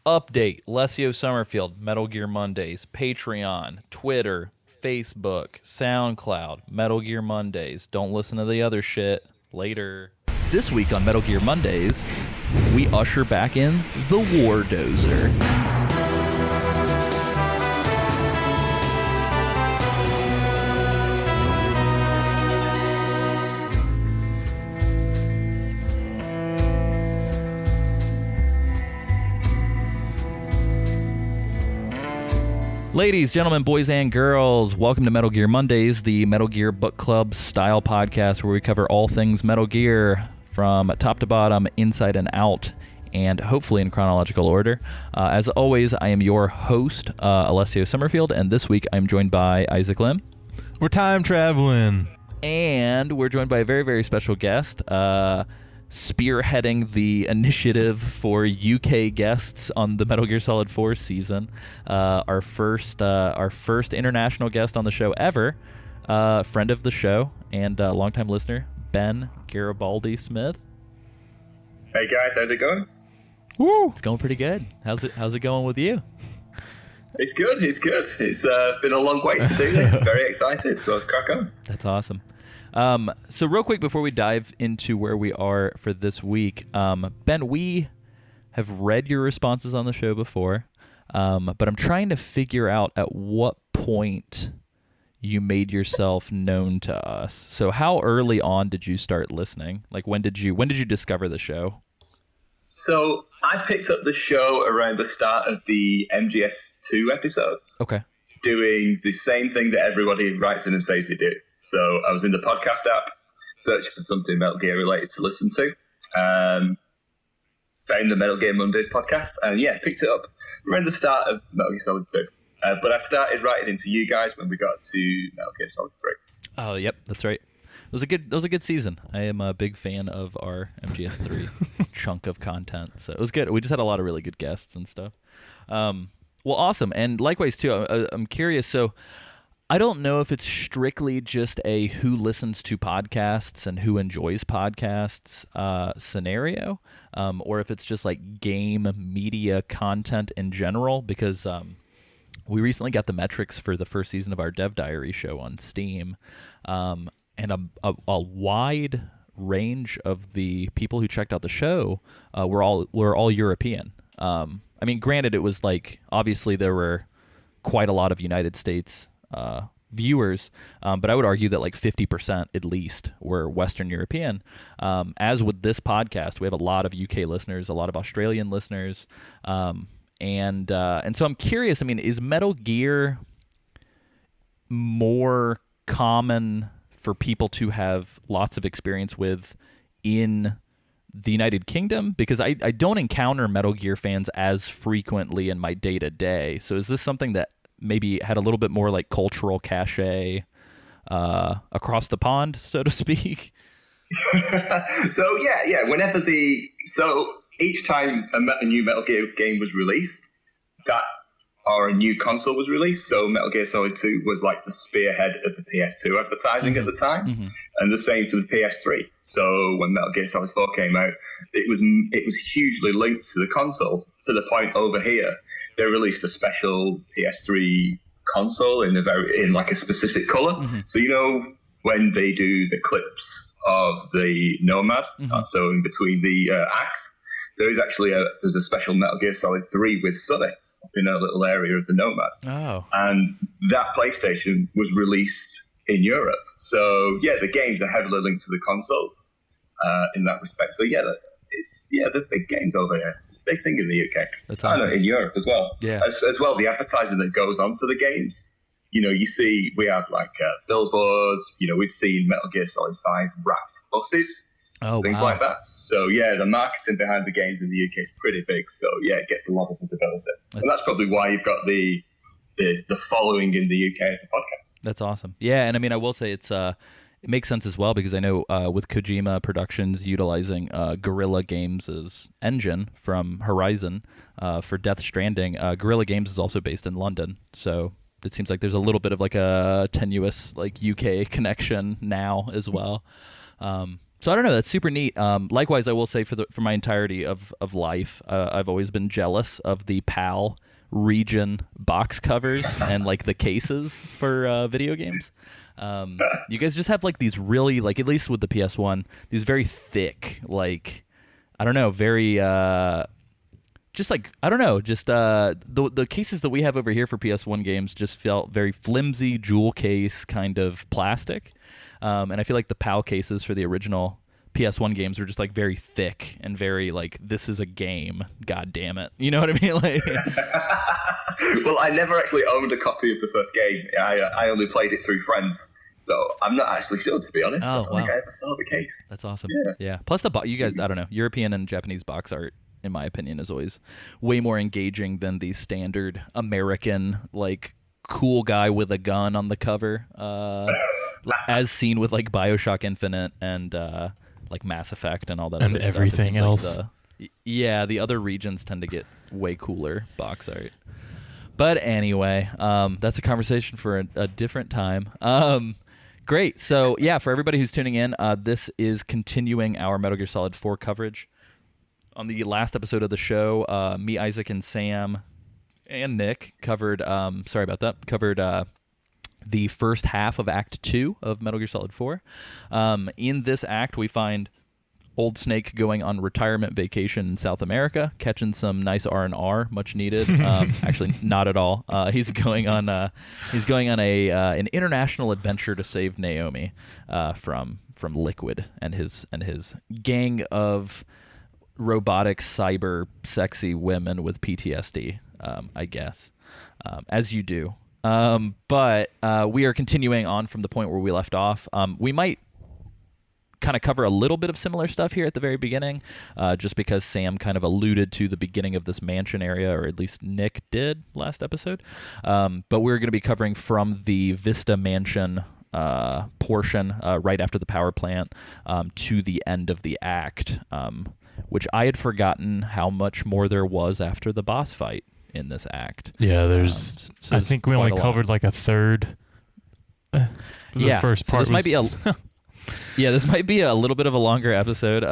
Update, Lesio Summerfield, Metal Gear Mondays, Patreon, Twitter, Facebook, SoundCloud, Metal Gear Mondays. Don't listen to the other shit. Later. This week on Metal Gear Mondays, we usher back in the War Dozer. Ladies, gentlemen, boys, and girls, welcome to Metal Gear Mondays, the Metal Gear Book Club style podcast where we cover all things Metal Gear from top to bottom, inside and out, and hopefully in chronological order. As always, I am your host, Alessio Summerfield, and this week I'm joined by Isaac Lim. We're time traveling. And we're joined by a very, very special guest, spearheading the initiative for UK guests on the Metal Gear Solid 4 season. Our first international guest on the show ever, friend of the show and longtime listener, Ben Garibaldi Smith. Hey guys, how's it going? Woo! It's going pretty good. How's it going with you? It's good. It's been a long wait to do this. I'm very excited. So let's crack on. That's awesome. So real quick before we dive into where we are for this week, Ben, we have read your responses on the show before, but I'm trying to figure out at what point you made yourself known to us. So how early on did you start listening? Like when did you discover the show? So I picked up the show around the start of the MGS2 episodes. Okay. Doing the same thing that everybody writes in and says they do. So I was in the podcast app, searching for something Metal Gear related to listen to. Found the Metal Gear Mondays podcast, and picked it up around the start of Metal Gear Solid 2. But I started writing into you guys when we got to Metal Gear Solid 3. Oh, yep, that's right. It was a good season. I am a big fan of our MGS3 chunk of content, so it was good. We just had a lot of really good guests and stuff. Well, awesome, and likewise too. I'm curious. So, I don't know if it's strictly just a who listens to podcasts and who enjoys podcasts scenario, or if it's just like game media content in general, because we recently got the metrics for the first season of our Dev Diary show on Steam, and a wide range of the people who checked out the show were all European. I mean, granted, it was like, obviously there were quite a lot of United States viewers, but I would argue that like 50% at least were Western European. As with this podcast, we have a lot of UK listeners, a lot of Australian listeners, and so I'm curious. I mean, is Metal Gear more common for people to have lots of experience with in the United Kingdom? Because I don't encounter Metal Gear fans as frequently in my day-to-day. So is this something that maybe had a little bit more like cultural cachet across the pond, so to speak? So each time a new Metal Gear game was released, or a new console was released, so Metal Gear Solid 2 was like the spearhead of the PS2 advertising at the time, and the same for the PS3. So when Metal Gear Solid 4 came out, it was hugely linked to the console, to the point over here they released a special PS3 console in like a specific color. So when they do the clips of the Nomad, so in between the acts, there's a special Metal Gear Solid 3 with Sonny up in a little area of the Nomad. Oh. And that PlayStation was released in Europe. So the games are heavily linked to the consoles in that respect. So the big games over here. It's a big thing in the UK. That's awesome. I know in Europe as well. Yeah. As well, the advertising that goes on for the games. You see, we have like billboards. We've seen Metal Gear Solid 5 wrapped buses. Oh, things wow. like that. So the marketing behind the games in the UK is pretty big. So it gets a lot of visibility, and that's probably why you've got the following in the UK of the podcast. That's awesome. Yeah, and I mean, I will say it makes sense as well, because I know with Kojima Productions utilizing Guerrilla Games' engine from Horizon for Death Stranding, Guerrilla Games is also based in London, so it seems like there's a little bit of like a tenuous like UK connection now as well. So I don't know. That's super neat. Likewise, I will say for my entirety of life, I've always been jealous of the PAL region box covers and like the cases for video games. You guys just have like these really, like, at least with the PS1, these very thick, like, I don't know, very just like, I don't know, just the cases that we have over here for PS1 games just felt very flimsy, jewel case kind of plastic. And I feel like the PAL cases for the original PS1 games were just like very thick and very like, this is a game, god damn it. You know what I mean? Like, well, I never actually owned a copy of the first game. I only played it through friends. So I'm not actually sure, to be honest. Oh, I don't wow. think I ever saw the case. That's awesome. Yeah. Plus you guys, I don't know, European and Japanese box art, in my opinion, is always way more engaging than the standard American, like, cool guy with a gun on the cover, as seen with like BioShock Infinite and like Mass Effect and all that And other everything stuff. else. The other regions tend to get way cooler box art. But anyway, that's a conversation for a different time. Great. So yeah, for everybody who's tuning in, this is continuing our Metal Gear Solid 4 coverage. On the last episode of the show, me, Isaac, and Sam and Nick covered the first half of Act 2 of Metal Gear Solid 4. In this act, we find Old Snake going on retirement vacation in South America, catching some nice R&R, much needed. Actually, not at all. He's going on an international adventure to save Naomi from Liquid and his gang of robotic, cyber, sexy women with PTSD. I guess, as you do. But we are continuing on from the point where we left off. We might kind of cover a little bit of similar stuff here at the very beginning, just because Sam kind of alluded to the beginning of this mansion area, or at least Nick did last episode. But we're going to be covering from the Vista Mansion portion right after the power plant to the end of the act, which I had forgotten how much more there was after the boss fight in this act. Yeah, there's. I think we only covered like a third. The first part. So this might be a. Yeah, this might be a little bit of a longer episode.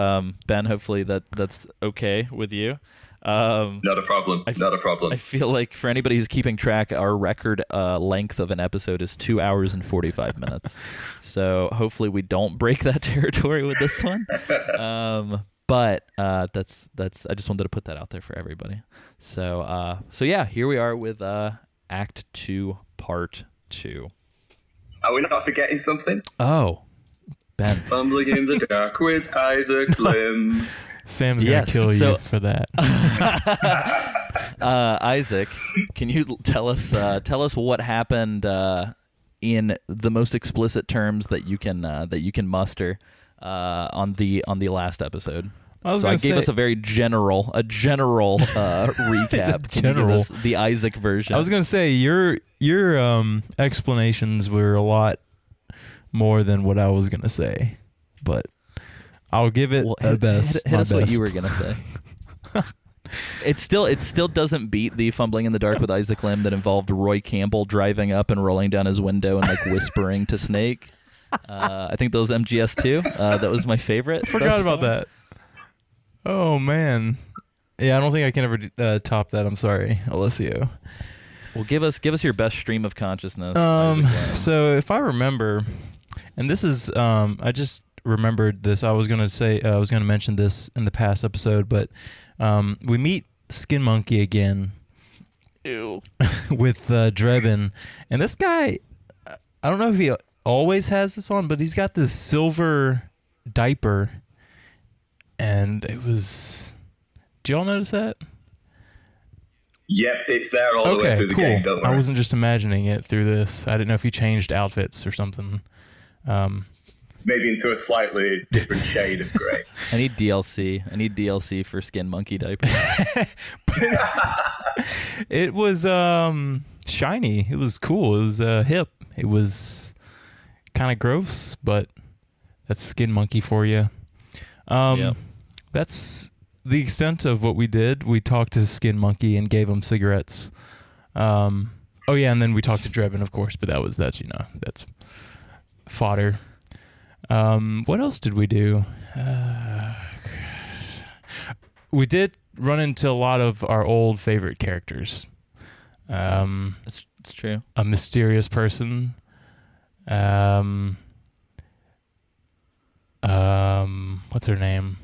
Ben, hopefully that's okay with you. Not a problem. Not a problem. I feel like for anybody who's keeping track, our record length of an episode is 2 hours and 45 minutes. So hopefully we don't break that territory with this one. But that's. I just wanted to put that out there for everybody. So yeah, here we are with Act 2, Part 2. Are we not forgetting something? Oh, Ben. Fumbling in the dark with Isaac Lim. Sam's gonna kill you for that. Isaac, can you tell us what happened in the most explicit terms that you can muster on the last episode? I gave us a very general recap. Can you give us the Isaac version? I was gonna say your explanations were a lot more than what I was gonna say, but I'll give it the best. Hit us what you were gonna say. It still doesn't beat the fumbling in the dark with Isaac Lim that involved Roy Campbell driving up and rolling down his window and like whispering to Snake. I think that was MGS2. That was my favorite. Forgot about that. Oh man, yeah, I don't think I can ever top that. I'm sorry, Alessio. Well, give us your best stream of consciousness. So if I remember, and this is I just remembered this. I was gonna mention this in the past episode, but we meet Skin Monkey again. Ew. With Drebin, and this guy, I don't know if he always has this on, but he's got this silver diaper, and it was. Did y'all notice that? Yep, it's there all the way through the game. Don't worry. I wasn't just imagining it through this. I didn't know if he changed outfits or something. Maybe into a slightly different shade of grey. I need DLC for Skin Monkey diaper. It was shiny. It was cool. It was hip. It was kind of gross, but that's Skin Monkey for you. Yep. That's the extent of what we did. We talked to Skin Monkey and gave him cigarettes. Oh yeah, and then we talked to Drebin, of course, but that's fodder. What else did we do? We did run into a lot of our old favorite characters. It's true. A mysterious person. What's her name?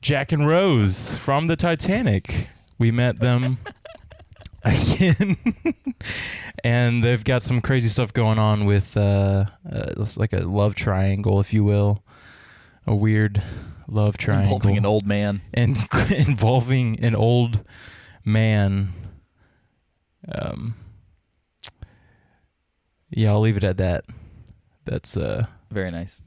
Jack and Rose from the Titanic. We met them again. And they've got some crazy stuff going on with it's like a love triangle, if you will. A weird love triangle. Involving an old man. And involving an old man. Yeah, I'll leave it at that. That's very nice.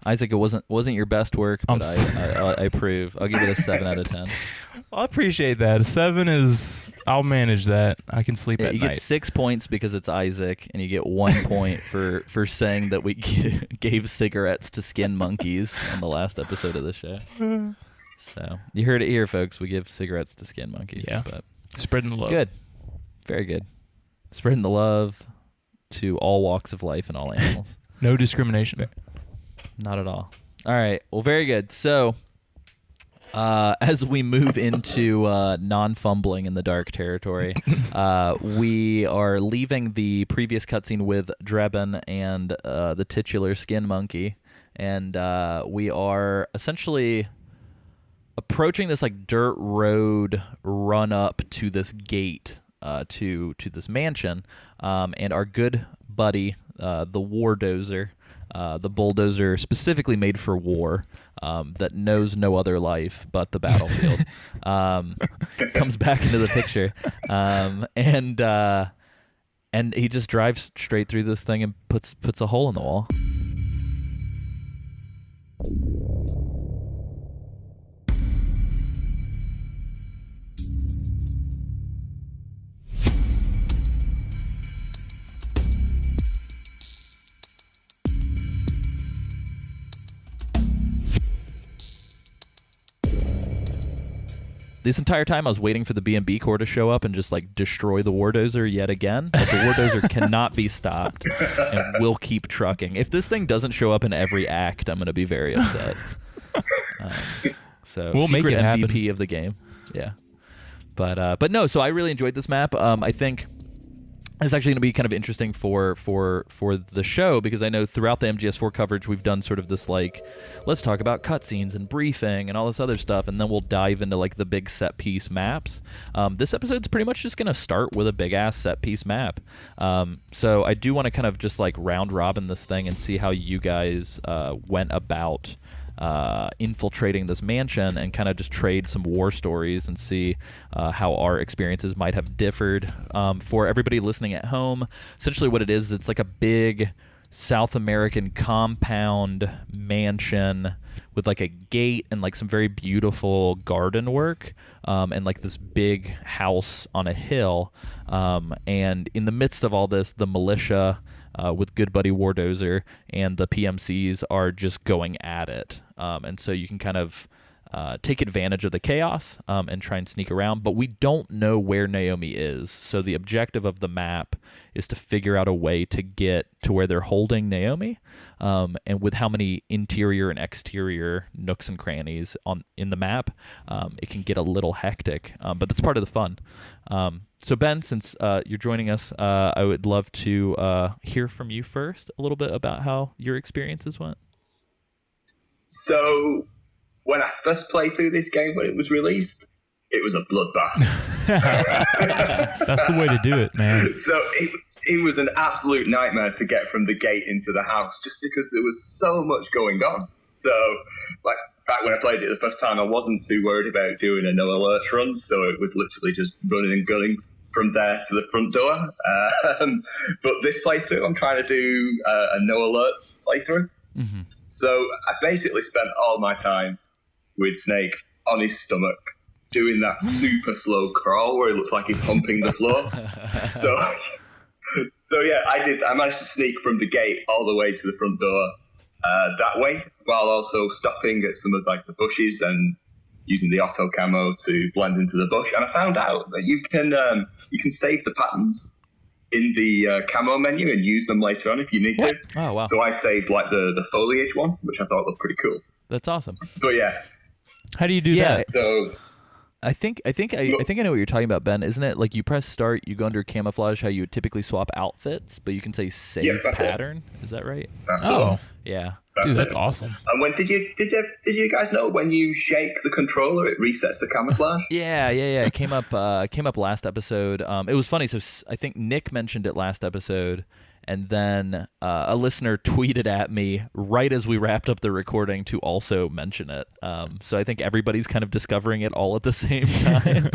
Isaac, it wasn't your best work, but I approve. I'll give it a 7 out of 10. I appreciate that. 7 is, I'll manage that. I can sleep at you night. Get 6 points because it's Isaac, and you get 1 point for saying that we gave cigarettes to skin monkeys on the last episode of the show. So you heard it here, folks. We give cigarettes to skin monkeys. Yeah, but spreading the love. Good, very good. Spreading the love to all walks of life and all animals. No discrimination. Not at all. All right. Well, very good. So, as we move into non-fumbling in the dark territory, we are leaving the previous cutscene with Drebin and the titular skin monkey, and we are essentially approaching this like dirt road run up to this gate to this mansion, and our good buddy, the Wardozer. The bulldozer specifically made for war, that knows no other life but the battlefield, comes back into the picture, and he just drives straight through this thing and puts a hole in the wall. This entire time I was waiting for the B&B Corps to show up and just like destroy the Wardozer yet again. But the Wardozer cannot be stopped and will keep trucking. If this thing doesn't show up in every act, I'm going to be very upset. So we'll secret make it MVP happen. of the game. Yeah. But no, so I really enjoyed this map. I think it's actually going to be kind of interesting for the show, because I know throughout the MGS4 coverage we've done sort of this like, let's talk about cutscenes and briefing and all this other stuff, and then we'll dive into like the big set piece maps. This episode's pretty much just going to start with a big ass set piece map. So I do want to kind of just like round robin this thing and see how you guys went about infiltrating this mansion, and kind of just trade some war stories and see how our experiences might have differed. For everybody listening at home, essentially what it is, it's like a big South American compound mansion with like a gate and like some very beautiful garden work, and like this big house on a hill, and in the midst of all this, the militia with good buddy Wardozer and the PMCs are just going at it. And so you can kind of take advantage of the chaos and try and sneak around. But we don't know where Naomi is. So the objective of the map is to figure out a way to get to where they're holding Naomi. And with how many interior and exterior nooks and crannies in the map, it can get a little hectic. But that's part of the fun. So Ben, since you're joining us, I would love to hear from you first a little bit about how your experiences went. So when I first played through this game when it was released, it was a bloodbath. That's the way to do it, man. So it was an absolute nightmare to get from the gate into the house, just because there was so much going on. So like back when I played it the first time, I wasn't too worried about doing a no alerts run, so it was literally just running and gunning from there to the front door. But this playthrough, I'm trying to do a no alerts playthrough. Mm-hmm. So I basically spent all my time with Snake on his stomach, doing that super slow crawl where it looks like he's humping the floor. So yeah, I managed to sneak from the gate all the way to the front door that way, while also stopping at some of like the bushes and using the auto camo to blend into the bush. And I found out that you can save the patterns in the camo menu and use them later on if you need to. Oh, wow. So I saved like the foliage one, which I thought looked pretty cool. That's awesome. But yeah. How do you do that? So I think I know what you're talking about, Ben. Isn't it like you press start, you go under camouflage, how you would typically swap outfits, but you can say save pattern? Is that right? Yeah. Dude, that's awesome. And when did you guys know when you shake the controller, it resets the camouflage? Yeah. It came up last episode. It was funny. So I think Nick mentioned it last episode, and then a listener tweeted at me right as we wrapped up the recording to also mention it. So I think everybody's kind of discovering it all at the same time.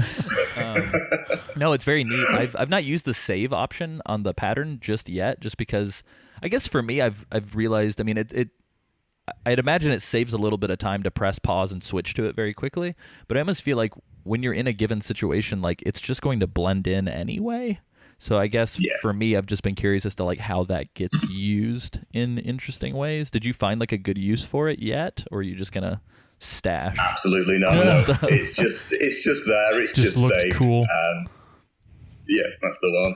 No, it's very neat. I've not used the save option on the pattern just yet, just because I guess for me I've realized. I mean, I'd imagine it saves a little bit of time to press pause and switch to it very quickly, but I almost feel like when you're in a given situation, like it's just going to blend in anyway. So I guess for me, I've just been curious as to like how that gets used in interesting ways. Did you find like a good use for it yet, or are you just gonna stash? Absolutely not. No. It's just there. It's just looks safe. Cool. Yeah, that's the one.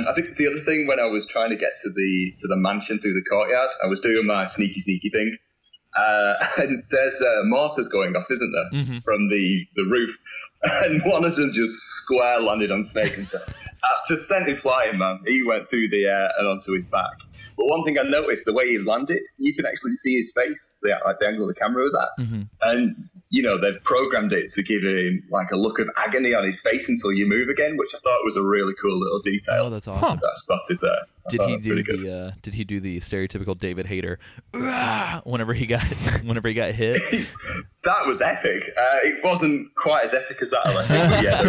I think the other thing, when I was trying to get to the mansion through the courtyard, I was doing my sneaky thing, and there's mortars going off, isn't there, from the roof, and one of them just square landed on Snake and said, just sent him flying, man. He went through the air and onto his back. But one thing I noticed, the way he landed, you can actually see his face, the angle the camera was at. And, they've programmed it to give him like a look of agony on his face until you move again, which I thought was a really cool little detail. Oh, that's awesome. That I spotted there. Did he do the stereotypical David Hayter whenever he got hit? That was epic. It wasn't quite as epic as that, I think. But yeah,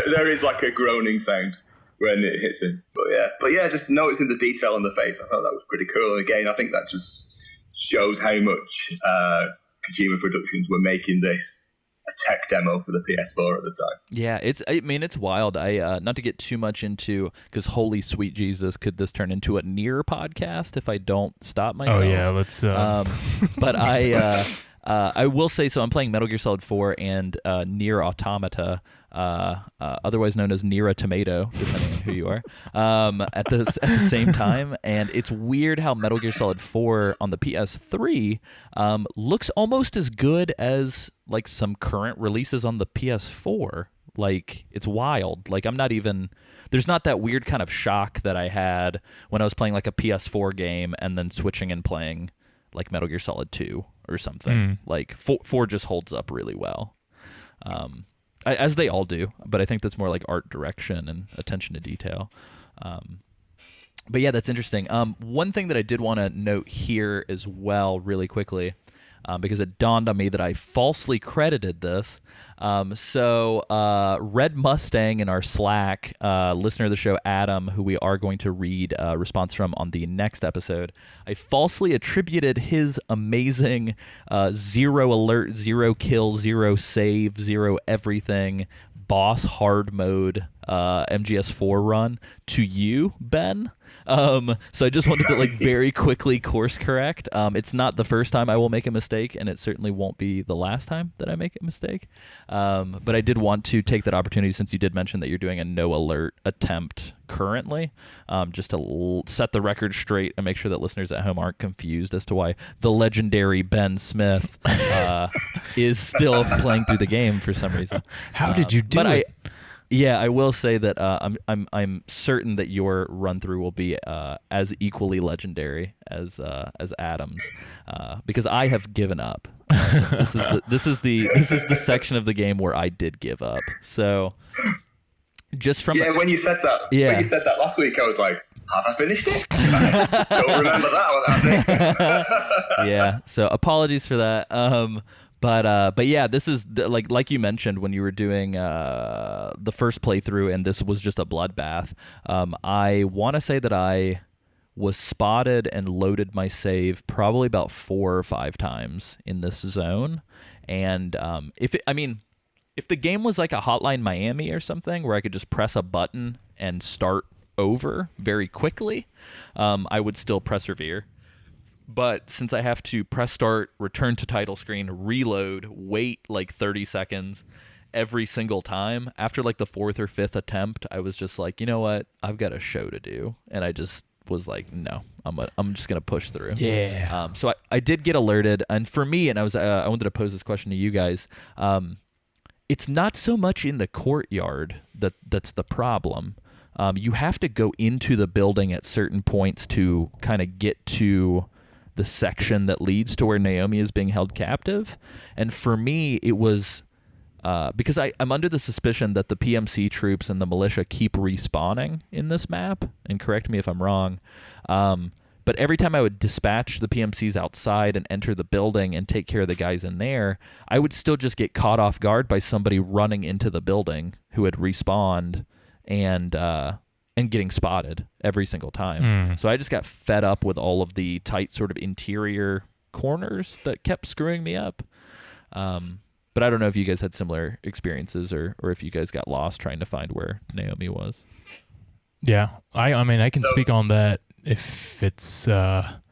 there is like a groaning sound when it hits him. But yeah, just noticing the detail on the face, I thought that was pretty cool. And again, I think that just shows how much Kojima Productions were making this a tech demo for the PS4 at the time. Yeah, it's wild. I not to get too much into, because holy sweet Jesus, could this turn into a Nier podcast if I don't stop myself? Oh yeah, let's. But I will say, so I'm playing Metal Gear Solid 4 and Nier Automata, otherwise known as Nier a Tomato, depending on who you are, at the same time. And it's weird how Metal Gear Solid 4 on the PS3 looks almost as good as like some current releases on the PS4. Like, it's wild. Like, there's not that weird kind of shock that I had when I was playing like a PS4 game and then switching and playing like Metal Gear Solid 2 or something. Like 4 just holds up really well, as they all do, but I think that's more like art direction and attention to detail. But yeah, that's interesting. One thing that I did want to note here as well really quickly, because it dawned on me that I falsely credited this. So Red Mustang in our Slack, listener of the show, Adam, who we are going to read a response from on the next episode, I falsely attributed his amazing 0 alert, 0 kill, 0 save, 0 everything boss hard mode MGS4 run to you, Ben. So I just wanted to like very quickly course correct. It's not the first time I will make a mistake, and it certainly won't be the last time that I make a mistake. But I did want to take that opportunity, since you did mention that you're doing a no alert attempt currently, just to set the record straight and make sure that listeners at home aren't confused as to why the legendary Ben Smith is still playing through the game for some reason. How did you do it? I will say that I'm certain that your run through will be as equally legendary as Adam's, because I have given up. This is the section of the game where I did give up. So just from when you said that last week, I was like, have I finished it? I don't remember that one. Yeah. So apologies for that. But yeah, this is like you mentioned when you were doing the first playthrough, and this was just a bloodbath. I want to say that I was spotted and loaded my save probably about 4 or 5 times in this zone. And if the game was like a Hotline Miami or something where I could just press a button and start over very quickly, I would still persevere. But since I have to press start, return to title screen, reload, wait like 30 seconds, every single time. After like the 4th or 5th attempt, I was just like, you know what? I've got a show to do. And I just was like, no, I'm just going to push through. Yeah. So I did get alerted. And for me, and I wanted to pose this question to you guys. It's not so much in the courtyard that's the problem. You have to go into the building at certain points to kind of get to the section that leads to where Naomi is being held captive. And for me, it was because I'm under the suspicion that the PMC troops and the militia keep respawning in this map, and correct me if I'm wrong. But every time I would dispatch the PMCs outside and enter the building and take care of the guys in there, I would still just get caught off guard by somebody running into the building who had respawned and getting spotted every single time. So I just got fed up with all of the tight sort of interior corners that kept screwing me up. But I don't know if you guys had similar experiences or if you guys got lost trying to find where Naomi was. Yeah. I mean, I can speak on that if it's but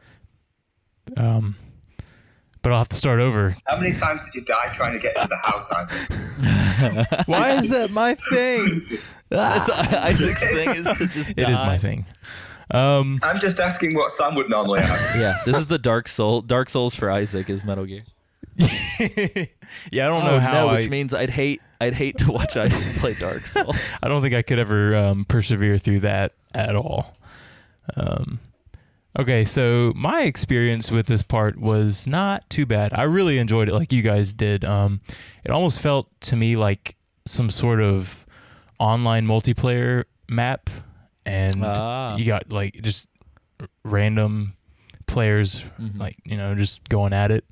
I'll have to start over. How many times did you die trying to get to the house, Isaac? Why is that my thing? That's Isaac's thing is to just die. It is my thing. I'm just asking what Sam would normally ask. Yeah, this is the Dark Souls for Isaac is Metal Gear. Yeah, I don't know how. Which means I'd hate to watch Isaac play Dark Souls. I don't think I could ever persevere through that at all. Okay, so my experience with this part was not too bad. I really enjoyed it, like you guys did. It almost felt to me like some sort of online multiplayer map, and you got like just random players, like just going at it.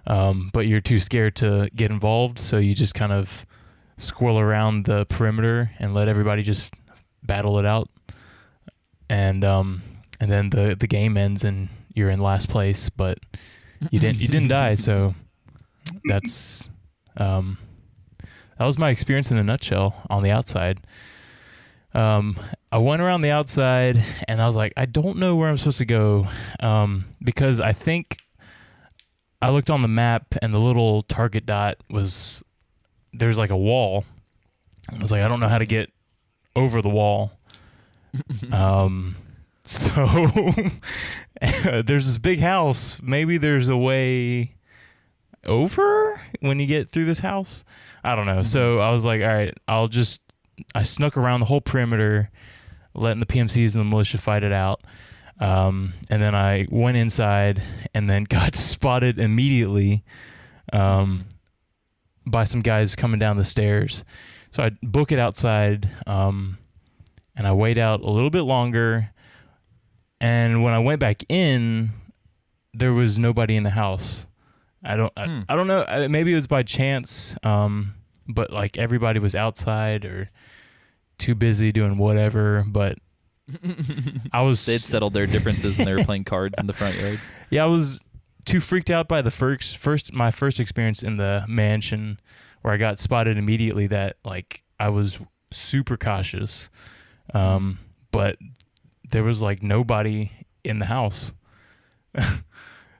But you're too scared to get involved, so you just kind of squirrel around the perimeter and let everybody just battle it out. And then the game ends and you're in last place, but you didn't die, so that's that was my experience in a nutshell on the outside. I went around the outside and I was like, I don't know where I'm supposed to go, because I think I looked on the map and the little target dot there's like a wall. I was like, I don't know how to get over the wall. So there's this big house. Maybe there's a way over when you get through this house. I don't know. So I was like, all right, I snuck around the whole perimeter, letting the PMCs and the militia fight it out. And then I went inside and then got spotted immediately by some guys coming down the stairs. So I book it outside, and I wait out a little bit longer. And when I went back in, there was nobody in the house. I don't know. Maybe it was by chance, but like everybody was outside or too busy doing whatever. But they'd settled their differences and they were playing cards in the front yard. Yeah, I was too freaked out by my first experience in the mansion where I got spotted immediately that like I was super cautious. But there was like nobody in the house.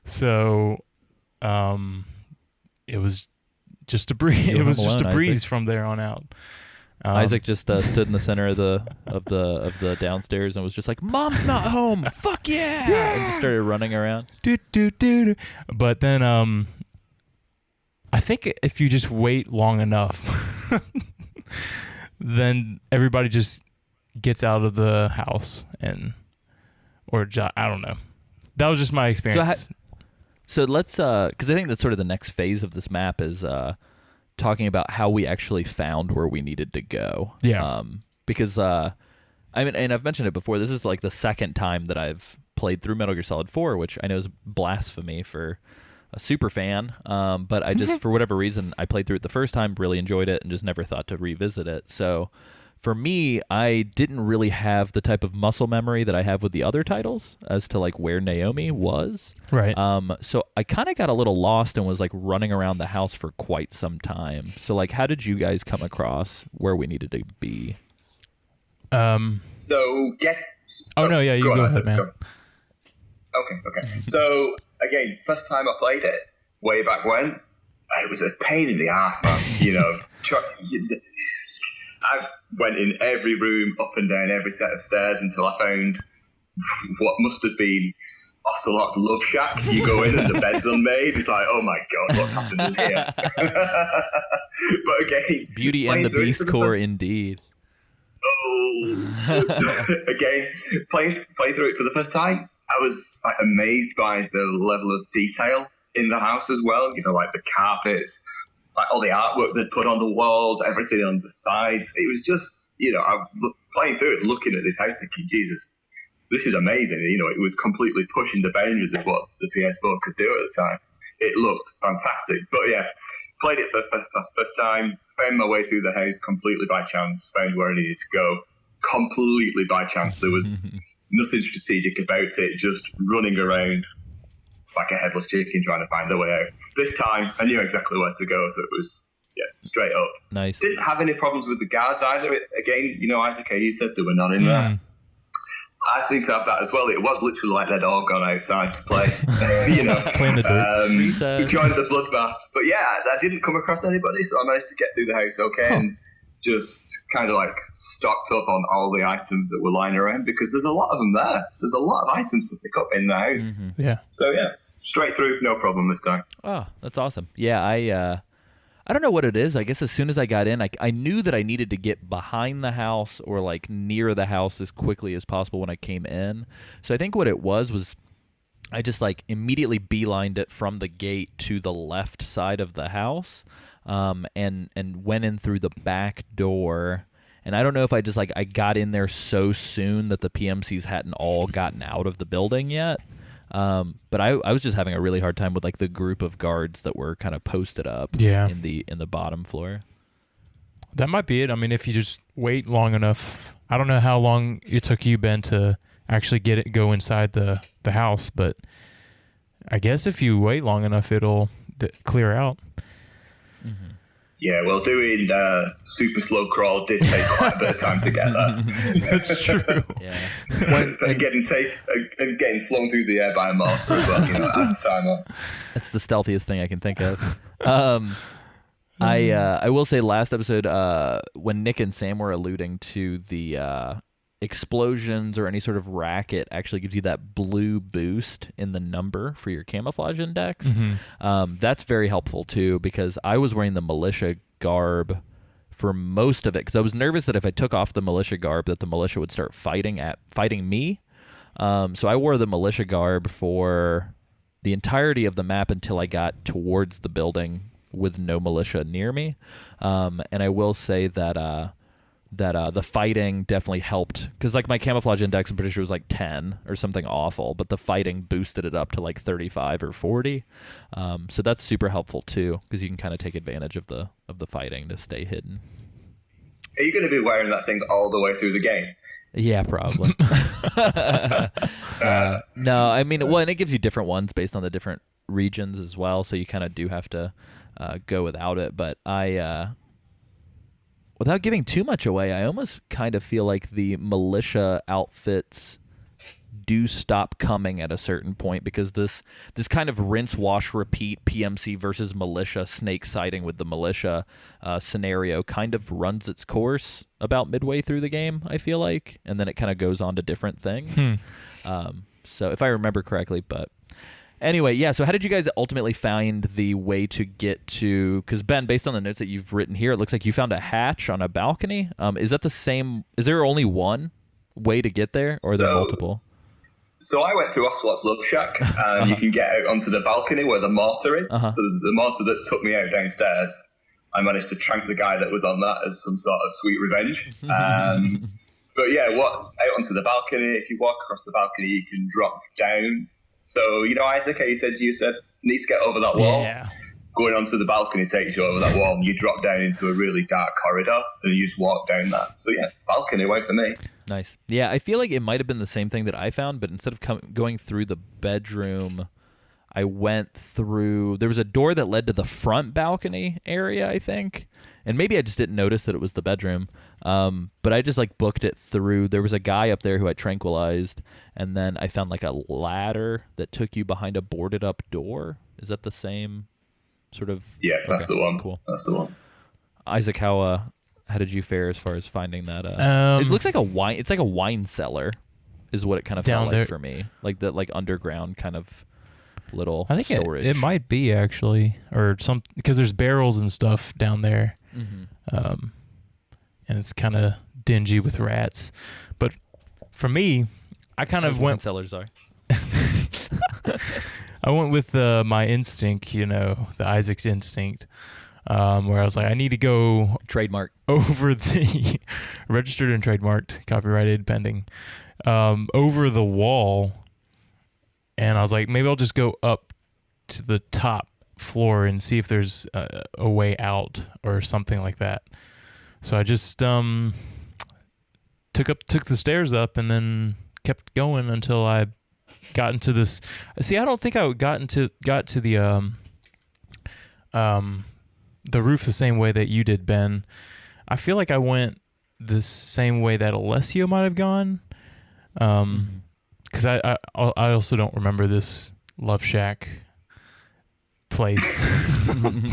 So it was just a breeze. It was just a breeze from there on out. Isaac just stood in the center of the downstairs and was just like, "Mom's not home. Fuck yeah!" And just started running around. But then I think if you just wait long enough, then everybody just gets out of the house I don't know. That was just my experience. So let's, because I think that's sort of the next phase of this map is talking about how we actually found where we needed to go. Yeah. Because I mean, and I've mentioned it before. This is like the second time that I've played through Metal Gear Solid 4, which I know is blasphemy for a super fan. But I just, for whatever reason, I played through it the first time, really enjoyed it, and just never thought to revisit it. So for me, I didn't really have the type of muscle memory that I have with the other titles as to like where Naomi was. Right. So I kind of got a little lost and was like running around the house for quite some time. So like, how did you guys come across where we needed to be? You go ahead, man. Okay. So again, first time I played it, way back when, it was a pain in the ass, man. You know, I went in every room, up and down every set of stairs until I found what must have been Ocelot's Love Shack. You go in and the bed's unmade. It's like, oh my God, what's happening here? But again, Beauty and the Beast core indeed. Oh, again, playing through it for the first time, I was like amazed by the level of detail in the house as well. You know, like the carpets, like all the artwork they'd put on the walls, everything on the sides. It was just, you know, playing through it, looking at this house, thinking, Jesus, this is amazing. You know, it was completely pushing the boundaries of what the PS4 could do at the time. It looked fantastic. But yeah, played it for the first time, found my way through the house completely by chance, found where I needed to go completely by chance. There was nothing strategic about it, just running around like a headless chicken trying to find a way out. This time, I knew exactly where to go, so it was, straight up. Nice. Didn't have any problems with the guards either. Again, you know, Isaac, you said there were none in there. I seem to have that as well. It was literally like they'd all gone outside to play, you know. Playing the dirt. Joined the bloodbath. But yeah, I didn't come across anybody, so I managed to get through the house okay and just kind of like stocked up on all the items that were lying around because there's a lot of them there. There's a lot of items to pick up in the house. Mm-hmm. Yeah. So yeah, straight through, no problem this time. Oh, that's awesome. Yeah, I don't know what it is. I guess as soon as I got in, I knew that I needed to get behind the house or like near the house as quickly as possible when I came in. So I think what it was I just like immediately beelined it from the gate to the left side of the house, and went in through the back door. And I don't know if I just like I got in there so soon that the PMCs hadn't all gotten out of the building yet. But I was just having a really hard time with like the group of guards that were kind of posted up in the bottom floor. That might be it. I mean, if you just wait long enough, I don't know how long it took you, Ben, to actually go inside the house, but I guess if you wait long enough, it'll clear out. Mm-hmm. Yeah, well, doing super slow crawl did take quite a bit of time to get there. That's true. Yeah, and getting flown through the air by a mortar as well. You know, adds time on. That's the stealthiest thing I can think of. I will say last episode when Nick and Sam were alluding to the explosions or any sort of racket actually gives you that blue boost in the number for your camouflage index. Mm-hmm. That's very helpful too because I was wearing the militia garb for most of it because I was nervous that if I took off the militia garb that the militia would start fighting me. So I wore the militia garb for the entirety of the map until I got towards the building with no militia near me. And I will say that the fighting definitely helped because like my camouflage index I'm pretty sure was like 10 or something awful, but the fighting boosted it up to like 35 or 40. So that's super helpful too because you can kind of take advantage of the fighting to stay hidden. Are you going to be wearing that thing all the way through the game? Yeah, probably. No, I mean, well, and it gives you different ones based on the different regions as well, so you kind of do have to go without it. But without giving too much away, I almost kind of feel like the militia outfits do stop coming at a certain point because this kind of rinse, wash, repeat PMC versus militia snake siding with the militia scenario kind of runs its course about midway through the game, I feel like, and then it kind of goes on to different things. So if I remember correctly, but anyway, yeah, so how did you guys ultimately find the way to get to, because Ben, based on the notes that you've written here, it looks like you found a hatch on a balcony. Is that the same, is there only one way to get there, or are there multiple? So I went through Ocelot's Love Shack, and you can get out onto the balcony where the mortar is. So there's the mortar that took me out downstairs. I managed to trank the guy that was on that as some sort of sweet revenge. But yeah, out onto the balcony. If you walk across the balcony, you can drop down. So, you know, Isaac, you said need to get over that wall. Yeah. Going onto the balcony takes you over that wall, and you drop down into a really dark corridor, and you just walk down that. So yeah, balcony way for me. Nice. Yeah, I feel like it might have been the same thing that I found, but instead of going through the bedroom, I went through. There was a door that led to the front balcony area, I think, and maybe I just didn't notice that it was the bedroom. But I just like booked it through. There was a guy up there who I tranquilized, and then I found like a ladder that took you behind a boarded up door. Is that the same sort of. Yeah, that's Okay, the one. Cool. That's the one. Isaac, how did you fare as far as finding that? It looks like a wine. It's like a wine cellar, is what it kind of Down felt there. like for me. Like the underground kind of little I think storage. it might be actually, or some, because there's barrels and stuff down there, Mm-hmm. and it's kind of dingy with rats. But for me, I kind As of wine went. cellars are. I went with my instinct, the Isaac's instinct, where I was like, I need to go Trademark. over the registered and trademarked, copyrighted, pending, over the wall. And I was like, maybe I'll just go up to the top floor and see if there's a way out or something like that. So I just took the stairs up and then kept going until I got into this. See, I don't think I got to the roof the same way that you did, Ben. I feel like I went the same way that Alessio might have gone. Because I also don't remember this Love Shack place.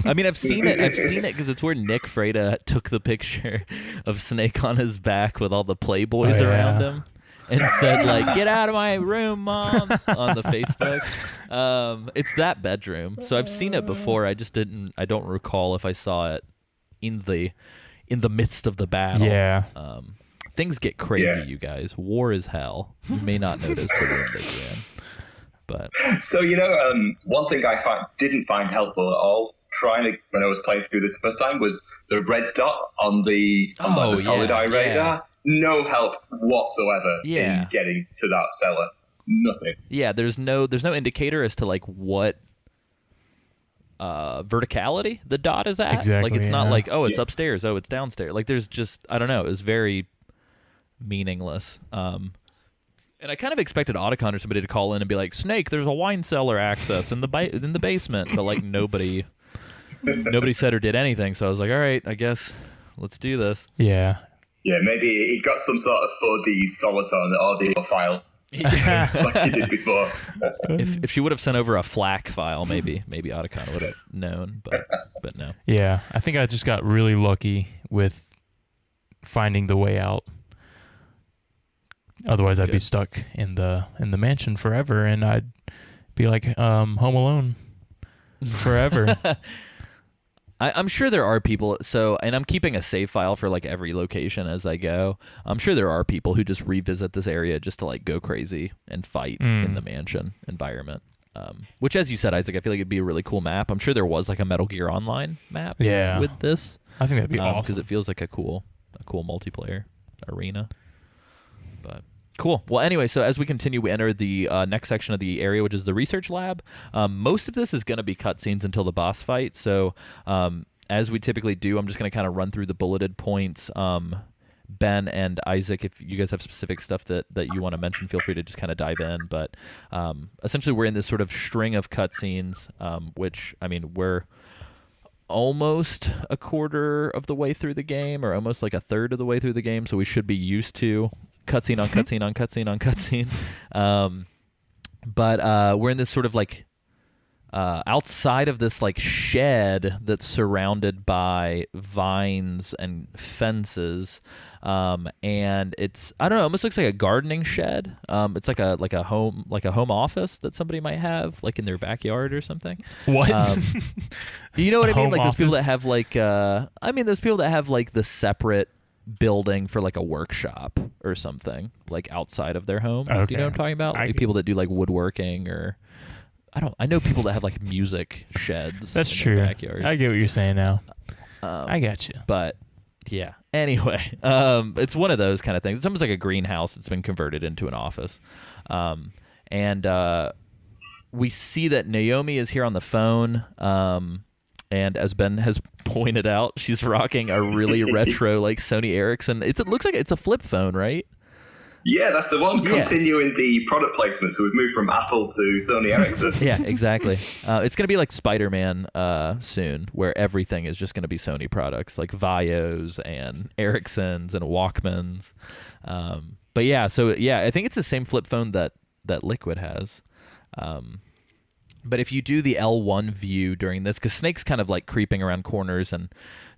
I mean, I've seen it because it's where Nick Freda took the picture of Snake on his back with all the Playboys around him and said, like, "Get out of my room, Mom," on the Facebook. It's that bedroom. So I've seen it before. I don't recall if I saw it in the midst of the battle. Yeah. Things get crazy, Yeah. you guys. War is hell. You may not notice the room that you're in. But So, one thing I didn't find helpful at all, when I was playing through this first time, was the red dot on the solid eye radar. No help whatsoever in getting to that cellar. Nothing. yeah, there's no indicator as to like what verticality the dot is at. Exactly, Like it's not yeah. like, oh, it's upstairs, oh, it's downstairs. Like there's just, I don't know, it was very meaningless. And I kind of expected Otacon or somebody to call in and be like, Snake, there's a wine cellar access in the basement, but like nobody said or did anything. So I was like, all right, I guess let's do this. Yeah. Yeah, maybe he got some sort of 4D Soliton audio file like he did before. If she would have sent over a FLAC file, maybe Otacon would have known, but no. Yeah. I think I just got really lucky with finding the way out. Otherwise, I'd be stuck in the mansion forever, and I'd be like Home Alone forever. I'm sure there are people. So, and I'm keeping a save file for like every location as I go. I'm sure there are people who just revisit this area just to like go crazy and fight in the mansion environment. Which, as you said, Isaac, I feel like it'd be a really cool map. I'm sure there was like a Metal Gear Online map with this. I think that'd be awesome because it feels like a cool multiplayer arena. But cool. Well, anyway, so as we continue, we enter the next section of the area, which is the research lab. Most of this is going to be cutscenes until the boss fight. So as we typically do, I'm just going to kind of run through the bulleted points. Ben and Isaac, if you guys have specific stuff that you want to mention, feel free to just kind of dive in. But essentially, we're in this sort of string of cutscenes, which, I mean, we're almost a quarter of the way through the game, or almost like a third of the way through the game, so we should be used to cutscene on cutscene on cutscene on cutscene. But we're in this sort of like outside of this like shed that's surrounded by vines and fences, and it's, I don't know, it almost looks like a gardening shed. It's like a home office that somebody might have like in their backyard or something. What? You know what I mean? Home Like those people that office? have like those people that have like the separate building for like a workshop or something like outside of their home. Okay. You know what I'm talking about? Like people that do like woodworking, or I know people that have like music sheds. That's in true. their backyards. I get what you're saying now. I got you. But yeah. Anyway, it's one of those kind of things. It's almost like a greenhouse that's been converted into an office. And we see that Naomi is here on the phone. And as Ben has pointed out, she's rocking a really retro like Sony Ericsson. It looks like it's a flip phone, right? Yeah, that's the one. Continuing the product placement. So we've moved from Apple to Sony Ericsson. Yeah, exactly. It's going to be like Spider-Man soon, where everything is just going to be Sony products, like Vios and Ericssons and Walkmans. But yeah, so yeah, I think it's the same flip phone that Liquid has. But if you do the L1 view during this, because Snake's kind of like creeping around corners and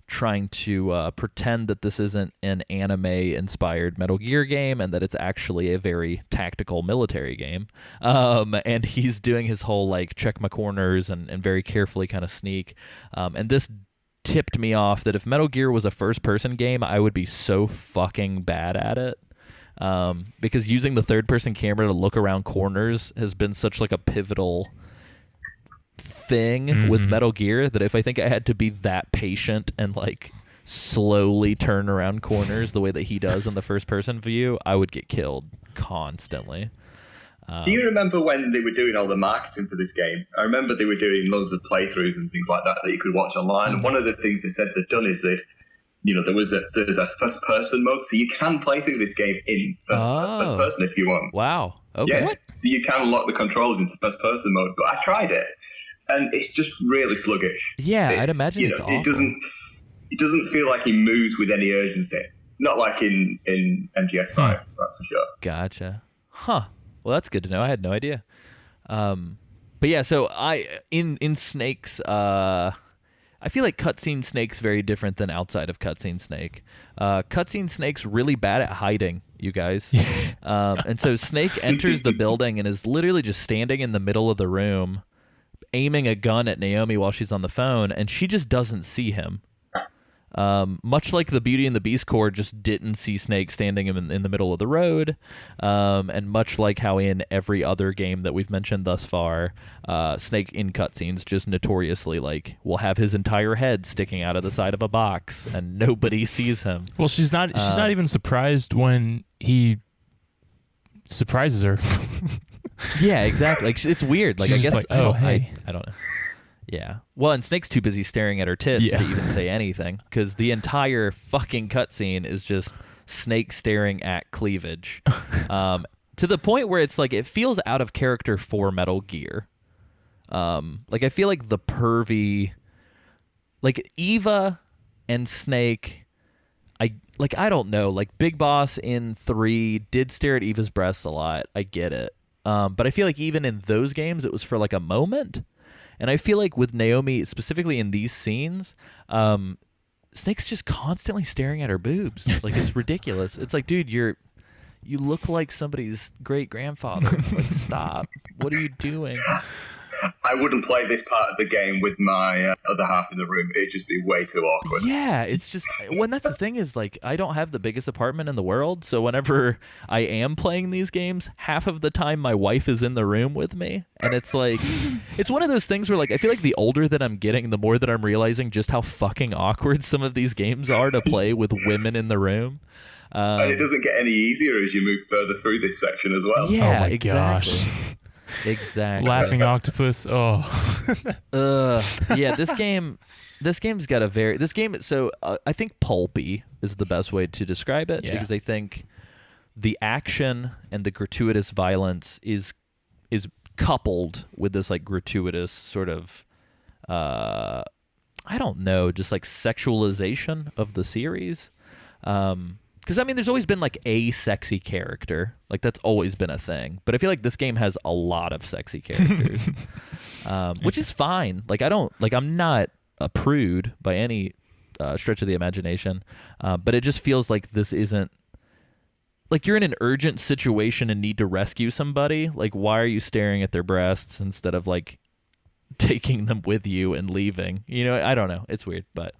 trying to pretend that this isn't an anime-inspired Metal Gear game and that it's actually a very tactical military game. And he's doing his whole like check my corners and very carefully kind of sneak. And this tipped me off that if Metal Gear was a first-person game, I would be so fucking bad at it. Because using the third-person camera to look around corners has been such like a pivotal thing with Metal Gear that if I think I had to be that patient and like slowly turn around corners the way that he does in the first person view, I would get killed constantly. Do you remember when they were doing all the marketing for this game? I remember they were doing loads of playthroughs and things like that you could watch online. And one of the things they said they've done is that, you know, there's a first person mode, so you can play through this game in first person if you want. Wow. Okay. Yes, so you can lock the controls into first person mode. But I tried it, and it's just really sluggish. Yeah, I'd imagine it's awful. It doesn't feel like he moves with any urgency. Not like in MGS5, that's for sure. Gotcha. Huh. Well, that's good to know. I had no idea. But yeah, so in Snake's, I feel like cutscene Snake's very different than outside of cutscene Snake. Cutscene Snake's really bad at hiding, you guys. And so Snake enters the building and is literally just standing in the middle of the room, aiming a gun at Naomi while she's on the phone, and she just doesn't see him. Much like the Beauty and the Beast core just didn't see Snake standing in the middle of the road, and much like how in every other game that we've mentioned thus far, Snake in cutscenes just notoriously like will have his entire head sticking out of the side of a box and nobody sees him. Well, she's not even surprised when he surprises her. Yeah, exactly. Like it's weird. Like She's I guess like, oh, hey. I don't know. Yeah. Well, and Snake's too busy staring at her tits to even say anything, because the entire fucking cutscene is just Snake staring at cleavage, to the point where it's like it feels out of character for Metal Gear. Like I feel like the pervy, like Eva and Snake. I don't know. Like Big Boss in 3 did stare at Eva's breasts a lot. I get it. But I feel like even in those games, it was for like a moment. And I feel like with Naomi, specifically in these scenes, Snake's just constantly staring at her boobs. Like, it's ridiculous. It's like, dude, you look like somebody's great-grandfather. Like, stop. What are you doing? I wouldn't play this part of the game with my other half in the room. It'd just be way too awkward. Yeah, it's just when that's the thing is like I don't have the biggest apartment in the world, so whenever I am playing these games, half of the time my wife is in the room with me, and it's like it's one of those things where like I feel like the older that I'm getting, the more that I'm realizing just how fucking awkward some of these games are to play with women in the room. And it doesn't get any easier as you move further through this section as well. Yeah, oh my exactly. gosh. Exactly. Laughing octopus. Oh. Yeah, this game's got a very so I think pulpy is the best way to describe it, because I think the action and the gratuitous violence is coupled with this like gratuitous sort of I don't know, just like sexualization of the series. Because, I mean, there's always been, like, a sexy character. Like, that's always been a thing. But I feel like this game has a lot of sexy characters, which is fine. Like, I'm not a prude by any stretch of the imagination. But it just feels like this isn't, like, you're in an urgent situation and need to rescue somebody. Like, why are you staring at their breasts instead of, like, taking them with you and leaving? You know, I don't know. It's weird, but...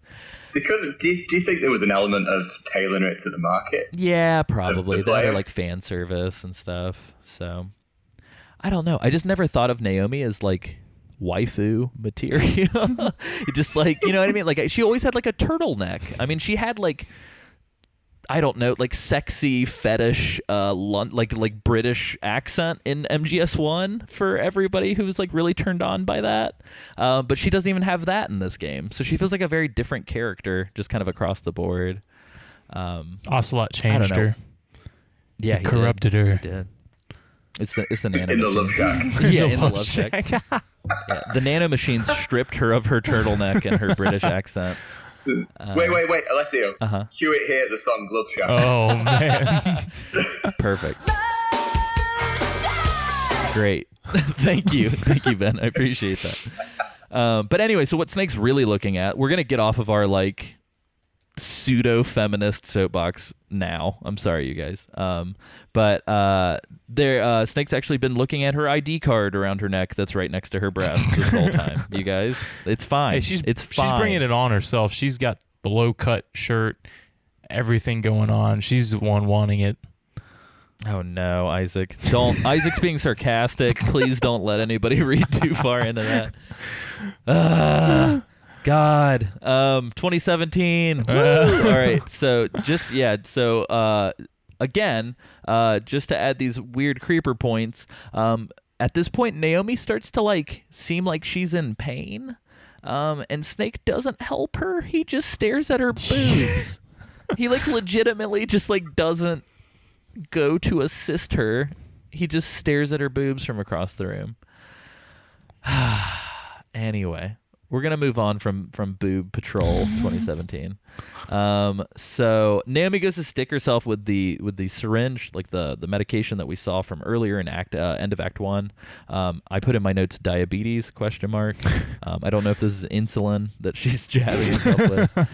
Do you think there was an element of tailoring it to the market? Yeah, probably. That or like fan service and stuff. So I don't know. I just never thought of Naomi as like waifu material. Just like, you know what I mean? Like she always had like a turtleneck. I mean, she had like, I don't know, like sexy fetish, like British accent in MGS1 for everybody who's like really turned on by that. But she doesn't even have that in this game, so she feels like a very different character, just kind of across the board. Ocelot changed her. Yeah, he corrupted her. He did. It's the nano in the machine. Love Shack. Yeah, in the Love Shack. Yeah, the nano machine stripped her of her turtleneck and her British accent. Wait, Alessio. Cue it here, the song Glove Shack. Oh, man. Perfect. Great. Thank you, Ben. I appreciate that. But anyway, so what Snake's really looking at, we're gonna get off of our like pseudo-feminist soapbox now. I'm sorry, you guys. But Snake's actually been looking at her ID card around her neck that's right next to her breast this whole time. You guys, it's fine. Hey, she's fine. bringing it on herself. She's got the low-cut shirt, everything going on. She's the one wanting it. Oh no, Isaac! Don't. Isaac's being sarcastic. Please don't let anybody read too far into that. God. 2017. Woo! All right. So again, just to add these weird creeper points. At this point, Naomi starts to like seem like she's in pain. And Snake doesn't help her. He just stares at her boobs. He like legitimately just like doesn't go to assist her. He just stares at her boobs from across the room. Anyway, we're gonna move on from Boob Patrol 2017. So Naomi goes to stick herself with the syringe, like the medication that we saw from earlier in end of Act 1. I put in my notes diabetes ? I don't know if this is insulin that she's jabbing herself with.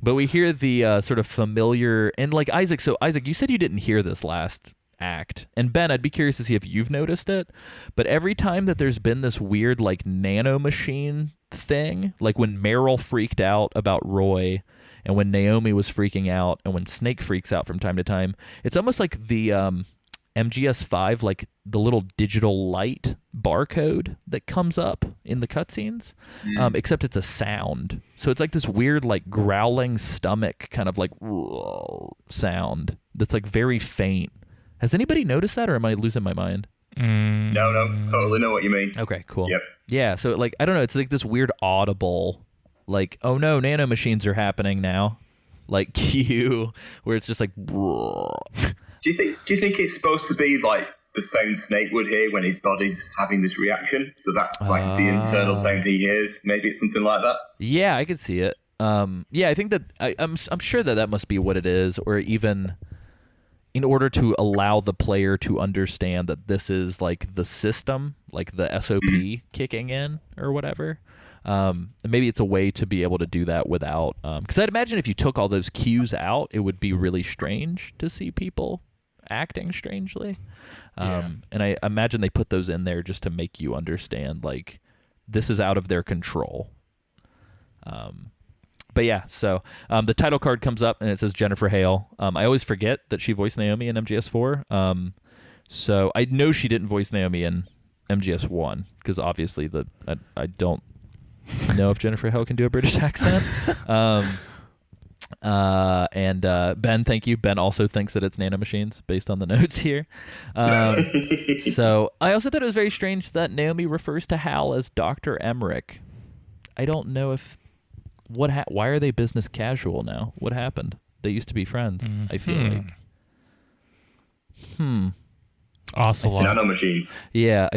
But we hear the sort of familiar, and like Isaac. So Isaac, you said you didn't hear this last act, and Ben, I'd be curious to see if you've noticed it. But every time that there's been this weird like nano machine thing, like when Meryl freaked out about Roy, and when Naomi was freaking out, and when Snake freaks out from time to time, it's almost like the MGS5, like the little digital light barcode that comes up in the cutscenes, except it's a sound. So it's like this weird, like growling stomach kind of like sound that's like very faint. Has anybody noticed that, or am I losing my mind? No, totally know what you mean. Okay, cool. Yep. Yeah, so like I don't know, it's like this weird audible, like oh no, nano machines are happening now, like cue, where it's just like. Do you think it's supposed to be like the sound Snake would hear when his body's having this reaction? So that's like the internal sound he hears. Maybe it's something like that. Yeah, I could see it. Yeah, I think that I'm sure that must be what it is, or even in order to allow the player to understand that this is like the system, like the SOP kicking in or whatever. Maybe it's a way to be able to do that without, because I'd imagine if you took all those cues out, it would be really strange to see people acting strangely. And I imagine they put those in there just to make you understand like this is out of their control. But yeah, so the title card comes up and it says Jennifer Hale. I always forget that she voiced Naomi in MGS4. So I know she didn't voice Naomi in MGS1 because obviously I don't know if Jennifer Hale can do a British accent. And Ben, thank you. Ben also thinks that it's nanomachines based on the notes here. So I also thought it was very strange that Naomi refers to Hal as Dr. Emmerich. I don't know if why are they business casual now? What happened? They used to be friends. I feel like. Ocelot. Nanomachines. Yeah,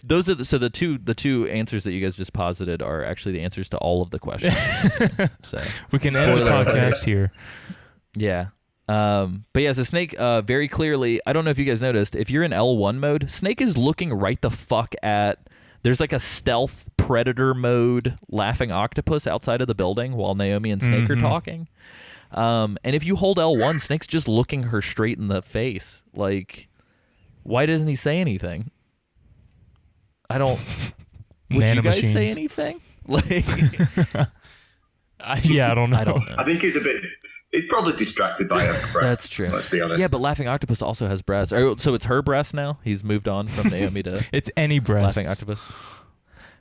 those are the two answers that you guys just posited are actually the answers to all of the questions. So we can end the podcast here. Yeah. But yeah, so Snake very clearly, I don't know if you guys noticed, if you're in L1 mode, Snake is looking right the fuck at. There's like a stealth predator mode laughing octopus outside of the building while Naomi and Snake are talking. And if you hold L1, Snake's just looking her straight in the face. Like, why doesn't he say anything? I don't. Would you guys say anything? Like, I don't know. I don't know. I think he's probably distracted by her breasts. That's true. Let's be honest. Yeah, but Laughing Octopus also has breasts. So it's her breast now? He's moved on from Naomi to it's any breast. Laughing Octopus.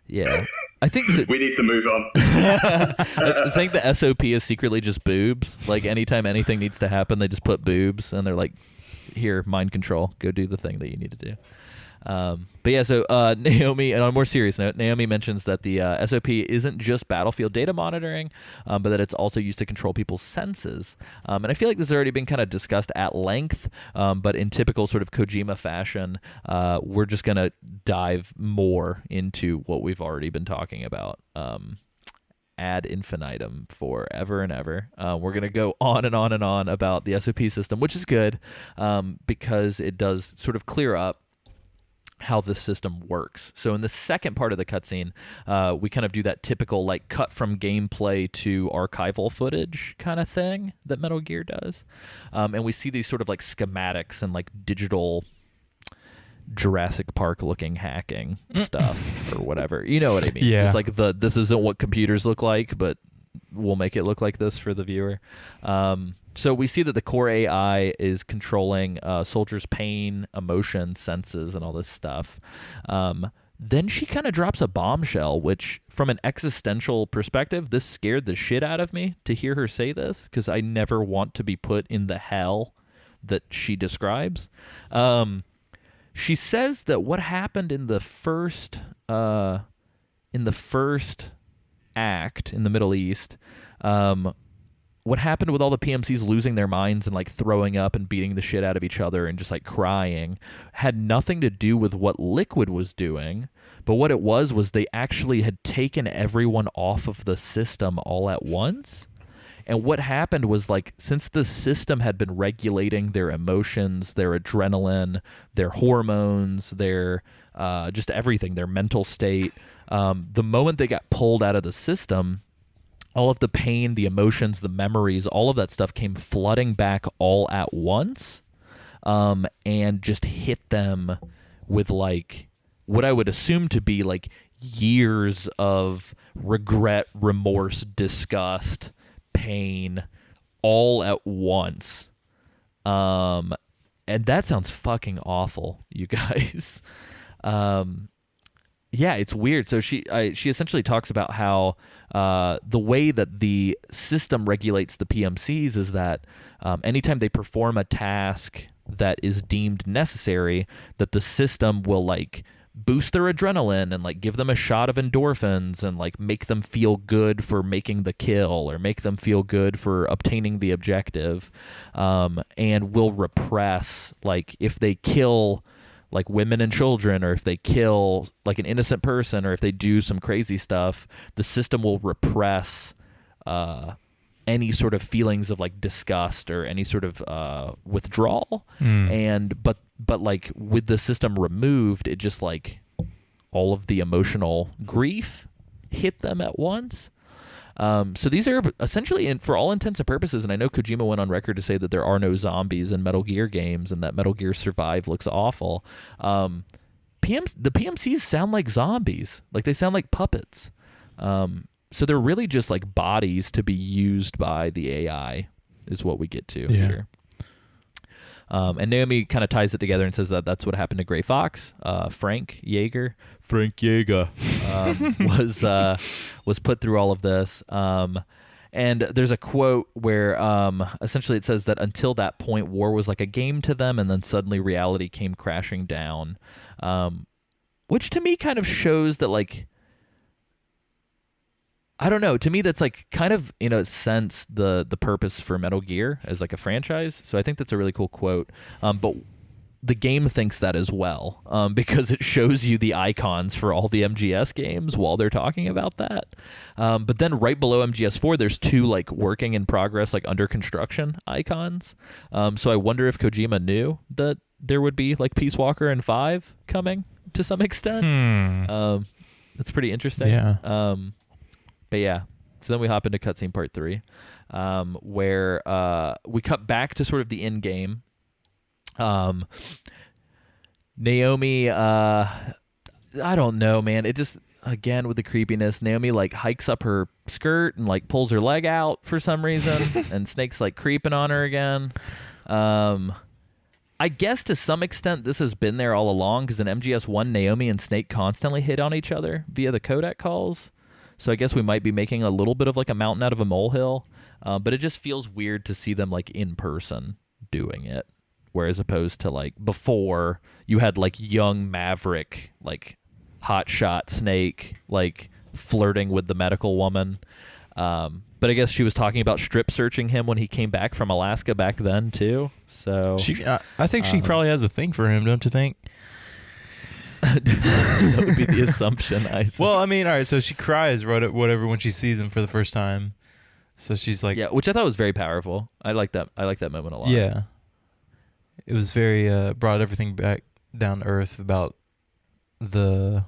Yeah. I think we need to move on. I think the SOP is secretly just boobs. Like anytime anything needs to happen, they just put boobs and they're like, here, mind control. Go do the thing that you need to do. But yeah, so Naomi, and on a more serious note, Naomi mentions that the SOP isn't just battlefield data monitoring, but that it's also used to control people's senses. And I feel like this has already been kind of discussed at length, but in typical sort of Kojima fashion, we're just going to dive more into what we've already been talking about. Ad infinitum forever and ever. We're going to go on and on and on about the SOP system, which is good because it does sort of clear up how this system works. So in the second part of the cutscene, we kind of do that typical like cut from gameplay to archival footage kind of thing that Metal Gear does, and we see these sort of like schematics and like digital Jurassic Park looking hacking stuff or whatever. You know what I mean? Yeah. Just like this isn't what computers look like, but we'll make it look like this for the viewer. So we see that the core AI is controlling soldiers' pain, emotion, senses, and all this stuff. Then she kind of drops a bombshell, which from an existential perspective, this scared the shit out of me to hear her say this, because I never want to be put in the hell that she describes. She says that what happened in the first act in the Middle East, what happened with all the PMCs losing their minds and like throwing up and beating the shit out of each other and just like crying, had nothing to do with what Liquid was doing, but what it was they actually had taken everyone off of the system all at once. And what happened was, like, since the system had been regulating their emotions, their adrenaline, their hormones, their just everything, their mental state, the moment they got pulled out of the system, all of the pain, the emotions, the memories, all of that stuff came flooding back all at once, and just hit them with, like, what I would assume to be, like, years of regret, remorse, disgust, pain, all at once. And that sounds fucking awful, you guys. Yeah, it's weird. So she essentially talks about how the way that the system regulates the PMCs is that anytime they perform a task that is deemed necessary, that the system will like boost their adrenaline and like give them a shot of endorphins and like make them feel good for making the kill or make them feel good for obtaining the objective, and will repress, like, if they kill like women and children, or if they kill like an innocent person, or if they do some crazy stuff, the system will repress any sort of feelings of like disgust or any sort of withdrawal. And but like with the system removed, it just like all of the emotional grief hit them at once. So these are essentially, and for all intents and purposes, and I know Kojima went on record to say that there are no zombies in Metal Gear games and that Metal Gear Survive looks awful. The PMCs sound like zombies. Like, they sound like puppets. So they're really just like bodies to be used by the AI is what we get to here. And Naomi kind of ties it together and says that that's what happened to Gray Fox. Frank Yeager was put through all of this. And there's a quote where essentially it says that until that point, war was like a game to them, and then suddenly reality came crashing down, which to me kind of shows that, like, I don't know. To me, that's like kind of, in a sense, the purpose for Metal Gear as like a franchise. So I think that's a really cool quote. But the game thinks that as well, because it shows you the icons for all the MGS games while they're talking about that. But then right below MGS4, there's two like working in progress, like under construction icons. So I wonder if Kojima knew that there would be like Peace Walker and 5 coming to some extent. That's pretty interesting. Yeah. But yeah, so then we hop into cutscene part 3, where we cut back to sort of the end game. Naomi, I don't know, man. It just, again, with the creepiness, Naomi like hikes up her skirt and like pulls her leg out for some reason, and Snake's like creeping on her again. I guess to some extent this has been there all along, because in MGS1, Naomi and Snake constantly hit on each other via the codec calls. So I guess we might be making a little bit of like a mountain out of a molehill, but it just feels weird to see them like in person doing it, whereas opposed to like before, you had like young Maverick, like hotshot Snake, like flirting with the medical woman. But I guess she was talking about strip searching him when he came back from Alaska back then too. So I think she probably has a thing for him, don't you think? That would be the assumption. Well, I mean, all right, so she cries whatever when she sees him for the first time. So she's like, yeah, which I thought was very powerful. I like that moment a lot. Yeah, it was very brought everything back down to earth about the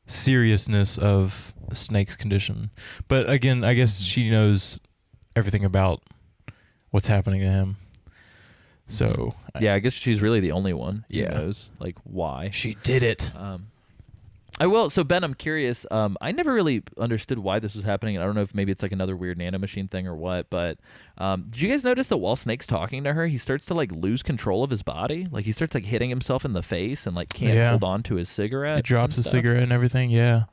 seriousness of Snake's condition. But again, I guess she knows everything about what's happening to him. So yeah, I guess she's really the only one who Yeah. knows like why. she did it. I will. So Ben, I'm curious. I never really understood why this was happening. I don't know if maybe it's like another weird nanomachine thing or what. But did you guys notice that while Snake's talking to her, he starts to like lose control of his body? Like he starts like hitting himself in the face and like can't Yeah. hold on to his cigarette. He drops and the stuff. cigarette and everything. Yeah.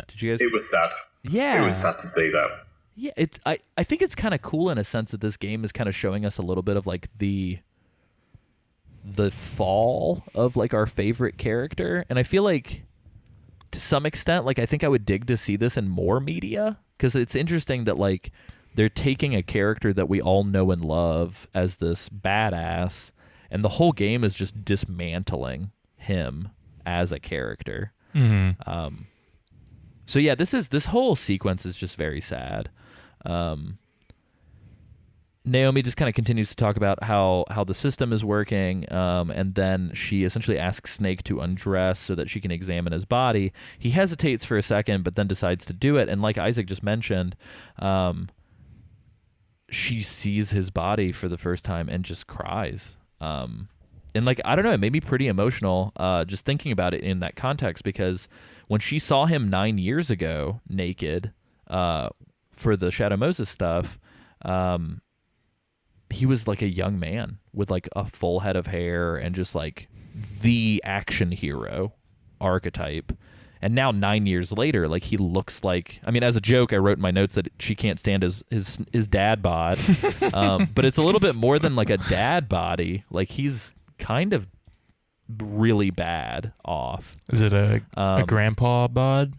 Did you guys? It was sad. Yeah. It was sad to see that. Yeah, it's I think it's kind of cool in a sense that this game is kind of showing us a little bit of like the fall of like our favorite character, and I feel like to some extent like I think I would dig to see this in more media, because it's interesting that like they're taking a character that we all know and love as this badass, and the whole game is just dismantling him as a character. Mm-hmm. So yeah, this whole sequence is just very sad. Naomi just kind of continues to talk about how the system is working, and then she essentially asks Snake to undress so that she can examine his body. He hesitates for a second, but then decides to do it. And like Isaac just mentioned, she sees his body for the first time and just cries. And like, I don't know, it made me pretty emotional just thinking about it in that context, because when she saw him 9 years ago naked for the Shadow Moses stuff, he was like a young man with like a full head of hair and just like the action hero archetype. And now 9 years later, like he looks like, I mean, as a joke, I wrote in my notes that she can't stand his dad bod. But it's a little bit more than like a dad body. Like he's kind of really bad off. Is it a grandpa bod?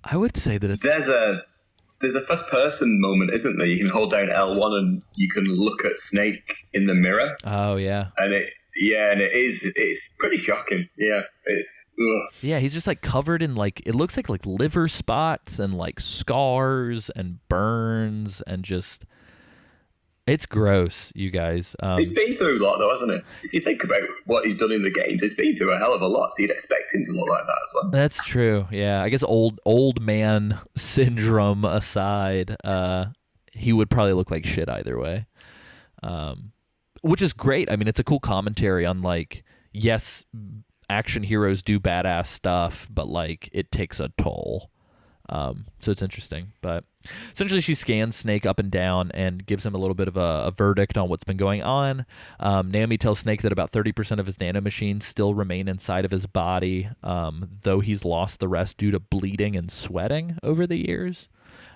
I would say that it's There's a first person moment, isn't there? You can hold down L1 and you can look at Snake in the mirror. Oh yeah. And it's pretty shocking. Yeah. Yeah, he's just like covered in like, it looks like liver spots and like scars and burns and just, it's gross, you guys. He's been through a lot though, hasn't he? If you think about what he's done in the game, he's been through a hell of a lot, so you'd expect him to look like that as well. That's true. Yeah, I guess old man syndrome aside, he would probably look like shit either way. Which is great. I mean, it's a cool commentary on like, yes, action heroes do badass stuff, but like it takes a toll. So it's interesting. But essentially she scans Snake up and down and gives him a little bit of a verdict on what's been going on. Naomi tells Snake that about 30% of his nanomachines still remain inside of his body, though he's lost the rest due to bleeding and sweating over the years.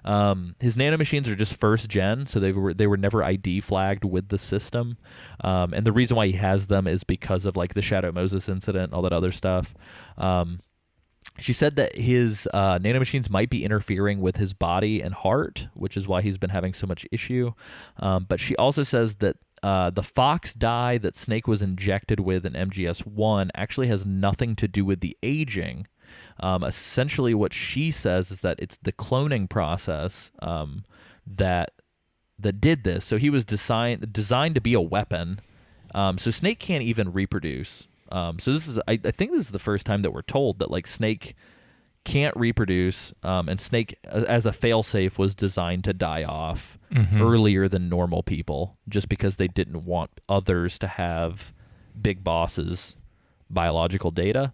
His nanomachines are just first gen, so they were never ID flagged with the system. And the reason why he has them is because of like the Shadow Moses incident and all that other stuff. She said that his nanomachines might be interfering with his body and heart, which is why he's been having so much issue. But she also says that the Fox dye that Snake was injected with in MGS1 actually has nothing to do with the aging. Essentially, what she says is that it's the cloning process that did this. So he was designed to be a weapon. So Snake can't even reproduce. So this is, I think this is the first time that we're told that like Snake can't reproduce, and Snake as a failsafe was designed to die off earlier than normal people, just because they didn't want others to have Big Boss's biological data.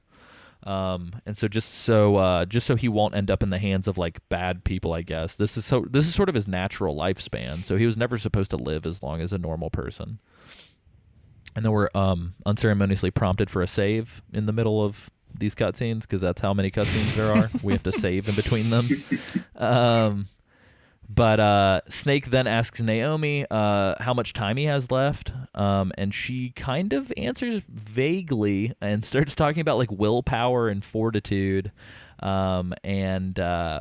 And so just so he won't end up in the hands of like bad people, I guess. This is sort of his natural lifespan. So he was never supposed to live as long as a normal person. And then we're unceremoniously prompted for a save in the middle of these cutscenes, because that's how many cutscenes there are. We have to save in between them. But Snake then asks Naomi how much time he has left, and she kind of answers vaguely and starts talking about like willpower and fortitude. And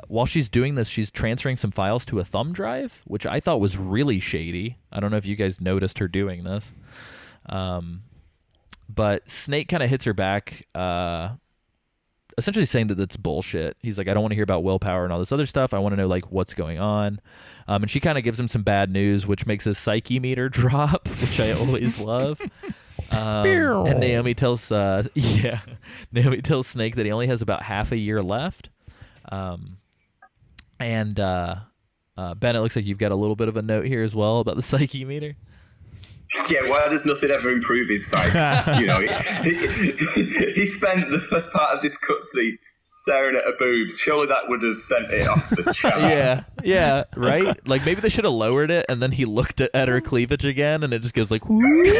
while she's doing this, she's transferring some files to a thumb drive, which I thought was really shady. I don't know if you guys noticed her doing this. But Snake kind of hits her back, essentially saying that that's bullshit. He's like, I don't want to hear about willpower and all this other stuff. I want to know like what's going on. And she kind of gives him some bad news, which makes his psyche meter drop, which I always love. And Naomi tells Naomi tells Snake that he only has about half a year left. And Ben, it looks like you've got a little bit of a note here as well about the psyche meter. Yeah, why does nothing ever improve his psyche? You know, he spent the first part of this cutscene staring at her boobs. Surely that would have sent it off the chart. Yeah, right? Like, maybe they should have lowered it, and then he looked at her cleavage again, and it just goes like, whoo.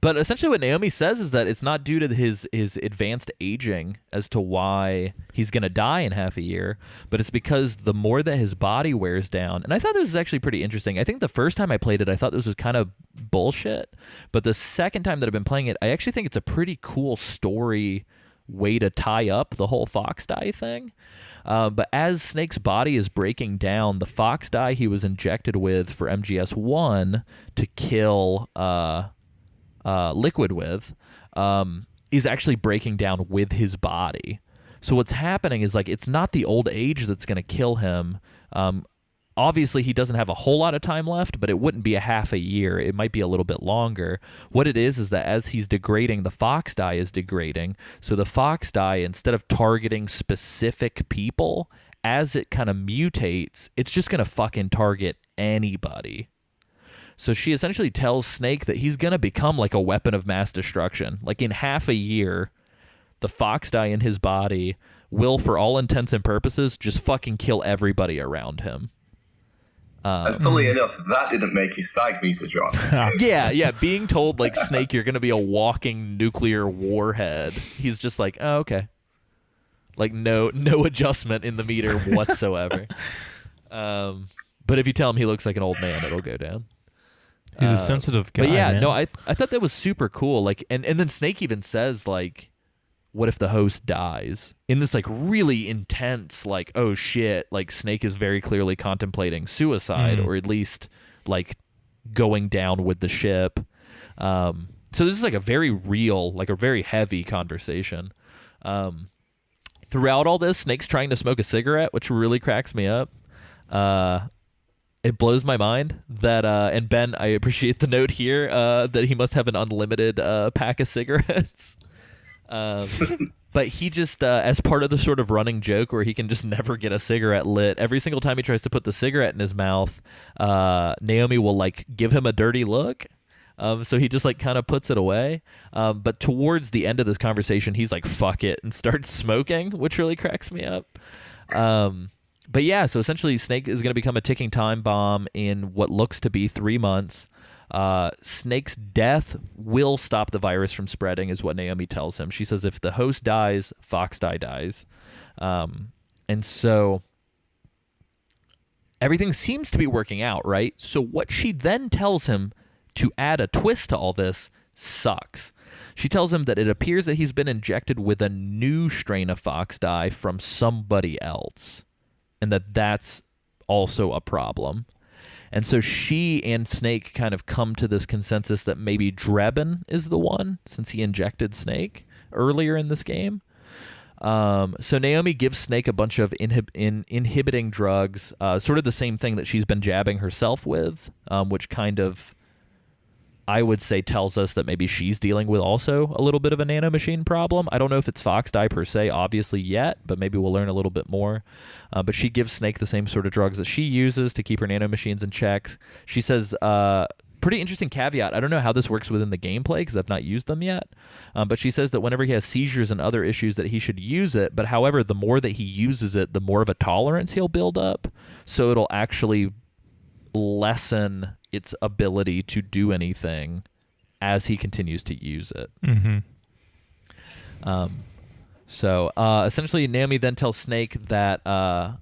But essentially what Naomi says is that it's not due to his advanced aging as to why he's going to die in half a year, but it's because the more that his body wears down. And I thought this was actually pretty interesting. I think the first time I played it, I thought this was kind of bullshit. But the second time that I've been playing it, I actually think it's a pretty cool story way to tie up the whole fox dye thing. But as Snake's body is breaking down, the fox dye he was injected with for MGS1 to kill Liquid with is actually breaking down with his body. So what's happening is, like, it's not the old age that's going to kill him. Obviously, he doesn't have a whole lot of time left, but it wouldn't be a half a year. It might be a little bit longer. What it is that as he's degrading, the fox dye is degrading. So the fox dye, instead of targeting specific people, as it kind of mutates, it's just going to fucking target anybody. So she essentially tells Snake that he's going to become like a weapon of mass destruction. Like, in half a year, the fox dye in his body will, for all intents and purposes, just fucking kill everybody around him. And funnily enough, that didn't make his psych meter drop. Yeah. Being told, like, Snake, you're going to be a walking nuclear warhead, he's just like, oh, okay. Like, no adjustment in the meter whatsoever. But if you tell him he looks like an old man, it'll go down. He's a sensitive guy. But yeah, man. no, I thought that was super cool. Like, and then Snake even says, like, what if the host dies? In this, like, really intense, like, oh shit, like, Snake is very clearly contemplating suicide, or at least, like, going down with the ship. So this is, like, a very real, like, a very heavy conversation. Throughout all this, Snake's trying to smoke a cigarette, which really cracks me up. It blows my mind that, and Ben, I appreciate the note here, that he must have an unlimited pack of cigarettes. But he just, as part of the sort of running joke where he can just never get a cigarette lit, every single time he tries to put the cigarette in his mouth, Naomi will, like, give him a dirty look. So he just, like, kind of puts it away. But towards the end of this conversation, he's like, fuck it, and starts smoking, which really cracks me up. But yeah, so essentially Snake is going to become a ticking time bomb in what looks to be 3 months. Snake's death will stop the virus from spreading, is what Naomi tells him. She says if the host dies, fox dye dies. And so everything seems to be working out, right? So what she then tells him to add a twist to all this sucks. She tells him that it appears that he's been injected with a new strain of fox dye from somebody else, and that's also a problem. And so she and Snake kind of come to this consensus that maybe Drebin is the one, since he injected Snake earlier in this game. So Naomi gives Snake a bunch of inhibiting drugs, sort of the same thing that she's been jabbing herself with, which kind of, I would say, tells us that maybe she's dealing with also a little bit of a nanomachine problem. I don't know if it's fox dye per se, obviously, yet, but maybe we'll learn a little bit more. But she gives Snake the same sort of drugs that she uses to keep her nanomachines in check. She says, pretty interesting caveat, I don't know how this works within the gameplay because I've not used them yet, but she says that whenever he has seizures and other issues that he should use it, but however, the more that he uses it, the more of a tolerance he'll build up, so it'll actually lessen its ability to do anything as he continues to use it. So essentially Naomi then tells Snake that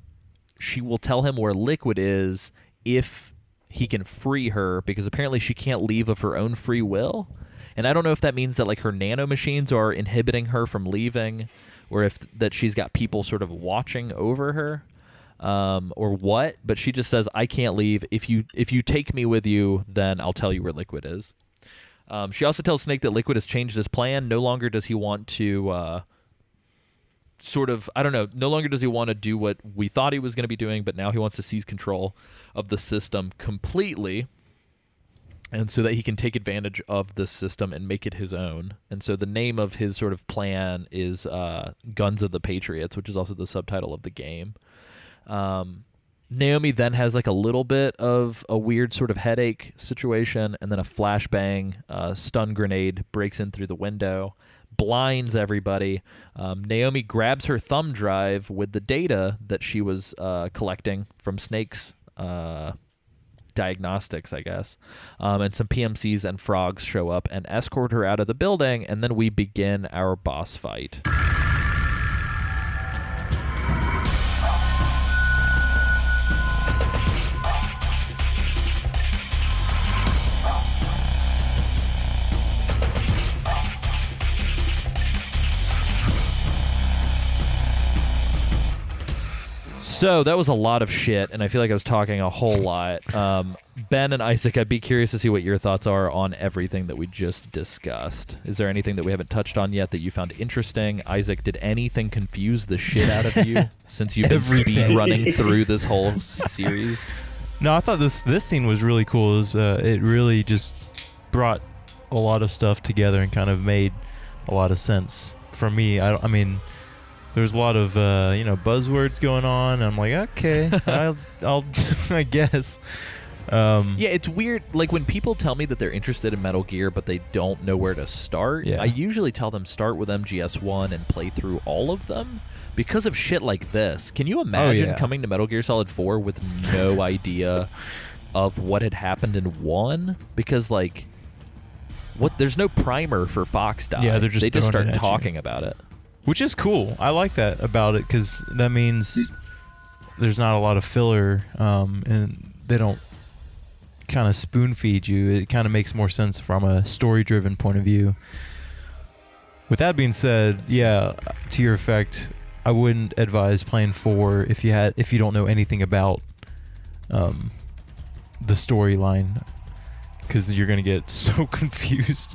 she will tell him where Liquid is if he can free her, because apparently she can't leave of her own free will. And I don't know if that means that, like, her nanomachines are inhibiting her from leaving, or if that she's got people sort of watching over her. Or what, but she just says, I can't leave. If you take me with you, then I'll tell you where Liquid is. She also tells Snake that Liquid has changed his plan. No longer does he want to no longer does he want to do what we thought he was going to be doing, but now he wants to seize control of the system completely. and so that he can take advantage of this system and make it his own. And so the name of his sort of plan is Guns of the Patriots, which is also the subtitle of the game. Naomi then has like a little bit of a weird sort of headache situation, and then a flashbang stun grenade breaks in through the window, blinds everybody. Naomi grabs her thumb drive with the data that she was collecting from Snake's diagnostics, I guess. And some PMCs and frogs show up and escort her out of the building, and then we begin our boss fight. So that was a lot of shit, and I feel like I was talking a whole lot. Ben and Isaac, I'd be curious to see what your thoughts are on everything that we just discussed. Is there anything that we haven't touched on yet that you found interesting? Isaac, did anything confuse the shit out of you since you've been speed running through this whole series? No, I thought this scene was really cool. It really just brought a lot of stuff together and kind of made a lot of sense for me. I mean, there's a lot of buzzwords going on. And I'm like, okay, I'll I guess. Yeah, it's weird. Like when people tell me that they're interested in Metal Gear, but they don't know where to start. Yeah. I usually tell them start with MGS1 and play through all of them because of shit like this. Can you imagine coming to Metal Gear Solid 4 with no idea of what had happened in 1? Because like, there's no primer for Fox Die. Yeah, they just start talking about it. Which is cool. I like that about it because that means there's not a lot of filler, and they don't kind of spoon feed you. It kind of makes more sense from a story-driven point of view. With that being said, yeah, to your effect, I wouldn't advise playing 4 if you don't know anything about the storyline, because you're gonna get so confused.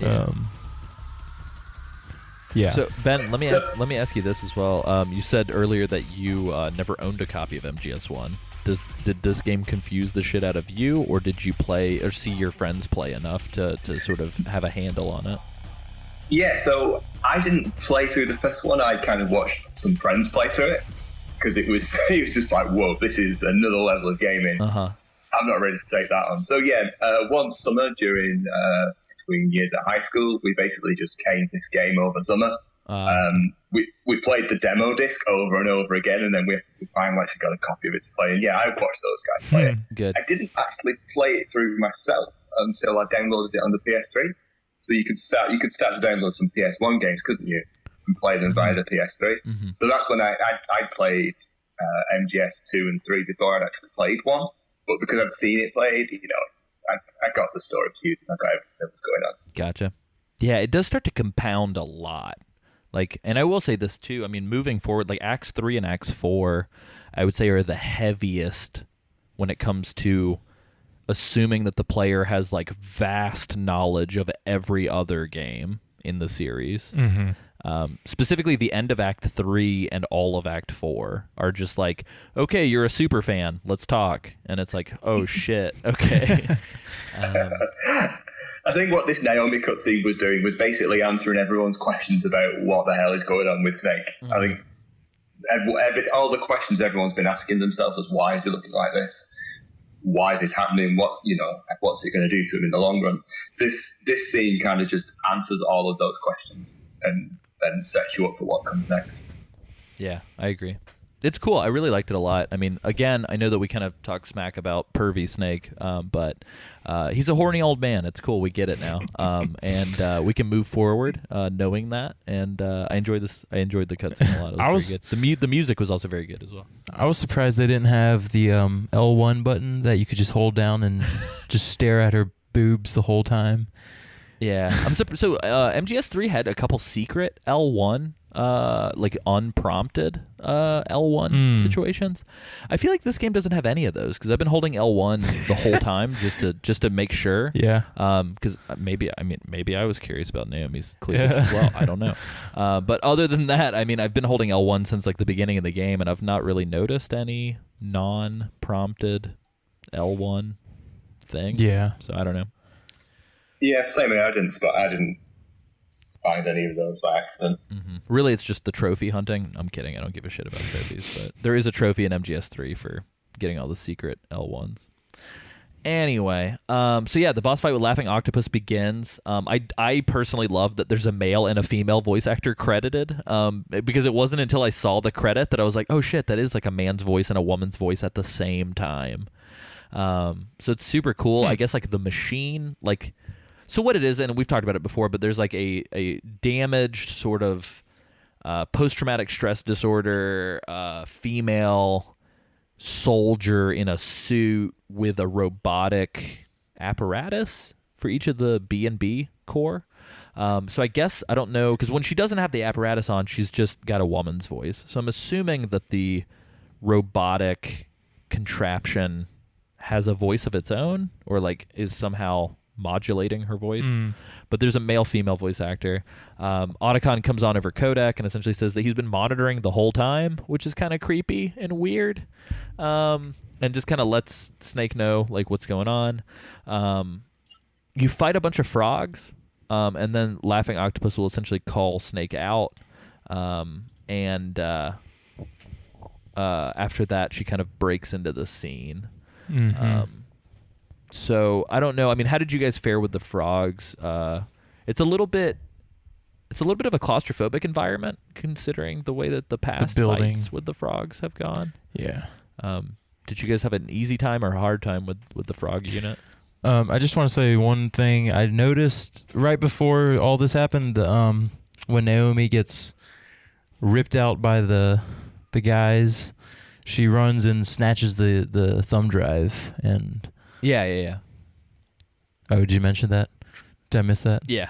Yeah. Yeah. So Ben, let me ask you this as well. You said earlier that you never owned a copy of MGS1. Did this game confuse the shit out of you, or did you play or see your friends play enough to sort of have a handle on it? Yeah, so I didn't play through the first one. I kind of watched some friends play through it because it was just like, whoa, this is another level of gaming. I'm not ready to take that on. So yeah, one summer during between years at high school, we basically just caned this game over summer. We played the demo disc over and over again, and then we finally actually got a copy of it to play. And yeah, I watched those guys play it. Good. I didn't actually play it through myself until I downloaded it on the PS3. So you could start to download some PS1 games, couldn't you, and play them via the PS3. So that's when I played MGS 2 and 3 before I'd actually played 1. But because I'd seen it played, I got the story cues and I got everything that was going on. Gotcha. Yeah, it does start to compound a lot. Like, and I will say this too. I mean, moving forward, like Acts 3 and Acts 4, I would say are the heaviest when it comes to assuming that the player has like vast knowledge of every other game in the series. Specifically, the end of Act 3 and all of Act 4 are just like, okay, you're a super fan, let's talk. And it's like, oh shit, okay. I think what this Naomi cutscene was doing was basically answering everyone's questions about what the hell is going on with Snake. I think all the questions everyone's been asking themselves was, why is he looking like this? Why is this happening? What's it going to do to him in the long run? This scene kind of just answers all of those questions and sets you up for what comes next. Yeah, I agree. It's cool. I really liked it a lot. I mean, again, I know that we kind of talk smack about pervy Snake, but he's a horny old man. It's cool. We get it now, and we can move forward knowing that. And I enjoyed this. I enjoyed the cutscene a lot. It was very good. The music was also very good as well. I was surprised they didn't have the L1 button that you could just hold down and just stare at her boobs the whole time. Yeah, I'm so MGS3 had a couple secret L1 like unprompted L1 situations. I feel like this game doesn't have any of those because I've been holding L1 the whole time just to make sure. Yeah. Because maybe I was curious about Naomi's cleavage as well. I don't know. But other than that, I mean, I've been holding L1 since like the beginning of the game, and I've not really noticed any non-prompted L1 things. Yeah. So I don't know. Yeah, same here. I didn't find any of those by accident. Really, it's just the trophy hunting. I'm kidding. I don't give a shit about trophies, but there is a trophy in MGS3 for getting all the secret L1s. Anyway, so yeah, the boss fight with Laughing Octopus begins. I personally love that there's a male and a female voice actor credited, because it wasn't until I saw the credit that I was like, oh shit, that is like a man's voice and a woman's voice at the same time. So it's super cool. I guess like the machine, like, so what it is, and we've talked about it before, but there's like a damaged sort of post-traumatic stress disorder female soldier in a suit with a robotic apparatus for each of the B&B core. So I guess, I don't know, because when she doesn't have the apparatus on, she's just got a woman's voice. So I'm assuming that the robotic contraption has a voice of its own, or like is somehow modulating her voice. But there's a male-female voice actor. Otacon comes on over codec and essentially says that he's been monitoring the whole time, which is kind of creepy and weird, and just kind of lets Snake know like what's going on. You fight a bunch of frogs, and then Laughing Octopus will essentially call Snake out, and after that she kind of breaks into the scene. So I don't know. I mean, how did you guys fare with the frogs? It's a little bit of a claustrophobic environment, considering the way that the past fights with the frogs have gone. Yeah. Did you guys have an easy time or a hard time with the frog unit? I just want to say one thing. I noticed right before all this happened, when Naomi gets ripped out by the guys, she runs and snatches the thumb drive and. Yeah. Oh, did you mention that? Did I miss that? Yeah.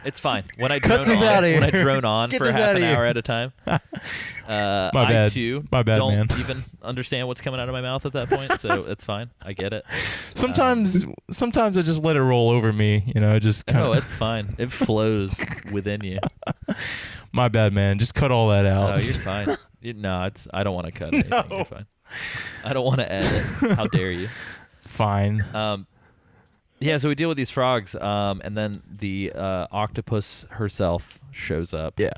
It's fine. When I Cut drone this on, outta here. when I drone on Get for this half outta an here. hour at a time, My I bad. too My bad, don't man. even understand what's coming out of my mouth at that point. So it's fine. I get it. Sometimes I just let it roll over me. You know, it just kind Oh, of. it's fine. It flows within you. My bad, man. Just cut all that out. Oh, you're fine. I don't want to cut anything. You're fine. I don't want to edit. How dare you? Fine. Yeah, so we deal with these frogs, and then the octopus herself shows up. Yeah.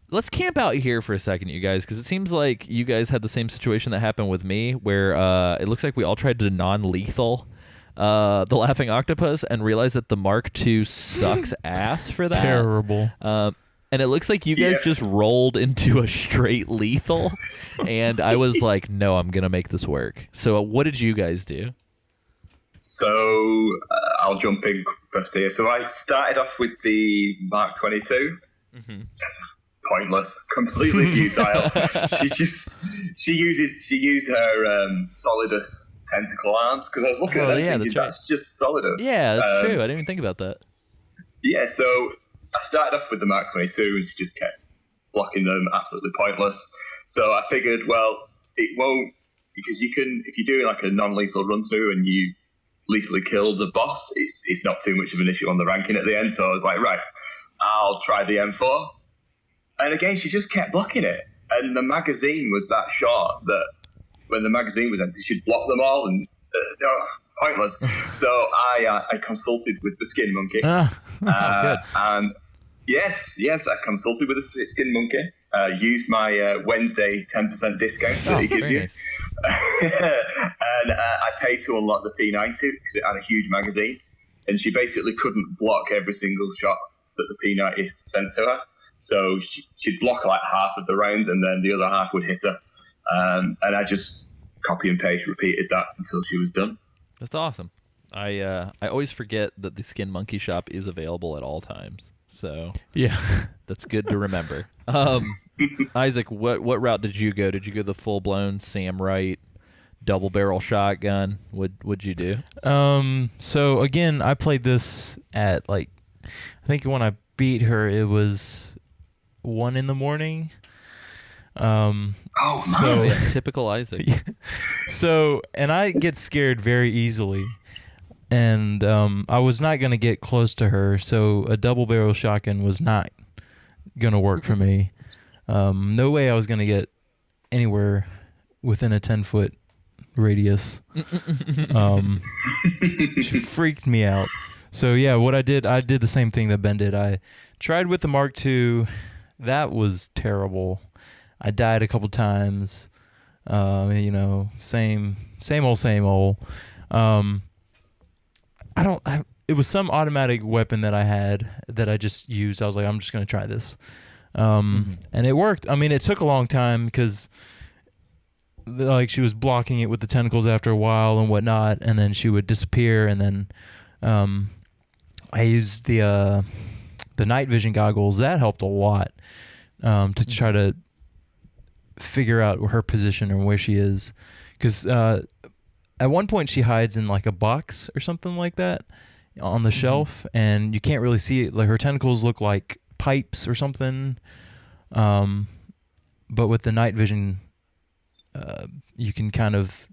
Let's camp out here for a second, you guys, because it seems like you guys had the same situation that happened with me, where it looks like we all tried to non-lethal the Laughing Octopus and realized that the Mark II sucks ass for that. Terrible. And it looks like you guys just rolled into a straight lethal, and I was like, no, I'm going to make this work. So what did you guys do? So I'll jump in first here. So I started off with the Mark 22. Pointless, completely futile. she used her Solidus tentacle arms, because I was looking at that and thinking, that's just Solidus. Yeah, that's true. I didn't even think about that. Yeah, so I started off with the Mark 22 and she just kept blocking them, absolutely pointless. So I figured, well, it won't, because you can, if you're doing like a non-lethal run through and you lethally kill the boss, it's not too much of an issue on the ranking at the end. So I was like, right, I'll try the M4. And again, she just kept blocking it. And the magazine was that short that when the magazine was empty, she'd block them all, and pointless. So I consulted with the Skin Monkey. Good. And yes, I consulted with the Skin Monkey. Used my Wednesday 10% discount that he gives you. Nice. And I paid to unlock the P90 because it had a huge magazine. And she basically couldn't block every single shot that the P90 sent to her. So she'd block like half of the rounds, and then the other half would hit her. And I just copy and paste repeated that until she was done. That's awesome. I always forget that the Skin Monkey shop is available at all times. So Yeah. that's good to remember. Isaac, what route did you go? Did you go the full blown Sam Wright double barrel shotgun? What'd you do? So again, I played this at I think when I beat her, it was 1 a.m. So Yeah, typical Isaac. So, and I get scared very easily, and I was not going to get close to her, so a double barrel shotgun was not going to work for me. No way I was going to get anywhere within a 10-foot radius. She freaked me out. So yeah, what I did the same thing that Ben did. I tried with the Mark II. That was terrible. I died a couple times. Same old. It was some automatic weapon that I had that I just used. I was like, I'm just gonna try this, and it worked. I mean, it took a long time because like she was blocking it with the tentacles after a while and whatnot, and then she would disappear, and then I used the night vision goggles. That helped a lot to try to figure out her position and where she is, because at one point she hides in like a box or something like that on the shelf, and you can't really see it. Like her tentacles look like pipes or something, but with the night vision you can kind of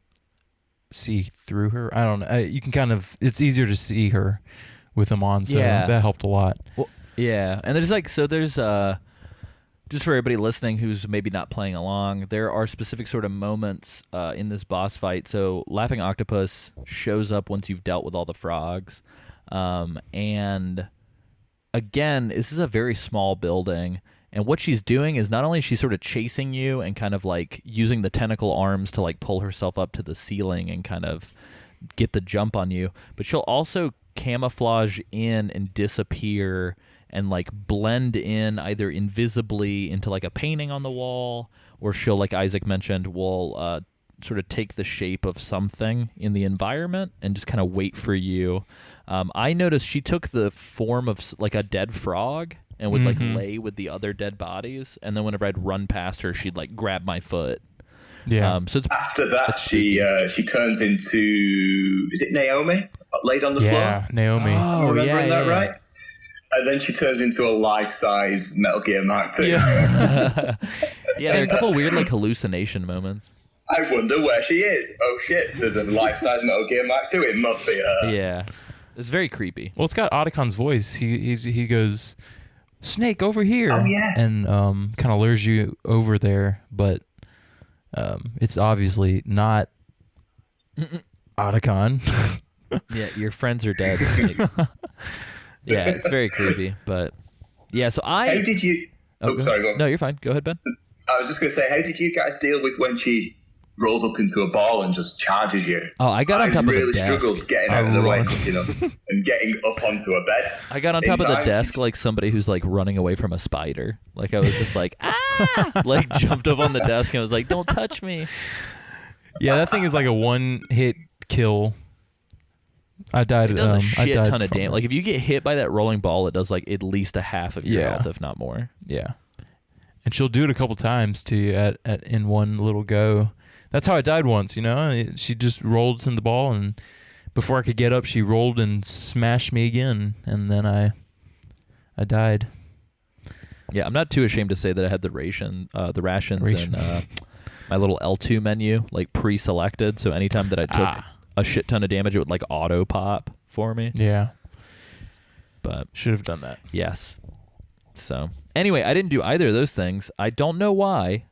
see through her. I don't know. You can kind of, it's easier to see her with them on, so that helped a lot. Well, yeah, and there's just for everybody listening who's maybe not playing along, there are specific sort of moments in this boss fight. So Laughing Octopus shows up once you've dealt with all the frogs. And again, this is a very small building. And what she's doing is not only is she sort of chasing you and kind of like using the tentacle arms to like pull herself up to the ceiling and kind of get the jump on you, but she'll also camouflage in and disappear and like blend in either invisibly into like a painting on the wall, or she'll, like Isaac mentioned, will sort of take the shape of something in the environment and just kind of wait for you. I noticed she took the form of like a dead frog and would like lay with the other dead bodies, and then whenever I'd run past her, she'd like grab my foot. Yeah. So it's, after that, she turns into, is it Naomi laid on the floor? Yeah, Naomi. Oh, remembering that right? And then she turns into a life-size Metal Gear Mark II. Yeah, there are a couple weird like hallucination moments. I wonder where she is. Oh shit, there's a life-size Metal Gear Mark II. It must be her. Yeah, it's very creepy. Well, it's got Otacon's voice. He goes, "Snake, over here." Oh yeah. And kind of lures you over there, but it's obviously not Otacon. Yeah, your friends are dead. Snake. Yeah, it's very creepy, but yeah. So How did you? Sorry, go on. No, you're fine. Go ahead, Ben. I was just going to say, how did you guys deal with when she rolls up into a ball and just charges you? Oh, I got on top of the desk. I really struggled getting out of the way, and getting up onto a bed. I got on top of the desk like somebody who's like running away from a spider. Like I was just like, like jumped up on the desk and was like, "Don't touch me." Yeah, that thing is like a one-hit kill. I died. It does a shit ton of from damage. Like if you get hit by that rolling ball, it does like at least a half of your health, if not more. Yeah, and she'll do it a couple times to you at in one little go. That's how I died once. She just rolled in the ball, and before I could get up, she rolled and smashed me again, and then I died. Yeah, I'm not too ashamed to say that I had the rations in my little L2 menu, like pre-selected. So anytime that I took a shit ton of damage, it would like auto pop for me. Yeah. But should have done that. Yes. So anyway, I didn't do either of those things. I don't know why.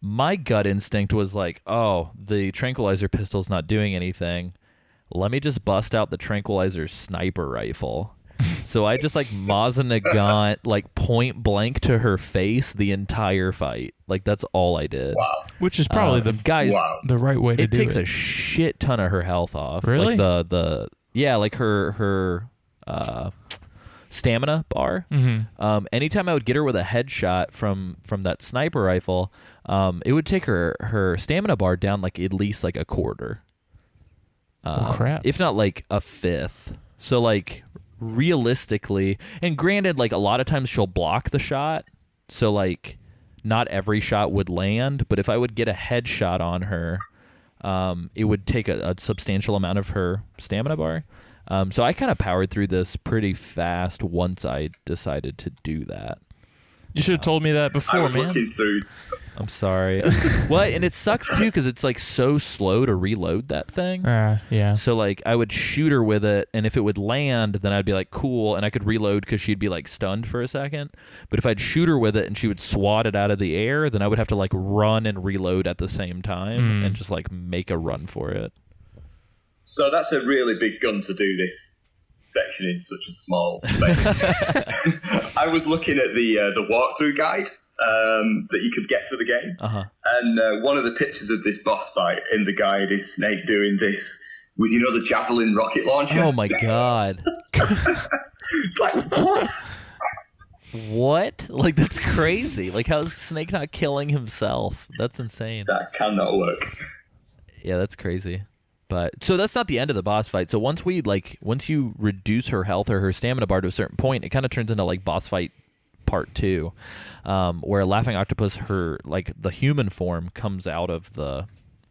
My gut instinct was like, oh, the tranquilizer pistol's not doing anything. Let me just bust out the tranquilizer sniper rifle. So I just like Maza-Nagant like point blank to her face the entire fight. Like that's all I did. Wow. Which is probably the right way to do it. It takes a shit ton of her health off. Really? Like like her stamina bar. Mm-hmm. Anytime I would get her with a headshot from that sniper rifle, it would take her stamina bar down like at least like a quarter. Oh crap. If not like a fifth. So like realistically, and granted, like a lot of times she'll block the shot, so like not every shot would land, but if I would get a headshot on her, it would take a substantial amount of her stamina bar. So I kind of powered through this pretty fast once I decided to do that. You should have told me that before, man. I'm sorry. What? And it sucks too because it's like so slow to reload that thing. Yeah. So like I would shoot her with it, and if it would land, then I'd be like, cool, and I could reload because she'd be like stunned for a second. But if I'd shoot her with it and she would swat it out of the air, then I would have to like run and reload at the same time and just like make a run for it. So that's a really big gun to do this section in such a small space. I was looking at the walkthrough guide that you could get for the game, and one of the pictures of this boss fight in the guide is Snake doing this with the javelin rocket launcher. Oh my god! It's like what? What? Like that's crazy. Like how is Snake not killing himself? That's insane. That cannot work. Yeah, that's crazy. But so that's not the end of the boss fight. So once you reduce her health or her stamina bar to a certain point, it kind of turns into like boss fight part 2, where Laughing Octopus, her like the human form comes out of the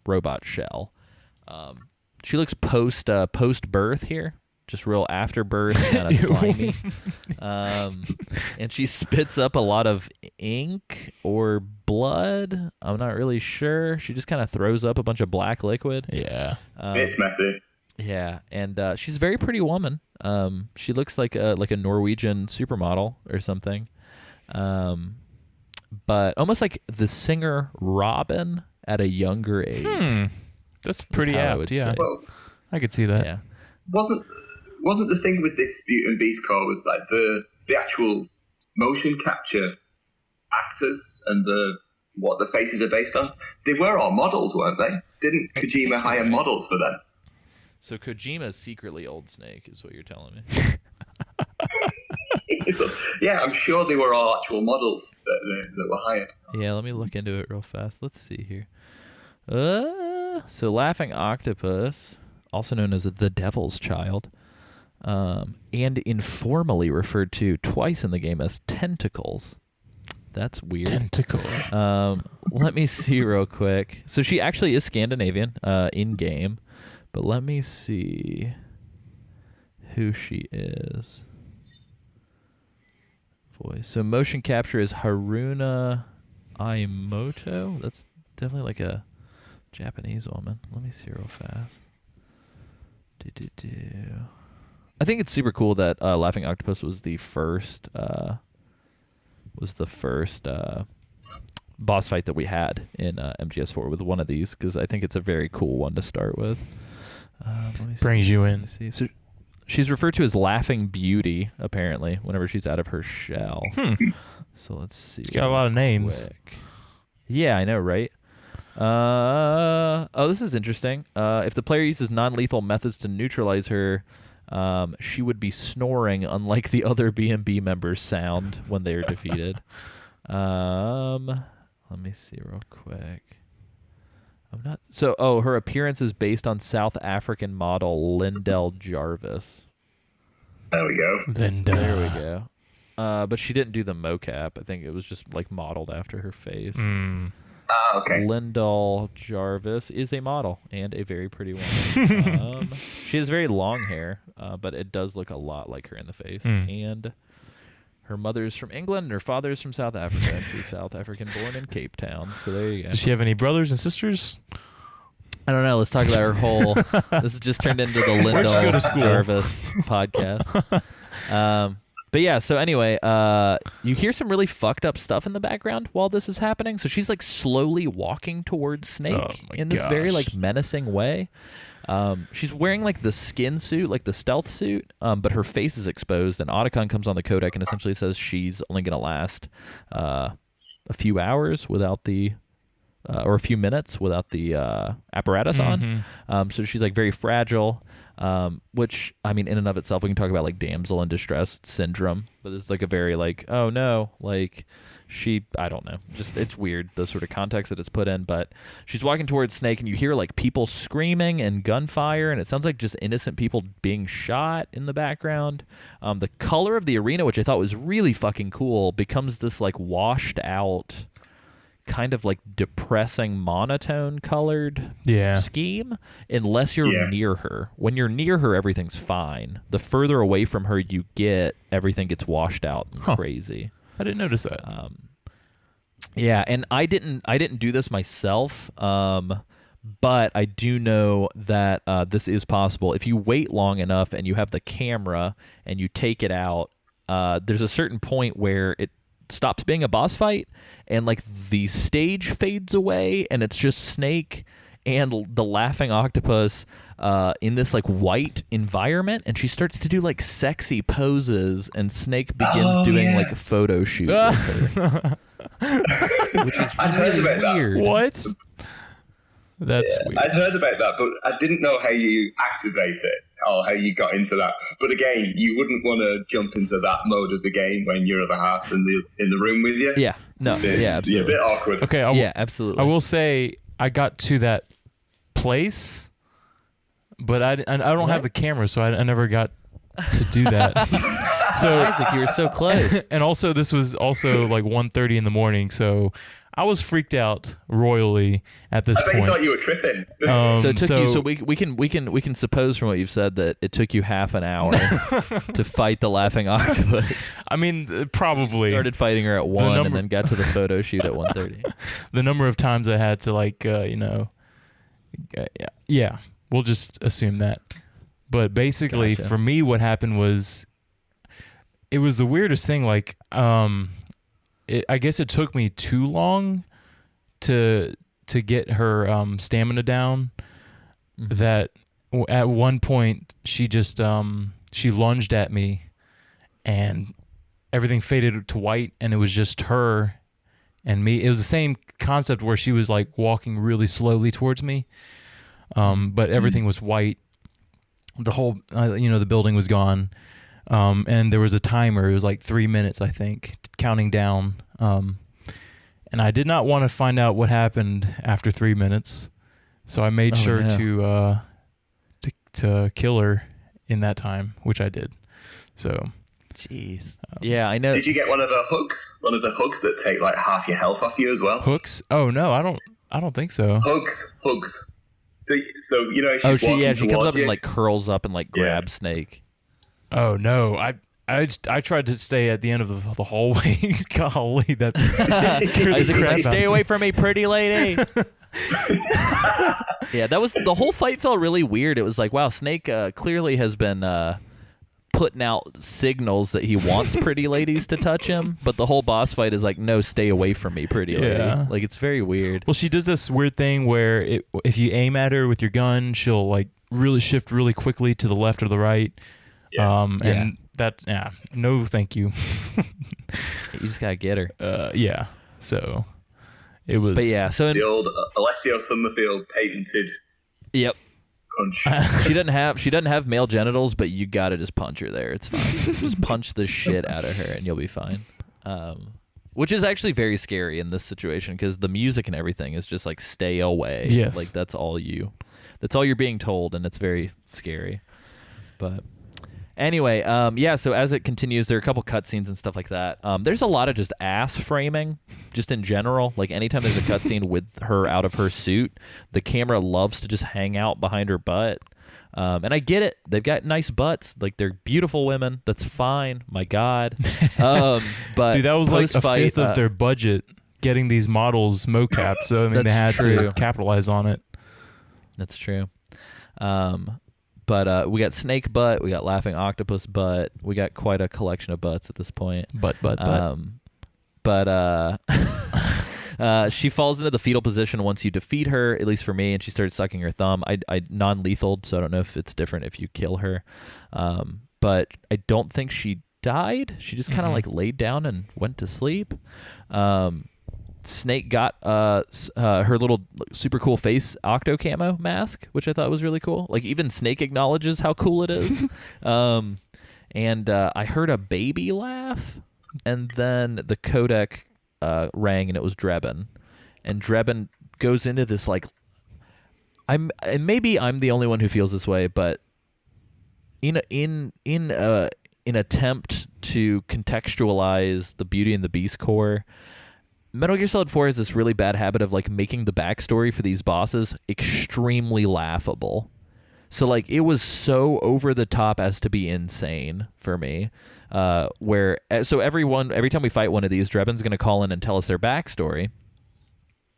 robot shell. She looks post birth here, just real after birth, kind of slimy. And she spits up a lot of ink or blood. I'm not really sure. She just kind of throws up a bunch of black liquid. Yeah. It's messy. Yeah, and she's a very pretty woman. She looks like a Norwegian supermodel or something. But almost like the singer Robin at a younger age. That's pretty apt. Yeah, Well, I could see that. Yeah. Wasn't the thing with this Beauty and Beast core was like the actual motion capture actors and what the faces are based on? They were all models, weren't they? Didn't Kojima hire models for them? So Kojima's secretly Old Snake, is what you're telling me. So, yeah, I'm sure they were all actual models that were hired. Yeah, let me look into it real fast. Let's see here. So Laughing Octopus, also known as the Devil's Child, and informally referred to twice in the game as Tentacles. That's weird. Tentacle. Let me see real quick. So she actually is Scandinavian in game, but let me see who she is. Voice. So motion capture is Haruna Aimoto. That's definitely like a Japanese woman. Let me see real fast. I think it's super cool that Laughing Octopus was the first boss fight that we had in MGS4 with one of these, because I think it's a very cool one to start with. Brings you in. So she's referred to as Laughing Beauty, apparently, whenever she's out of her shell. So let's see. She's got a lot of names. Yeah, I know, right? This is interesting. If the player uses non-lethal methods to neutralize her, she would be snoring, unlike the other B&B members sound when they are defeated. Let me see real quick. Her appearance is based on South African model Lindell Jarvis. There we go. There we go. But she didn't do the mocap. I think it was just like modeled after her face. Okay. Lindell Jarvis is a model and a very pretty woman. She has very long hair, but it does look a lot like her in the face. And her mother is from England and her father is from South Africa. She's South African, born in Cape Town. So there you go. Does she have any brothers and sisters? I don't know. Let's talk about her whole. This has just turned into the Lindell Jarvis podcast. But yeah, so anyway, you hear some really fucked up stuff in the background while this is happening. So she's like slowly walking towards Snake in this very like menacing way. She's wearing like the skin suit, like the stealth suit, but her face is exposed. And Otacon comes on the codec and essentially says she's only going to last a few hours without the, or a few minutes without the apparatus on. So she's like very fragile. Which, I mean, in and of itself, we can talk about like damsel in distress syndrome, but it's like a very like, oh no, like I don't know, just it's weird, the sort of context that it's put in. But she's walking towards Snake and you hear like people screaming and gunfire, and it sounds like just innocent people being shot in the background. The color of the arena, which I thought was really fucking cool, becomes this like washed out, kind of like depressing monotone colored scheme, unless you're near her. When you're near her, everything's fine. The further away from her you get, everything gets washed out and crazy. I didn't notice that. Yeah, and I didn't do this myself, but I do know that this is possible. If you wait long enough and you have the camera and you take it out, there's a certain point where it stops being a boss fight and like the stage fades away and it's just Snake and the laughing octopus in this like white environment, and she starts to do like sexy poses and Snake begins doing like a photo shoot with her. Which is I'd heard really about weird. What? That's weird. I'd heard about that, but I didn't know how you activate it or how you got into that. But again, you wouldn't want to jump into that mode of the game when your other half's in the room with you. Yeah, no, yeah, absolutely. A bit awkward. Okay, Yeah, absolutely. I will say I got to that place, but I don't have the camera, so I never got to do that. So I think you were so close. and also this was also like 1:30 in the morning, so I was freaked out royally at this I bet point. you thought you were tripping. So it took you. So we can suppose from what you've said that it took you half an hour to fight the laughing octopus. I mean, probably Started fighting her at 1 and then got to the photo shoot at 1:30. the number of times I had to like yeah, we'll just assume that. But basically, Gotcha. for me, what happened was, it was the weirdest thing. Like, I guess it took me too long to get her stamina down. That at one point she just she lunged at me, and everything faded to white, and it was just her and me. It was the same concept where she was like walking really slowly towards me, but everything was white. The whole the building was gone. And there was a timer. It was like 3 minutes, I think, counting down. And I did not want to find out what happened after 3 minutes, so I made sure to kill her in that time, which I did. So, Jeez. Yeah, I know. Did you get one of the hooks? One of the hooks that take like half your health off you as well? hooks? Oh no, I don't think so. Hooks. So you know, Oh, she comes up you. and like curls up and like grabs Snake. Oh no, I tried to stay at the end of the hallway. Golly, that's Isaac's like, stay away from me, pretty lady. Yeah, that was the whole fight. Felt really weird. It was like, wow, Snake clearly has been putting out signals that he wants pretty ladies to touch him, but the whole boss fight is like, no, stay away from me, pretty lady. Like, it's very weird. Well, she does this weird thing where if you aim at her with your gun, she'll like really shift really quickly to the left or the right. And that, no, thank you. You just gotta get her. Yeah. So it was. But yeah, so The old Alessio Summerfield patented yep. punch. She doesn't have male genitals, but you gotta just punch her there. It's fine. Just punch the shit out of her, and you'll be fine. Which is actually very scary in this situation because the music and everything is just like stay away. Yes. Like that's all you're being told, and it's very scary. But anyway, so as it continues, there are a couple cutscenes and stuff like that. There's a lot of just ass framing, just in general. Like anytime there's a cutscene with her out of her suit, the camera loves to just hang out behind her butt. And I get it. They've got nice butts. Like they're beautiful women. That's fine. My God. But Dude, that was like a post-fight, fifth of their budget getting these models mocap. So I mean, they had That's true. to capitalize on it. That's true. But we got Snake butt, we got Laughing Octopus butt, we got quite a collection of butts at this point. She falls into the fetal position once you defeat her, at least for me, and she started sucking her thumb. I non-lethaled, so I don't know if it's different if you kill her. But I don't think she died. She just kind of like laid down and went to sleep. Snake got her little super cool face octo camo mask, which I thought was really cool. Like even Snake acknowledges how cool it is. And I heard a baby laugh, and then the codec rang, and it was Drebin. And Drebin goes into this like, maybe I'm the only one who feels this way, but in an attempt to contextualize the Beauty and the Beast core, Metal Gear Solid 4 has this really bad habit of like making the backstory for these bosses extremely laughable. So like it was so over the top as to be insane for me. So every time we fight one of these, Drebin's going to call in and tell us their backstory,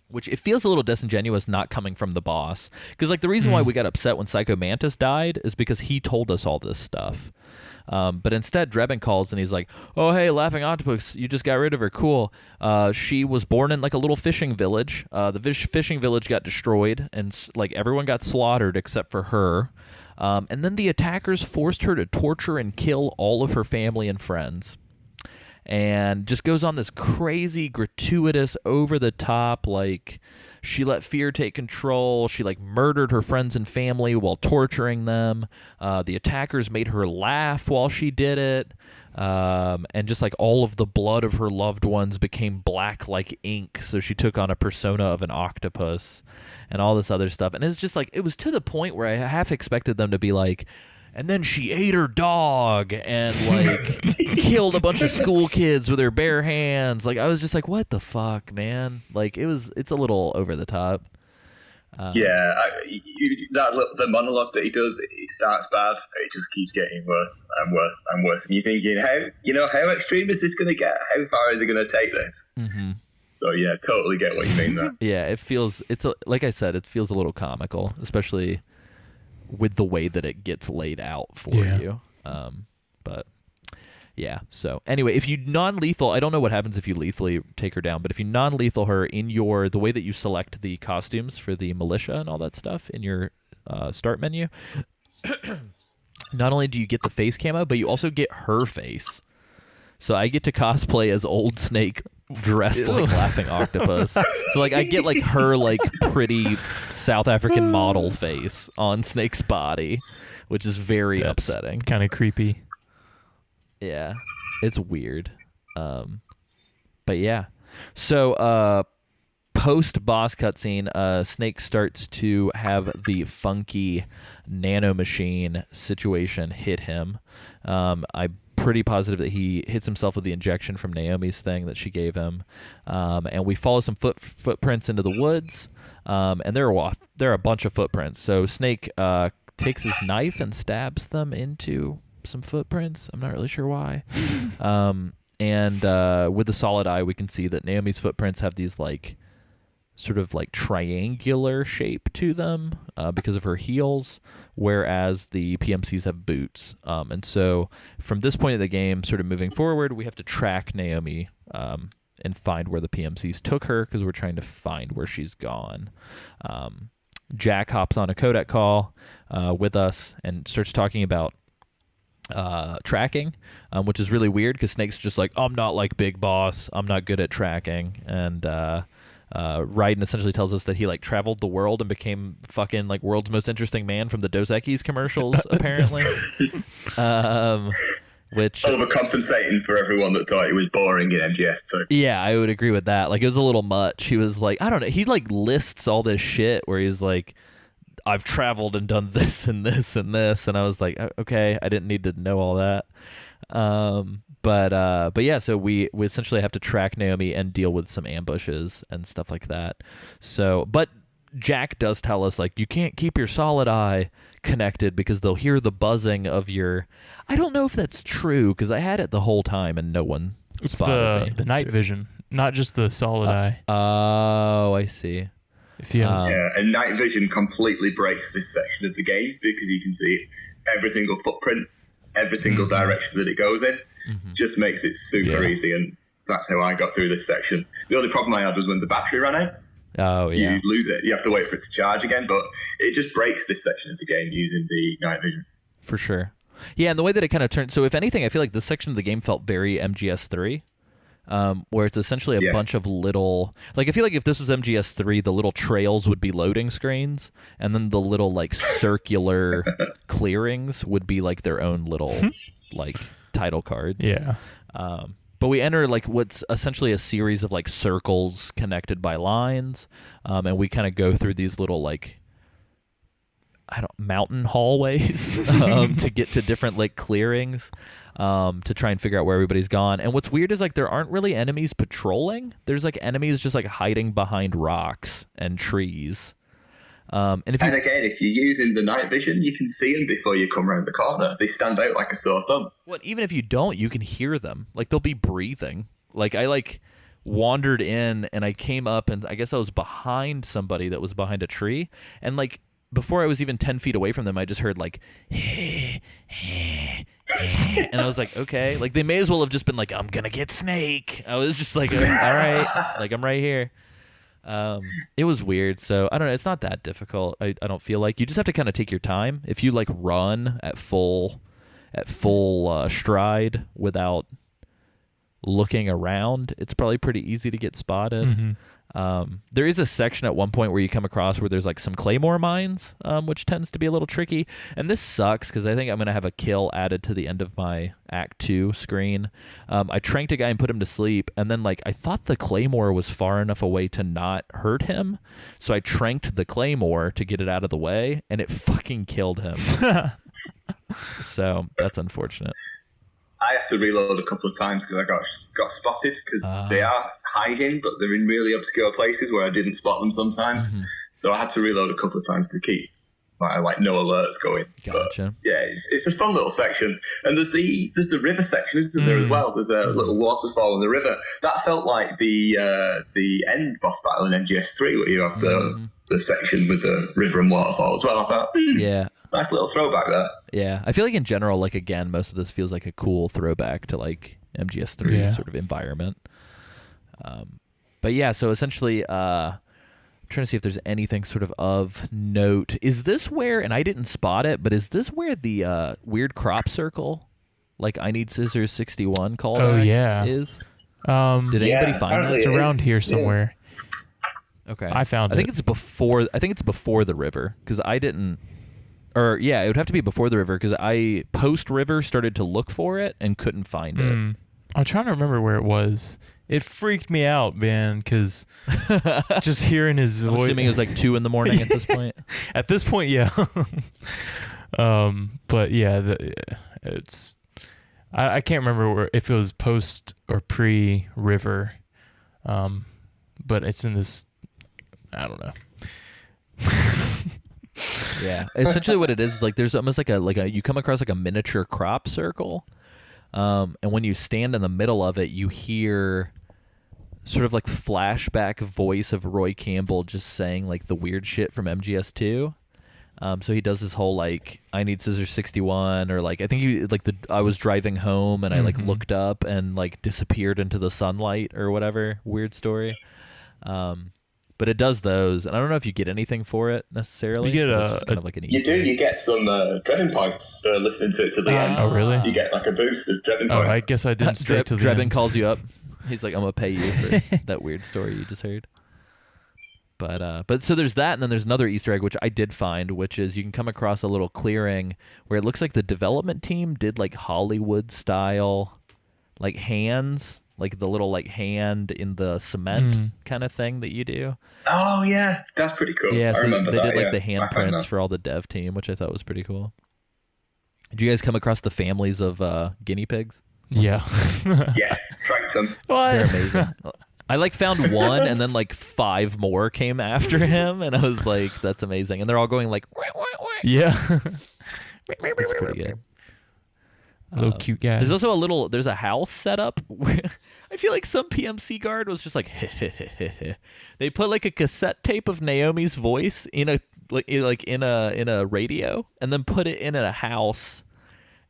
which it feels a little disingenuous not coming from the boss. Because like the reason why we got upset when Psycho Mantis died is because he told us all this stuff. But instead, Drebin calls and he's like, "Oh, hey, Laughing Octopus, you just got rid of her. Cool. She was born in like a little fishing village. The fishing village got destroyed, and like everyone got slaughtered except for her. And then the attackers forced her to torture and kill all of her family and friends." And just goes on this crazy, gratuitous, over-the-top, like, she let fear take control. She, like, murdered her friends and family while torturing them. The attackers made her laugh while she did it. And just, like, all of the blood of her loved ones became black like ink, so she took on a persona of an octopus and all this other stuff. And it's just, like, it was to the point where I half expected them to be like, and then she ate her dog and like killed a bunch of school kids with her bare hands. Like I was just like, what the fuck, man? Like it's a little over the top. The monologue that he does, it starts bad. It just keeps getting worse and worse and worse. And you're thinking, how extreme is this going to get? How far are they going to take this? Mm-hmm. So yeah, totally get what you mean there. Yeah, like I said, it feels a little comical, especially with the way that it gets laid out for you. But yeah, so anyway, if you non-lethal, I don't know what happens if you lethally take her down, but if you non-lethal her in the way that you select the costumes for the militia and all that stuff in your start menu, not only do you get the face camo, but you also get her face. So I get to cosplay as Old Snake dressed like Laughing Octopus. So like I get like her like pretty South African model face on Snake's body, which is very upsetting. Kind of creepy. Yeah, it's weird. But yeah. So post boss cutscene, Snake starts to have the funky nanomachine situation hit him. I'm pretty positive that he hits himself with the injection from Naomi's thing that she gave him, and we follow some footprints into the woods, and there are a bunch of footprints. So Snake takes his knife and stabs them into some footprints. I'm not really sure why. And with the solid eye, we can see that Naomi's footprints have these like sort of like triangular shape to them because of her heels, whereas the PMCs have boots. And so from this point of the game, sort of moving forward, we have to track Naomi and find where the PMCs took her because we're trying to find where she's gone. Jack hops on a codec call with us and starts talking about tracking, which is really weird because Snake's just like, I'm not like Big Boss. I'm not good at tracking. And Raiden essentially tells us that he like traveled the world and became fucking like world's most interesting man from the Dos Equis commercials, apparently. Which overcompensating for everyone that thought it was boring in MGS2. Yeah, I would agree with that. Like it was a little much. He was like, I don't know. He like lists all this shit where he's like, I've traveled and done this and this and this, and I was like, okay, I didn't need to know all that. But yeah, so we essentially have to track Naomi and deal with some ambushes and stuff like that. So, but Jack does tell us like you can't keep your solid eye connected because they'll hear the buzzing of your. I don't know if that's true because I had it the whole time and no one. It's the night vision, not just the solid eye. Oh, I see. If you and night vision completely breaks this section of the game because you can see every single footprint, every single direction that it goes in. Just makes it super easy, and that's how I got through this section. The only problem I had was when the battery ran out. Oh, yeah. You lose it. You have to wait for it to charge again, but it just breaks this section of the game using the night vision. For sure. Yeah, and the way that it kind of turned... So if anything, I feel like this section of the game felt very MGS3, where it's essentially a bunch of little... Like, I feel like if this was MGS3, the little trails would be loading screens, and then the little, like, circular clearings would be, like, their own little, like... title cards. Yeah. But we enter like what's essentially a series of like circles connected by lines, and we kind of go through these little like mountain hallways to get to different like clearings to try and figure out where everybody's gone. And what's weird is like there aren't really enemies patrolling. There's like enemies just like hiding behind rocks and trees. And if And you, again, if you're using the night vision, you can see them before you come around the corner. They stand out like a sore thumb. well, even if you don't, you can hear them. Like they'll be breathing. Like I wandered in and I came up and I guess I was behind somebody that was behind a tree, and like before I was even 10 feet away from them, I just heard like, and I was like, okay, like they may as well have just been like, I'm gonna get Snake. I was just like, all right, like I'm right here. It was weird. So I don't know. It's not that difficult. I don't feel like you just have to kind of take your time. If you like run at full stride without looking around, it's probably pretty easy to get spotted. There is a section at one point where you come across where there's like some claymore mines, which tends to be a little tricky. And this sucks because I think I'm going to have a kill added to the end of my Act 2 screen. I tranked a guy and put him to sleep, and then like I thought the claymore was far enough away to not hurt him, so I tranked the claymore to get it out of the way, and it fucking killed him. So that's unfortunate. I had to reload a couple of times because I got spotted because they are hiding, but they're in really obscure places where I didn't spot them sometimes. So I had to reload a couple of times to keep like no alerts going. Gotcha. But, yeah, it's a fun little section, and there's the river section, isn't there, as well? There's a little waterfall in the river that felt like the end boss battle in MGS3, where you have the section with the river and waterfall as well. I thought, Yeah. nice little throwback there. Yeah, I feel like in general, like again, most of this feels like a cool throwback to like MGS3 sort of environment. But yeah, so essentially, I'm trying to see if there's anything sort of note. Is this where, and I didn't spot it, but is this where the weird crop circle, like I Need Scissors 61 callback is? Did anybody find that? It's around here somewhere. Okay, I found it. I think it's before the river because I didn't. Or yeah, it would have to be before the river because I post river started to look for it and couldn't find it. I'm trying to remember where it was. It freaked me out, man, because just hearing his voice. Assuming it was like 2 a.m. at this point. At this point, yeah. But yeah, it's. I can't remember if it was post or pre river, but it's in this. I don't know. Yeah, essentially what it is like there's almost like a you come across like a miniature crop circle, and when you stand in the middle of it, you hear sort of like flashback voice of Roy Campbell just saying like the weird shit from MGS2. So he does this whole like I Need Scissors 61, or like I think he like I was driving home and I like looked up and like disappeared into the sunlight or whatever weird story. But it does those, and I don't know if you get anything for it necessarily. You get it's just kind of like an You Easter do. egg. You get some Drebin points for listening to it to the end. Oh, really? You get like a boost of Drebin points. Oh, I guess I didn't stay to the Drebin end. calls you up. He's like, I'm gonna pay you for that weird story you just heard. But so there's that, and then there's another Easter egg which I did find, which is you can come across a little clearing where it looks like the development team did like Hollywood style, like hands, like the little like hand in the cement kind of thing that you do. Oh yeah, that's pretty cool. Yeah, I so remember they that, did like yeah. the I found handprints that. for all the dev team, which I thought was pretty cool. Did you guys come across the families of guinea pigs? Yeah. Yes, tracked them. They're amazing. I like found one, and then like 5 more came after him, and I was like, "That's amazing!" And they're all going like, "Wah, wah, wah." Yeah. It's pretty good. Little cute guys. There's also there's a house set up where I feel like some PMC guard was just like, they put like a cassette tape of Naomi's voice in a radio, and then put it in a house.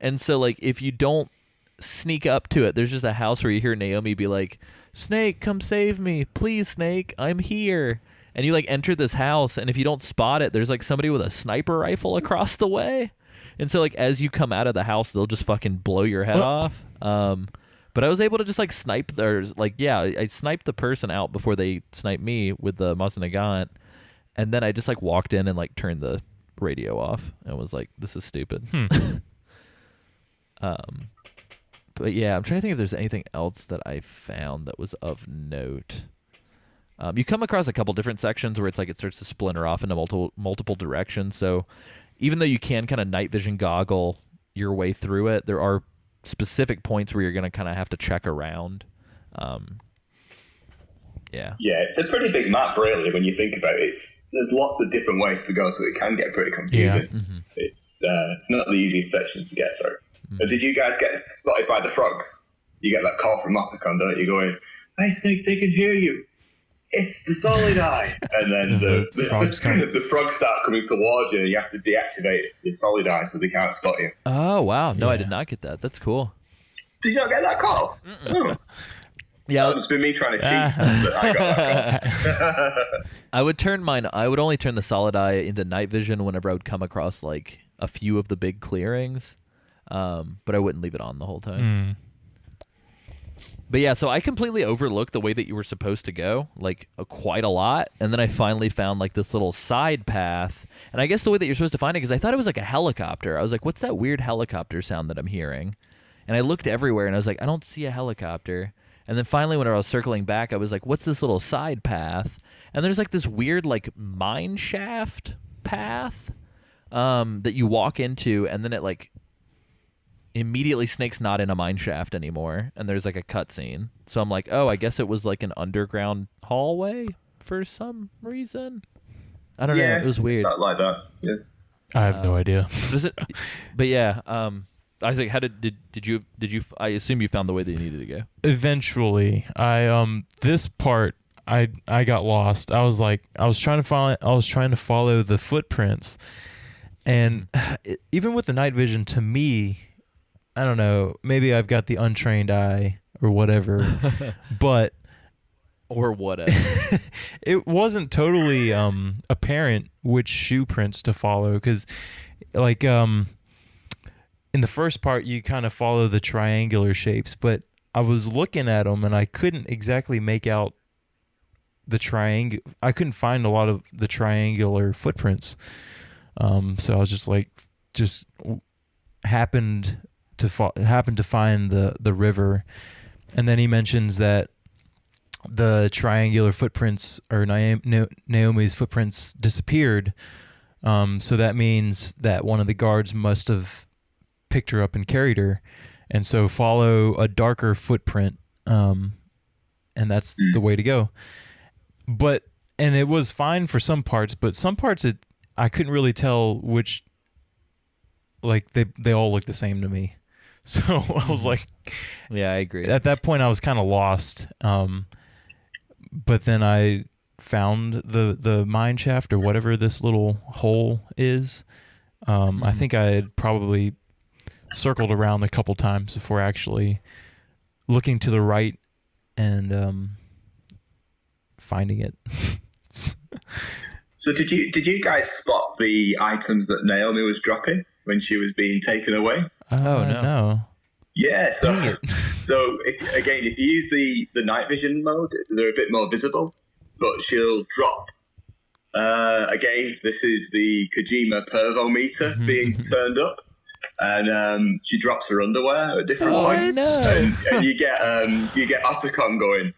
And so like if you don't sneak up to it, there's just a house where you hear Naomi be like, "Snake, come save me, please, Snake, I'm here." And you like enter this house, and if you don't spot it, there's like somebody with a sniper rifle across the way. And so like as you come out of the house, they'll just fucking blow your head off. But I was able to just like snipe I sniped the person out before they sniped me with the Masanagant, and then I just like walked in and like turned the radio off and was like, "This is stupid." But yeah, I'm trying to think if there's anything else that I found that was of note. You come across a couple different sections where it's like it starts to splinter off into multiple directions. So even though you can kind of night vision goggle your way through it, there are specific points where you're going to kind of have to check around. Yeah. Yeah, it's a pretty big map, really, when you think about it. There's lots of different ways to go, so it can get pretty confusing. Mm-hmm. It's not the easiest section to get through. Did you guys get spotted by the frogs? You get that call from Otacon, don't you? Going, "Hey, Snake, they can hear you. It's the Solid Eye." And then the frogs come. the frogs start coming towards you, and you have to deactivate the Solid Eye so they can't spot you. Oh, wow. No, Yeah. I did not get that. That's cool. Did you not get that call? Oh. Yeah. It's been me trying to cheat. But I got that call. I would turn mine. I would only turn the solid eye into night vision whenever I would come across like a few of the big clearings, but I wouldn't leave it on the whole time. But yeah, so I completely overlooked the way that you were supposed to go, like quite a lot, and then I finally found like this little side path. And I guess the way that you're supposed to find it, because I thought it was like a helicopter. I was like, "What's that weird helicopter sound that I'm hearing?" And I looked everywhere, and I was like, "I don't see a helicopter." And then finally, when I was circling back, I was like, "What's this little side path?" And there's like this weird like mine shaft path that you walk into, and then it like immediately Snake's not in a mine shaft anymore, and there's like a cutscene. So I'm like, "Oh, I guess it was like an underground hallway for some reason." I don't know. It was weird. Not like that. Yeah. I have no idea. But yeah, Isaac, how did you I assume you found the way that you needed to go. Eventually, this part I got lost. I was trying to follow the footprints, and even with the night vision, to me, I don't know, maybe I've got the untrained eye or whatever, but Or whatever. it wasn't totally apparent which shoe prints to follow, because like in the first part you kind of follow the triangular shapes, but I was looking at them and I couldn't exactly make out the triangle. I couldn't find a lot of the triangular footprints, so I was just happened to find the river. And then he mentions that the triangular footprints, or Naomi's footprints, disappeared. So that means that one of the guards must have picked her up and carried her. And so follow a darker footprint, and that's the way to go. And it was fine for some parts, but some parts I couldn't really tell which, like they all looked the same to me. So I was like, Yeah, I agree. at that point I was kind of lost. But then I found the mine shaft, or whatever this little hole is. I think I had probably circled around a couple times before actually looking to the right and finding it. So did you guys spot the items that Naomi was dropping when she was being taken away? Oh, no. No. Yeah, Dang it. so if you use the night vision mode, they're a bit more visible, but she'll drop. Again, this is the Kojima pervometer being turned up, and she drops her underwear at different points, no. and you get Otacon going,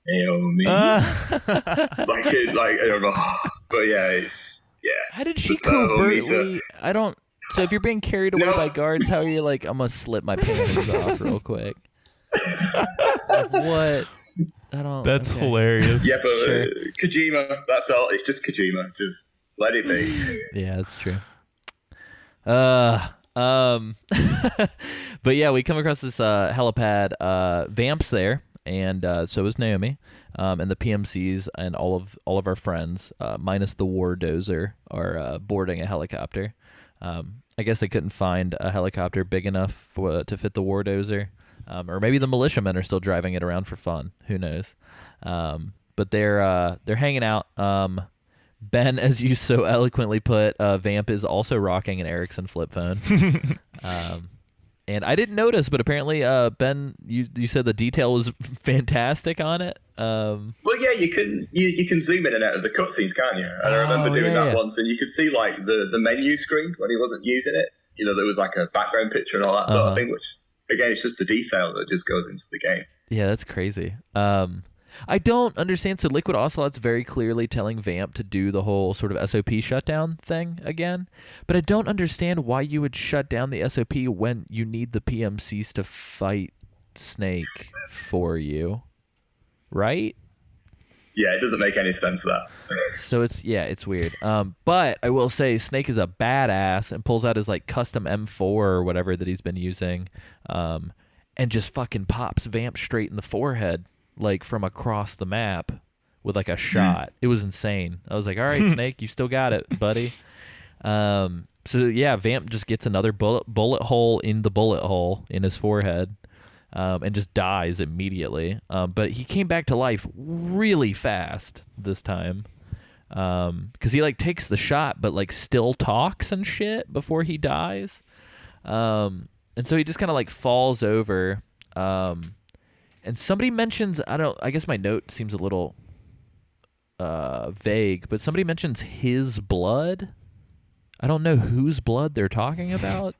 Naomi, but yeah, it's How did she The pervometer. covertly? I don't. So if you're being carried away by guards, how are you like, I'm gonna slip my panties off real quick? Like, what? I don't. That's okay. hilarious. Yeah, but Sure. Kojima, that's all. It's just Kojima. Just let it be. Yeah, that's true. But yeah, we come across this helipad. Vamp's there, and so is Naomi, and the PMCs and all of our friends, minus the War Dozer, are boarding a helicopter. I guess they couldn't find a helicopter big enough to fit the War Dozer, or maybe the militiamen are still driving it around for fun. Who knows? But they're hanging out. Ben, as you so eloquently put, Vamp is also rocking an Ericsson flip phone. And I didn't notice, but apparently, Ben, you said the detail was fantastic on it. Well, yeah, you can zoom in and out of the cutscenes, can't you? And I remember doing that once, and you could see like the menu screen when he wasn't using it. You know, there was like a background picture and all that sort of thing, which again, it's just the detail that just goes into the game. Yeah, that's crazy. I don't understand. So Liquid Ocelot's very clearly telling Vamp to do the whole sort of SOP shutdown thing again. But I don't understand why you would shut down the SOP when you need the PMCs to fight Snake for you. Right? Yeah, it doesn't make any sense, that. So it's weird. But I will say Snake is a badass and pulls out his like custom M4 or whatever that he's been using, and just fucking pops Vamp straight in the forehead, like from across the map with like a shot. It was insane. I was like, all right, Snake, you still got it, buddy. So yeah, Vamp just gets another bullet hole in the bullet hole in his forehead. And just dies immediately. But he came back to life really fast this time. Because he like takes the shot, but like still talks and shit before he dies. And so he just kind of like falls over. And somebody mentions, I guess my note seems a little vague, but somebody mentions his blood. I don't know whose blood they're talking about.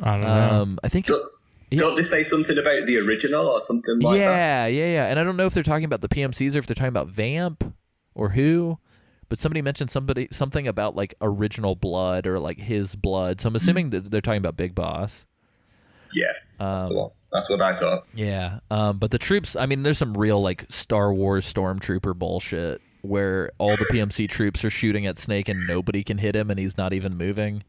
I don't know. I think... Don't they say something about the original or something like that? Yeah. And I don't know if they're talking about the PMCs or if they're talking about Vamp or who, but somebody mentioned something about like original blood or like his blood. So I'm assuming that they're talking about Big Boss. Yeah, that's what I thought. Yeah, but the troops, I mean, there's some real like Star Wars stormtrooper bullshit where all the PMC troops are shooting at Snake and nobody can hit him and he's not even moving.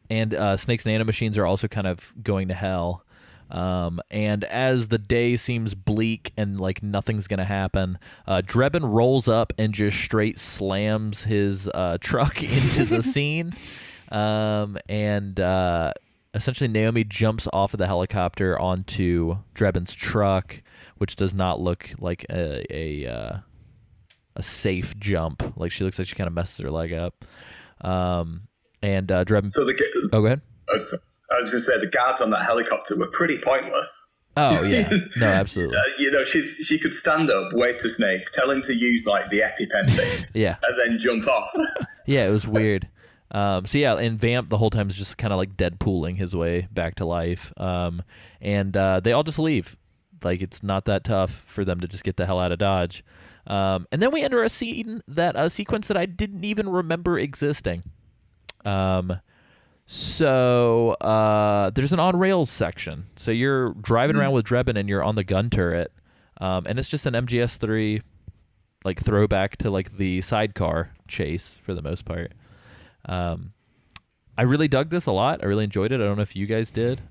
And Snake's nanomachines are also kind of going to hell. And as the day seems bleak and like nothing's going to happen, Drebin rolls up and just straight slams his truck into the scene. And essentially Naomi jumps off of the helicopter onto Drebin's truck, which does not look like a safe jump. Like she looks like she kind of messes her leg up. And Drebin... So go ahead. I was going to say, the guards on that helicopter were pretty pointless. Oh, yeah. No, absolutely. She could stand up, wait to Snake, tell him to use, like, the EpiPen thing. Yeah. And then jump off. Yeah, it was weird. So, yeah, and Vamp the whole time is just kind of, like, Deadpooling his way back to life. And they all just leave. Like, it's not that tough for them to just get the hell out of Dodge. And then we enter a sequence that I didn't even remember existing. So there's an on rails section. So you're driving around with Drebin and you're on the gun turret. And it's just an MGS3 like throwback to like the sidecar chase for the most part. I really dug this a lot. I really enjoyed it. I don't know if you guys did.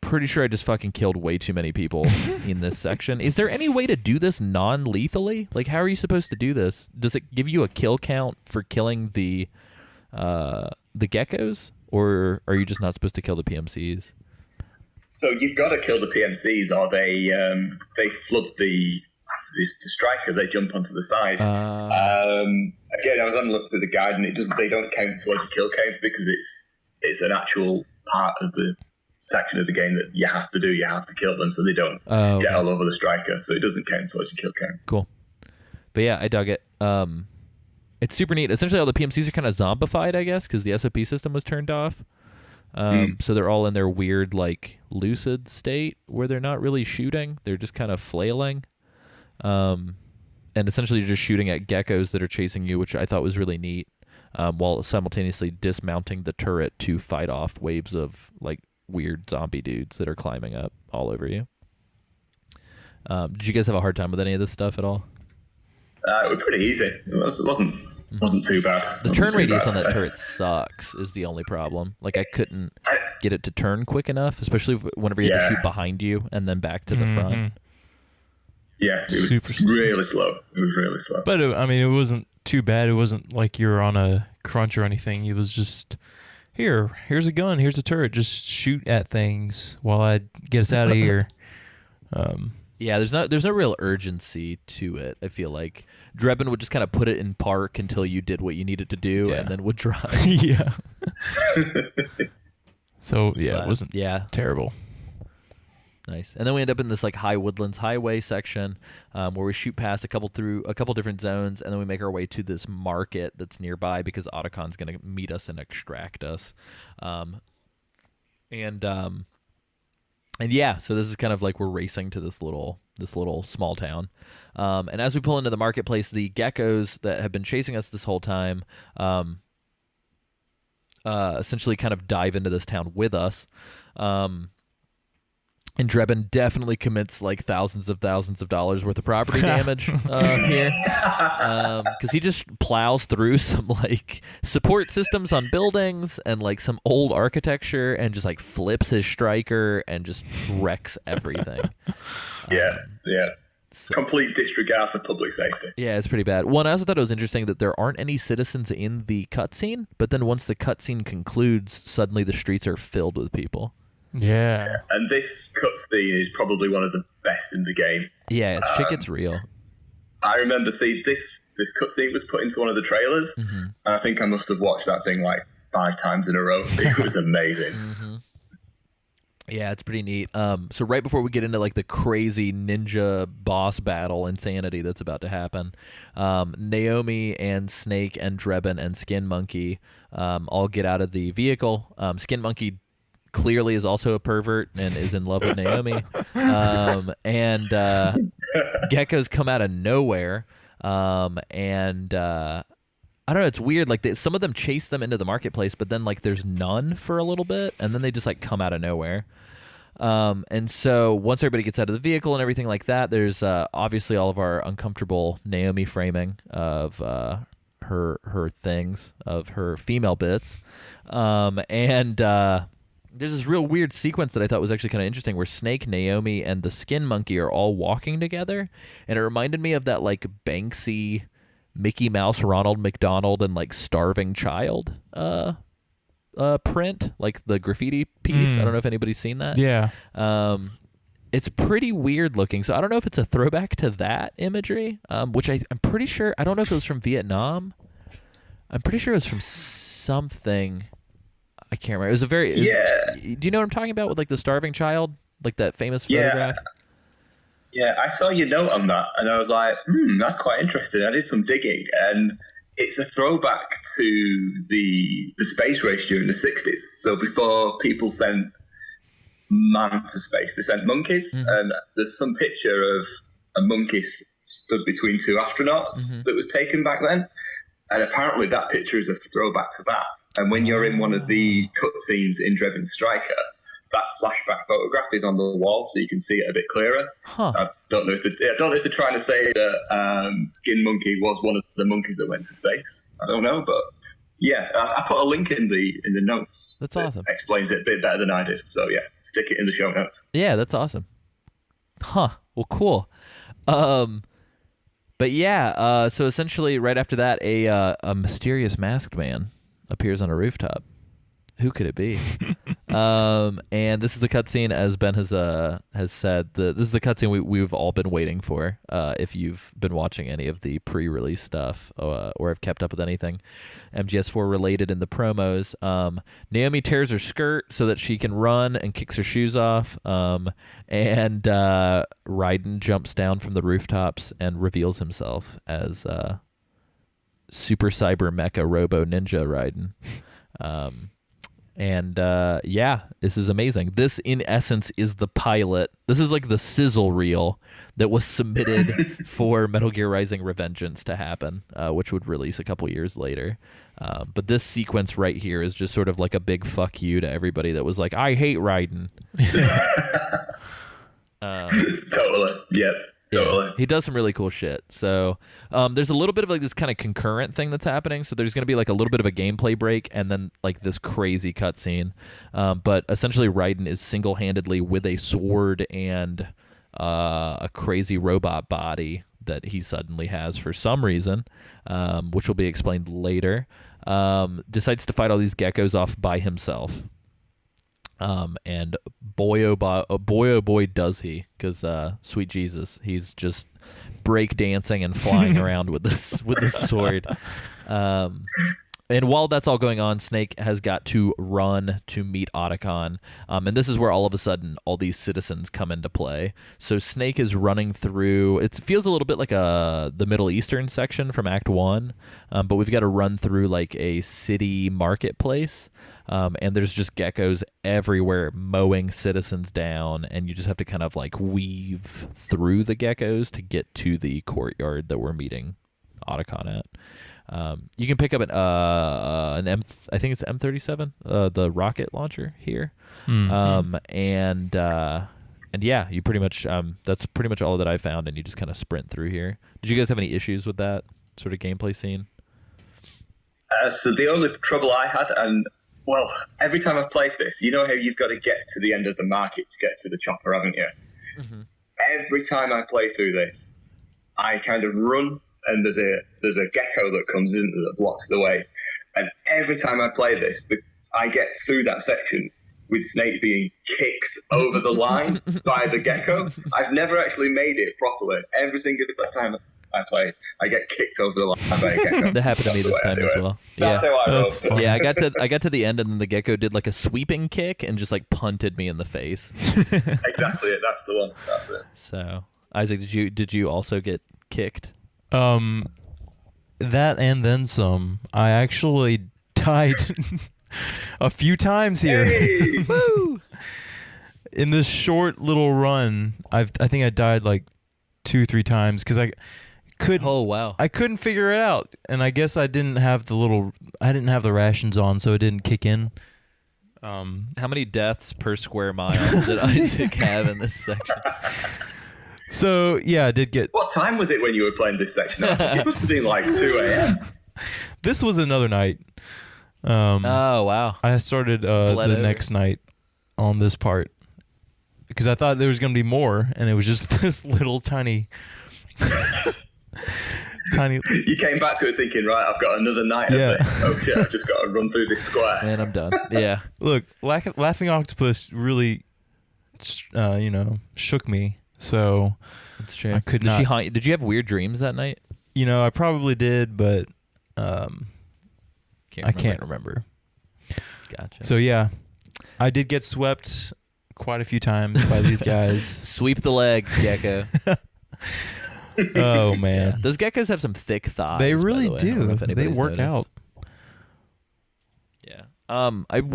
Pretty sure I just fucking killed way too many people in this section. Is there any way to do this non-lethally? Like, how are you supposed to do this? Does it give you a kill count for killing the geckos, or are you just not supposed to kill the PMCs? So you've got to kill the PMCs, or they flood the striker. They jump onto the side. Again, I was having a look through the guide, and they don't count towards your kill count because it's an actual part of the section of the game that you have to do. You have to kill them, so they don't get all over the striker. So it doesn't count towards your kill count. Cool. But yeah, I dug it. It's super neat. Essentially, all the PMCs are kind of zombified, I guess, because the SOP system was turned off. So they're all in their weird, like, lucid state where they're not really shooting. They're just kind of flailing. And essentially, you're just shooting at geckos that are chasing you, which I thought was really neat, while simultaneously dismounting the turret to fight off waves of, like, weird zombie dudes that are climbing up all over you. Did you guys have a hard time with any of this stuff at all? It was pretty easy. It wasn't too bad. The turn radius on that turret sucks is the only problem. Like, I couldn't get it to turn quick enough, especially whenever you had to shoot behind you and then back to the front. Yeah, it was really slow. It was really slow. But, it wasn't too bad. It wasn't like you were on a crunch or anything. It was just, here's a gun, here's a turret. Just shoot at things while I get us out of here. Yeah, there's no real urgency to it. I feel like Drebin would just kind of put it in park until you did what you needed to do, and then would drive. Yeah. So it wasn't terrible. Nice. And then we end up in this like high woodlands highway section where we shoot past a couple different zones, and then we make our way to this market that's nearby because Otacon's going to meet us and extract us. And yeah, so this is kind of like we're racing to this little small town. And as we pull into the marketplace, the geckos that have been chasing us this whole time essentially kind of dive into this town with us. And Drebin definitely commits like thousands of dollars worth of property damage here, because he just plows through some like support systems on buildings and like some old architecture and just like flips his striker and just wrecks everything. Yeah. So, Complete disregard for public safety. yeah, it's pretty bad. One, I also thought it was interesting that there aren't any citizens in the cutscene, but then once the cutscene concludes, suddenly the streets are filled with people. Yeah. And this cutscene is probably one of the best in the game. Yeah, shit gets real. I remember seeing this cutscene was put into one of the trailers, and I think I must have watched that thing like 5 times in a row. It was amazing. Yeah, it's pretty neat. So right before we get into like the crazy ninja boss battle insanity that's about to happen, Naomi and Snake and Drebin and Skin Monkey all get out of the vehicle. Skin Monkey clearly is also a pervert and is in love with Naomi. And geckos come out of nowhere. And I don't know, it's weird. Like some of them chase them into the marketplace, but then like there's none for a little bit, and then they just like come out of nowhere. And so once everybody gets out of the vehicle and everything like that, there's obviously all of our uncomfortable Naomi framing of her things, of her female bits. And there's this real weird sequence that I thought was actually kind of interesting where Snake, Naomi, and the Skin Monkey are all walking together. And it reminded me of that like Banksy, Mickey Mouse, Ronald McDonald, and like Starving Child print, like the graffiti piece. I don't know if anybody's seen that. Yeah. It's pretty weird looking. So I don't know if it's a throwback to that imagery, which I'm pretty sure, I don't know if it was from Vietnam. I'm pretty sure it was from something. I can't remember. It was a very... do you know what I'm talking about with like the Starving Child? Like that famous photograph? Yeah, I saw your note on that, and I was like, that's quite interesting. I did some digging, and it's a throwback to the space race during the 60s. So before people sent man to space, they sent monkeys, and there's some picture of a monkey stood between 2 astronauts that was taken back then, and apparently that picture is a throwback to that. And when you're in one of the cutscenes in Drebin Striker, that flashback photograph is on the wall, so you can see it a bit clearer. I don't know if they're trying to say that Skin Monkey was one of the monkeys that went to space. I don't know, but yeah, I put a link in the notes. That's awesome. Explains it a bit better than I did. So yeah, stick it in the show notes. Yeah, that's awesome. Well, cool. But yeah, so essentially right after that, a mysterious masked man appears on a rooftop. Who could it be? And this is the cutscene, as Ben has said. This is the cutscene we've all been waiting for. If you've been watching any of the pre-release stuff or have kept up with anything MGS4 related in the promos, Naomi tears her skirt so that she can run and kicks her shoes off. And Raiden jumps down from the rooftops and reveals himself as Super Cyber Mecha Robo Ninja Raiden. Yeah, this is amazing. This, in essence, is the pilot. This is like the sizzle reel that was submitted for Metal Gear Rising: Revengeance to happen, which would release a couple years later. But this sequence right here is just sort of like a big fuck you to everybody that was like, I hate Raiden. Totally. Yep. Totally. Yeah, he does some really cool shit. So there's a little bit of like this kind of concurrent thing that's happening. So there's going to be like a little bit of a gameplay break and then like this crazy cutscene. But essentially Raiden is single-handedly with a sword and a crazy robot body that he suddenly has for some reason, which will be explained later, decides to fight all these geckos off by himself. And boy, oh boy, does he, because sweet Jesus, he's just break dancing and flying around with this sword. And while that's all going on, Snake has got to run to meet Otacon. And this is where all of a sudden all these citizens come into play. So Snake is running through, it feels a little bit like the Middle Eastern section from Act 1, but we've got to run through like a city marketplace. And there's just geckos everywhere mowing citizens down, and you just have to kind of like weave through the geckos to get to the courtyard that we're meeting Otacon at. You can pick up I think it's M37, the rocket launcher here. And And yeah, you pretty much that's pretty much all that I found, and you just kind of sprint through here. Did you guys have any issues with that sort of gameplay scene? So the only trouble I had, and well, every time I've played this, you know how you've got to get to the end of the market to get to the chopper, haven't you? Mm-hmm. Every time I play through this, I kind of run, and there's a gecko that comes in that blocks the way. And every time I play this, I get through that section with Snake being kicked over the line by the gecko. I've never actually made it properly. Every single time I play, I get kicked over the line by a gecko. That happened to me this time as well. That's how I roll. Yeah, I got to the end, and then the gecko did like a sweeping kick and just like punted me in the face. Exactly it. That's the one. That's it. So, Isaac, did you also get kicked? That and then some. I actually died a few times here. Hey! Woo! In this short little run, I think I died like 2-3 times because I couldn't figure it out, and I guess I didn't have the rations on, so it didn't kick in. How many deaths per square mile did Isaac have in this section? So yeah, I did get. What time was it when you were playing this section? It must have been like 2 a.m. This was another night. Oh wow! I started the next night on this part because I thought there was going to be more, and it was just this little tiny. You came back to it thinking, right, I've got another night of it. Oh shit, I've just got to run through this square. Man, I'm done. Yeah. Look, Laughing Octopus really, shook me. So that's true. I could not. Did you have weird dreams that night? I probably did, but I can't remember. Gotcha. So yeah, I did get swept quite a few times by these guys. Sweep the leg, gecko. Oh man, yeah. Those geckos have some thick thighs. They really by the way. do. I don't know if they work noticed. out. Yeah.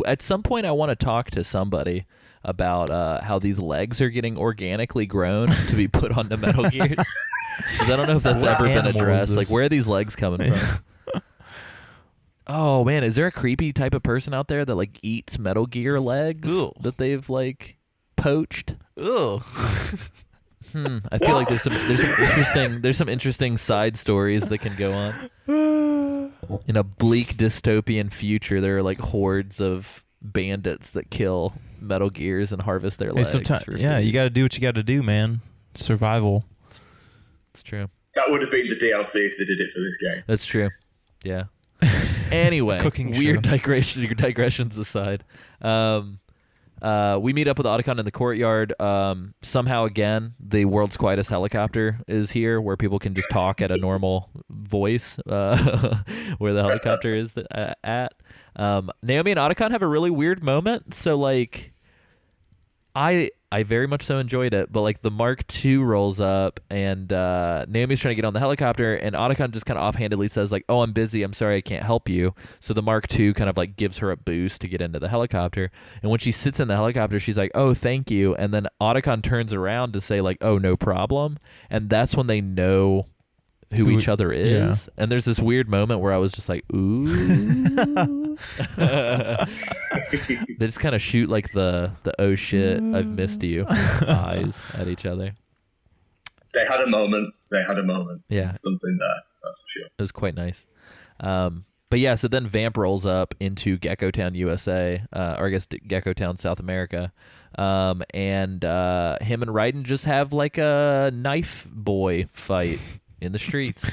At some point I want to talk to somebody about how these legs are getting organically grown to be put onto Metal Gears. Because I don't know if that's ever been addressed. Like, where are these legs coming from? Oh man, is there a creepy type of person out there that like eats Metal Gear legs that they've like poached? Ugh. I feel like there's some interesting side stories that can go on. In a bleak dystopian future, there are like hordes of bandits that kill Metal Gears and harvest their legs. You got to do what you got to do, man. Survival. It's true. That would have been the DLC if they did it for this game. That's true. Yeah. Anyway, weird digressions aside. We meet up with Otacon in the courtyard. Somehow, again, the world's quietest helicopter is here, where people can just talk at a normal voice, where the helicopter is at. Naomi and Otacon have a really weird moment. So, like, I very much so enjoyed it, but like the Mark II rolls up and Naomi's trying to get on the helicopter, and Otacon just kind of offhandedly says like, "Oh, I'm busy. I'm sorry, I can't help you." So the Mark II kind of like gives her a boost to get into the helicopter, and when she sits in the helicopter, she's like, "Oh, thank you," and then Otacon turns around to say like, "Oh, no problem," and that's when they know who each other is. Yeah. And there's this weird moment where I was just like, ooh. They just kind of shoot like the oh shit, I've missed you eyes at each other. They had a moment. Yeah. Something there, that's for sure. It was quite nice. But yeah, so then Vamp rolls up into Gecko Town, USA, or I guess Gecko Town, South America. And him and Raiden just have like a knife boy fight in the streets.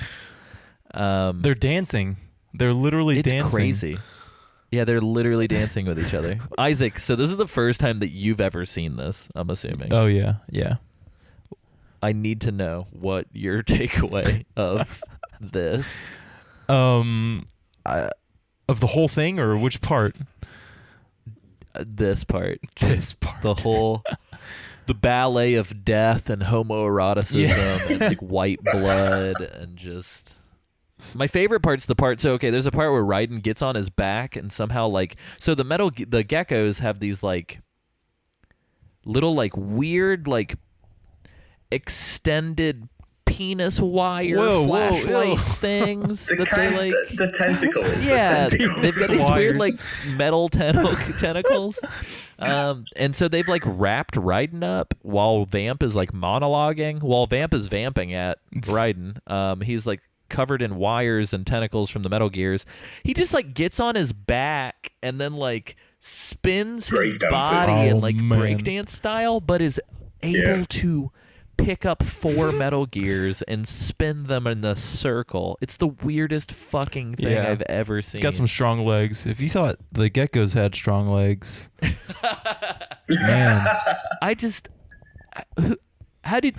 They're dancing. They're literally dancing. It's crazy. Yeah, they're literally dancing with each other. Isaac, so this is the first time that you've ever seen this, I'm assuming. Oh, yeah. Yeah. I need to know what your takeaway of this. Of the whole thing, or which part? This part. This part. The whole... The ballet of death and homoeroticism and like white blood and just... My favorite part's the part... So, okay, there's a part where Raiden gets on his back and somehow like... So the geckos have these like... Little like weird like... Extended penis wire Whoa, flashlight ew. things that they like. The tentacles. Yeah, the tentacles. they've got these weird Wires. like metal tentacles, and so they've like wrapped Raiden up while Vamp is like monologuing. While Vamp is vamping at Raiden, he's like covered in wires and tentacles from the Metal Gears. He just like gets on his back and then like spins his Breakdances. body in Oh, like man. breakdance style, but is able to pick up 4 Metal Gears and spin them in the circle. It's the weirdest fucking thing Yeah. I've ever seen. He's got some strong legs. If you thought the geckos had strong legs, man, I just how do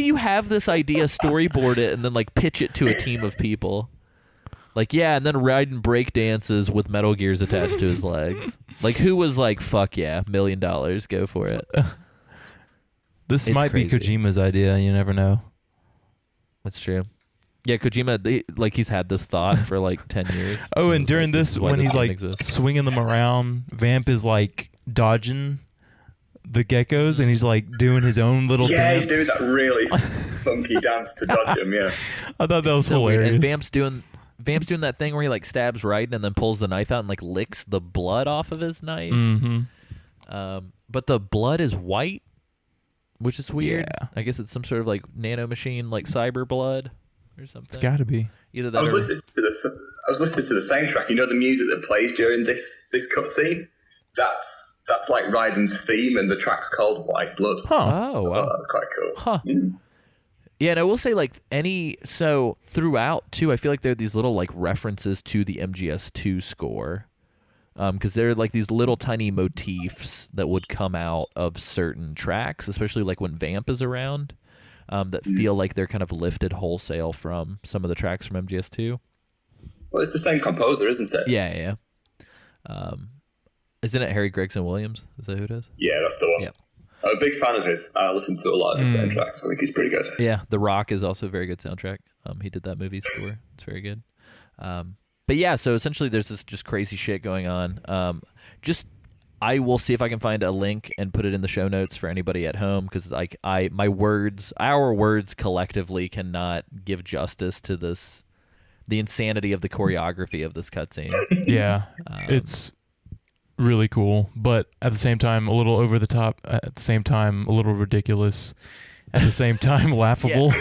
you have this idea, storyboard it, and then like pitch it to a team of people? Like, yeah, and then Raiden break dances with Metal Gears attached to his legs. Like, who was like, fuck yeah, $1 million, go for it. this It's might crazy. be Kojima's idea. You never know. That's true. Yeah, Kojima, he's had this thought for like 10 years. Oh, and It's during like, this, is why when he's game like exists. swinging them around, Vamp is like dodging the geckos, and he's like doing his own little Yeah, dance. he's doing that really funky dance to dodge him. Yeah. I thought that was so weird. hilarious. And Vamp's doing that thing where he like stabs Raiden and then pulls the knife out and like licks the blood off of his knife. Mm-hmm. But the blood is white, which is weird. Yeah. I guess it's some sort of like nano machine, like cyber blood or something. It's got to be. Either I that was or listening to the soundtrack. You know the music that plays during this cutscene? That's like Raiden's theme, and the track's called White Blood. Huh. oh wow. That's quite cool. Huh. Yeah, and I will say, like, so throughout, too, I feel like there are these little, like, references to the MGS2 score. Because there are, like, these little tiny motifs that would come out of certain tracks, especially, like, when Vamp is around, that feel like they're kind of lifted wholesale from some of the tracks from MGS2. Well, it's the same composer, isn't it? Yeah. Isn't it Harry Gregson Williams? Is that who it is? Yeah, that's the one. Yep. I'm a big fan of his. I listen to a lot of his soundtracks. I think he's pretty good. Yeah, The Rock is also a very good soundtrack. He did that movie score. It's very good. But yeah, so essentially there's this just crazy shit going on. I will see if I can find a link and put it in the show notes for anybody at home, because like our words collectively cannot give justice to the insanity of the choreography of this cutscene. Yeah, it's really cool, but at the same time a little over the top, at the same time a little ridiculous, at the same time laughable.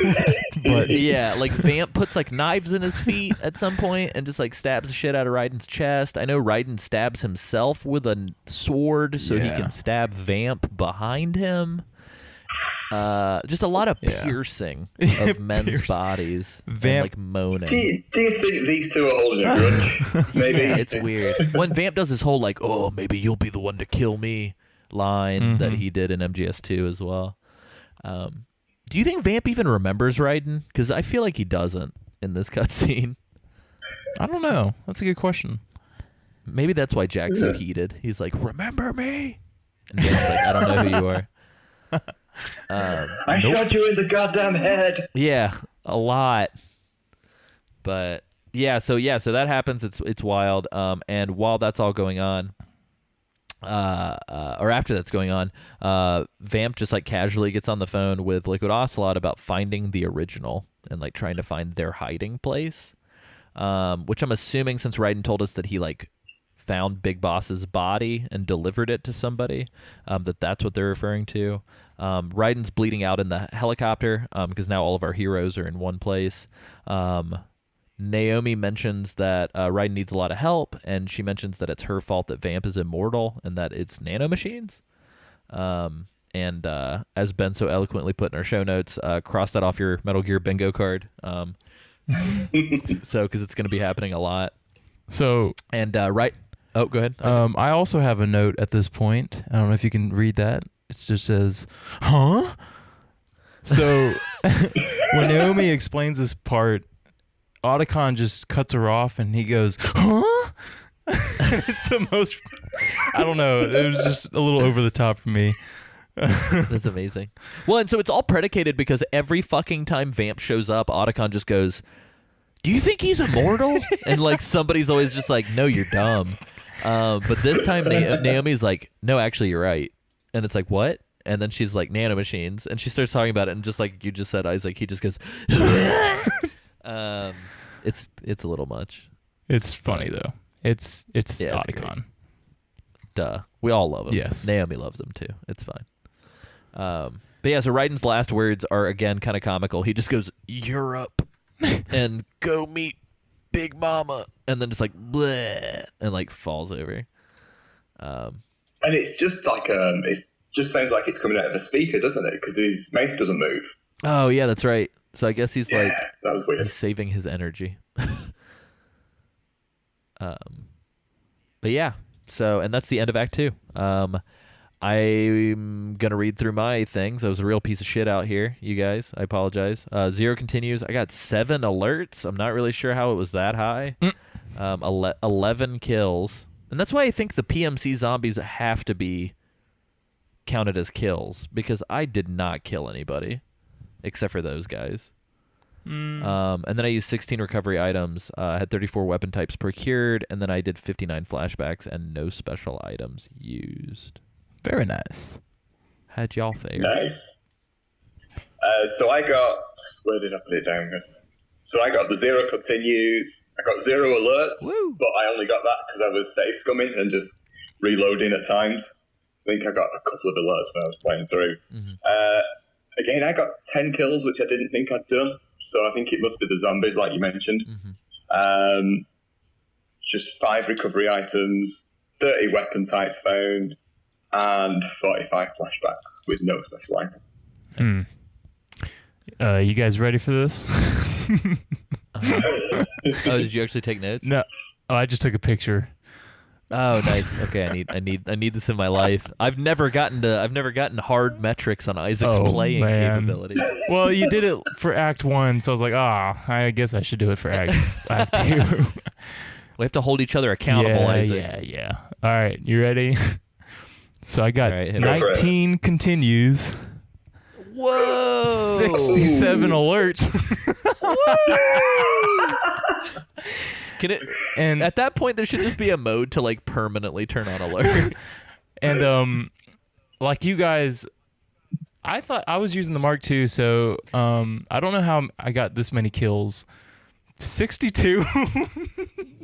But Yeah, like Vamp puts like knives in his feet at some point and just like stabs the shit out of Raiden's chest. I know Raiden stabs himself with a sword so he Yeah. can stab Vamp behind him. Just a lot of piercing of men's bodies and Vamp- like moaning. Do you think these two are holding a grudge? Maybe. Yeah, it's weird. When Vamp does his whole like, oh, maybe you'll be the one to kill me line that he did in MGS2 as well. Do you think Vamp even remembers Raiden? Because I feel like he doesn't in this cutscene. I don't know. That's a good question. Maybe that's why Jack's so heated. He's like, remember me? And Vamp's like, I don't know who you are. I shot you in the goddamn head. Yeah, a lot. But so that happens. It's wild. And while that's all going on, or after that's going on, Vamp just like casually gets on the phone with Liquid Ocelot about finding the original and like trying to find their hiding place. Which I'm assuming, since Raiden told us that he like found Big Boss's body and delivered it to somebody, that's what they're referring to. Raiden's bleeding out in the helicopter because now all of our heroes are in one place. Naomi mentions that Raiden needs a lot of help, and she mentions that it's her fault that Vamp is immortal and that it's nanomachines. And as Ben so eloquently put in our show notes, cross that off your Metal Gear bingo card. So, because it's going to be happening a lot. So, And oh, go ahead. I also have a note at this point. I don't know if you can read that. It just says, huh? So when Naomi explains this part, Otacon just cuts her off and he goes, huh? It's the most, I don't know. It was just a little over the top for me. That's amazing. Well, and so it's all predicated because every fucking time Vamp shows up, Otacon just goes, do you think he's immortal? And like somebody's always just like, no, you're dumb. But this time Naomi's like, no, actually you're right. And it's like, what? And then she's like, nanomachines. And she starts talking about it. And just like you just said, Isaac, he just goes, it's a little much. It's funny, though. It's Yeah, it's Otacon. Duh. We all love him. Yes. Naomi loves him too. It's fine. But yeah, so Raiden's last words are again kind of comical. He just goes, Europe, and go meet Big Mama, and then just like bleh, and like falls over. And it's just like it just sounds like it's coming out of a speaker, doesn't it? Because his mouth doesn't move. Oh yeah, that's right. So I guess he's like that was weird. he's saving his energy. But yeah, so and that's the end of Act 2. I'm gonna read through my things. I was a real piece of shit out here, you guys. I apologize. 0 continues. I got 7 alerts. I'm not really sure how it was that high. 11 kills, and that's why I think the PMC zombies have to be counted as kills because I did not kill anybody except for those guys. And then I used 16 recovery items. I had 34 weapon types procured, and then I did 59 flashbacks and no special items used. Very nice. How'd y'all fare? Nice. So I got... Where did I put it down? So I got the 0 continues. I got 0 alerts, Woo. but I only got that because I was safe scumming and just reloading at times. I think I got a couple of alerts when I was playing through. Again, I got 10 kills, which I didn't think I'd done. So I think it must be the zombies, like you mentioned. Just 5 recovery items, 30 weapon types found, and 45 flashbacks with no special items. You guys ready for this? Oh, did you actually take notes? No. Oh, I just took a picture. Oh, nice. Okay, I need this in my life. I've never gotten hard metrics on Isaac's playing capabilities. Well, you did it for Act 1, so I was like, I guess I should do it for Act 2. We have to hold each other accountable, Isaac. Yeah. All right, you ready? So I got All right, 19 continues. Whoa! 67 alerts. Can it? And at that point, there should just be a mode to like permanently turn on alert. And like you guys, I thought I was using the Mark II, so I don't know how I got this many kills. 62.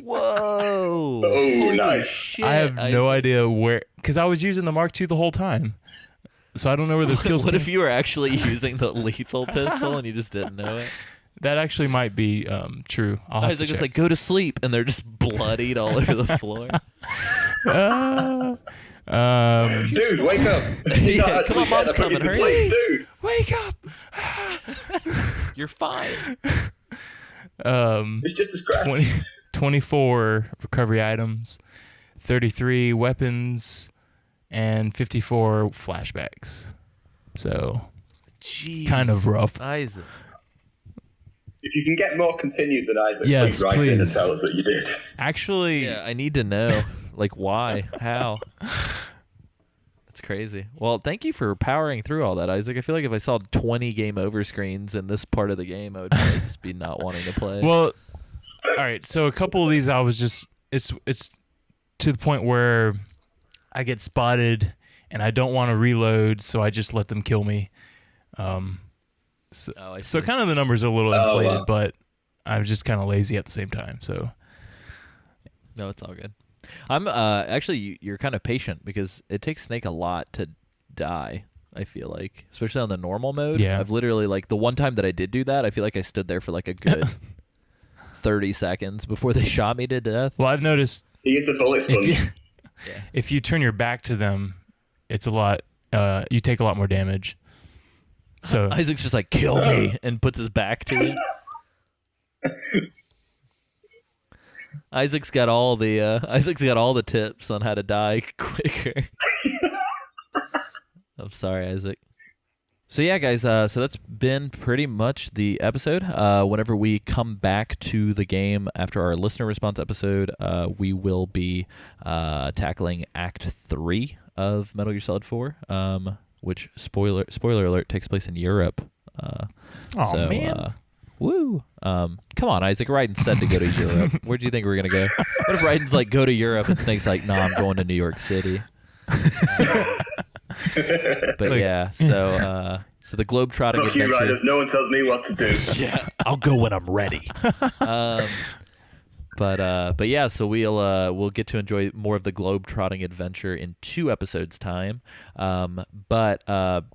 Whoa! Oh, nice. Shit, I have no idea where, because I was using the Mark II the whole time. So I don't know where those kills What came. if you were actually using the lethal pistol and you just didn't know it? That actually might be true. I'll have Isaac to just check. like, go to sleep, and they're just bloodied all over the floor. Dude, wake up. Yeah, come on, mom's coming. Hurry. Dude. Wake up! You're fine. It's just a scratch. 24 recovery items, 33 weapons, and 54 flashbacks. So, Jeez. kind of rough. Isaac. If you can get more continues than Isaac, Yes, please write in and please. tell us that you did. Actually, Yeah, I need to know. Like, why? How? That's crazy. Well, thank you for powering through all that, Isaac. I feel like if I saw 20 game over screens in this part of the game, I would probably just be not wanting to play. well, all right. So a couple of these, I was just it's to the point where I get spotted and I don't want to reload, so I just let them kill me. So I so see. kind of the numbers are a little inflated, wow. but I'm just kind of lazy at the same time. So No, it's all good. I'm actually you're kind of patient because it takes Snake a lot to die. I feel like, especially on the normal mode. Yeah. I've literally like the one time that I did do that, I feel like I stood there for like a good 30 seconds before they shot me to death. well, I've noticed He is a bullet sponge. if you turn your back to them, it's a lot. You take a lot more damage. So Isaac's just like, kill me, and puts his back to it. Isaac's got all the tips on how to die quicker. I'm sorry, Isaac. So yeah, guys. So that's been pretty much the episode. Whenever we come back to the game after our listener response episode, we will be tackling Act 3 of Metal Gear Solid 4, which spoiler alert takes place in Europe. man. Woo! Come on, Isaac. Raiden said to go to Europe. Where do you think we're gonna go? What if Raiden's like, go to Europe, and Snake's like, nah, I'm going to New York City. But yeah, so the globetrotting Fuck you, adventure. Ryder. No one tells me what to do. Yeah, I'll go when I'm ready. But yeah, so we'll get to enjoy more of the globe-trotting adventure in 2 episodes' time. But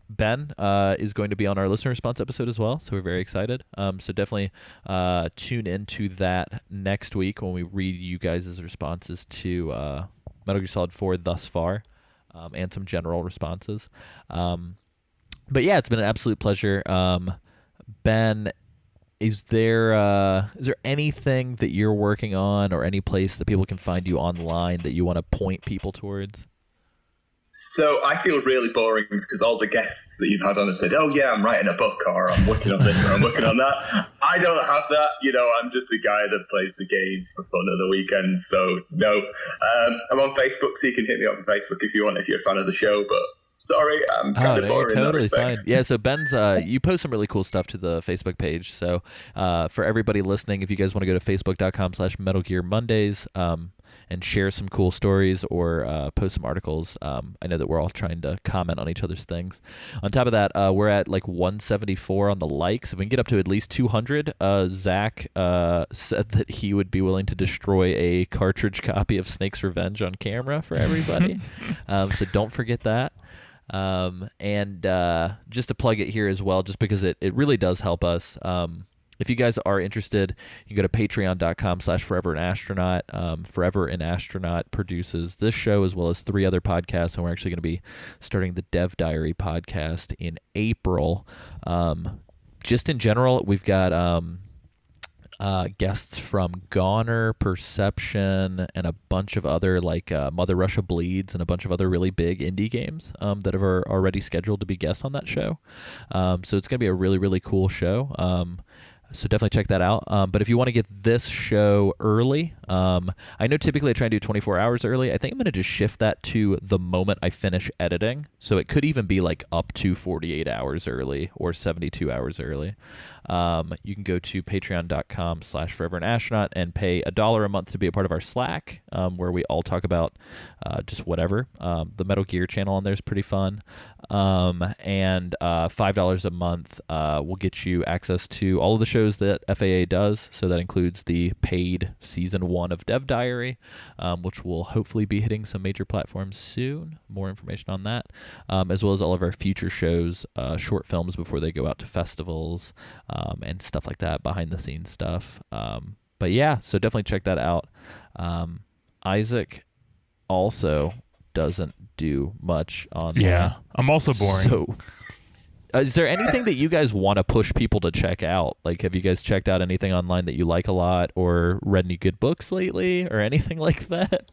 Ben is going to be on our listener response episode as well, so we're very excited. So definitely tune into that next week when we read you guys' responses to Metal Gear Solid 4 thus far, and some general responses. But yeah, it's been an absolute pleasure. Ben, is there anything that you're working on or any place that people can find you online that you want to point people towards? So I feel really boring because all the guests that you've had on have said, oh yeah, I'm writing a book or I'm working on this or I'm working on that. I don't have that. I'm just a guy that plays the games for fun at the weekends. So no, I'm on Facebook, so you can hit me up on Facebook if you want, if you're a fan of the show, but sorry, I'm kind of boring. Totally in that fine. respect. Yeah, so Ben's, you post some really cool stuff to the Facebook page. So for everybody listening, if you guys want to go to facebook.com/Metal Gear Mondays and share some cool stories or post some articles, I know that we're all trying to comment on each other's things. On top of that, we're at like 174 on the likes. If we can get up to at least 200, Zach said that he would be willing to destroy a cartridge copy of Snake's Revenge on camera for everybody. So don't forget that. And just to plug it here as well, just because it really does help us. If you guys are interested, you can go to patreon.com/Forever an Astronaut. Forever an Astronaut produces this show as well as 3 other podcasts, and we're actually going to be starting the Dev Diary podcast in April. Just in general, we've got guests from Goner, Perception, and a bunch of other like Mother Russia Bleeds and a bunch of other really big indie games that are already scheduled to be guests on that show. So it's going to be a really, really cool show. So definitely check that out. But if you want to get this show early, I know typically I try and do 24 hours early. I think I'm going to just shift that to the moment I finish editing. So it could even be like up to 48 hours early or 72 hours early. You can go to patreon.com/Forever an Astronaut and pay $1 a month to be a part of our Slack, where we all talk about just whatever. The Metal Gear channel on there is pretty fun. And $5 a month will get you access to all of the shows that FAA does. So that includes the paid season 1 of Dev Diary, which will hopefully be hitting some major platforms soon. More information on that, as well as all of our future shows, short films before they go out to festivals, and stuff like that, behind the scenes stuff. But yeah, so definitely check that out. Isaac also doesn't do much on. Yeah, I'm also boring. So is there anything that you guys want to push people to check out? Like, have you guys checked out anything online that you like a lot or read any good books lately or anything like that?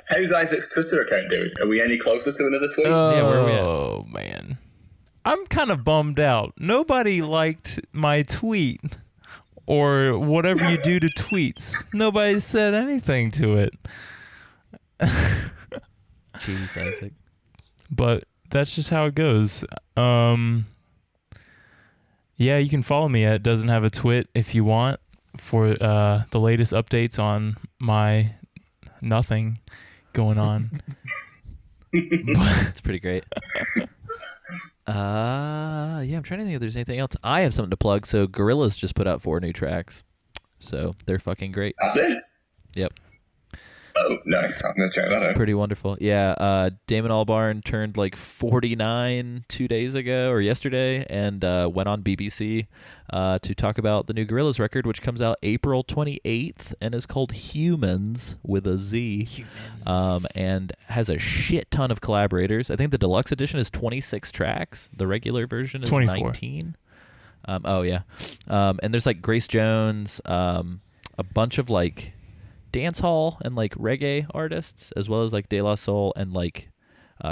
How's Isaac's Twitter account doing? Are we any closer to another tweet? Yeah, where are we at? Oh, man. I'm kind of bummed out. Nobody liked my tweet or whatever you do to tweets. Nobody said anything to it. Jeez, Isaac. But that's just how it goes. Yeah, you can follow me at Doesn't Have a Twit if you want for the latest updates on my nothing going on. It's pretty great. Yeah, I'm trying to think if there's anything else. I have something to plug. So Gorillaz just put out 4 new tracks. So they're fucking great. Have they? Yep. Oh, nice. I'm going to check that out. Pretty wonderful. Yeah, Damon Albarn turned like 49 2 days ago or yesterday and went on BBC to talk about the new Gorillaz record, which comes out April 28th and is called Humans with a Z. And has a shit ton of collaborators. I think the deluxe edition is 26 tracks. The regular version is 24. 19. Oh, yeah. And there's like Grace Jones, a bunch of like dance hall and like reggae artists, as well as like De La Soul and like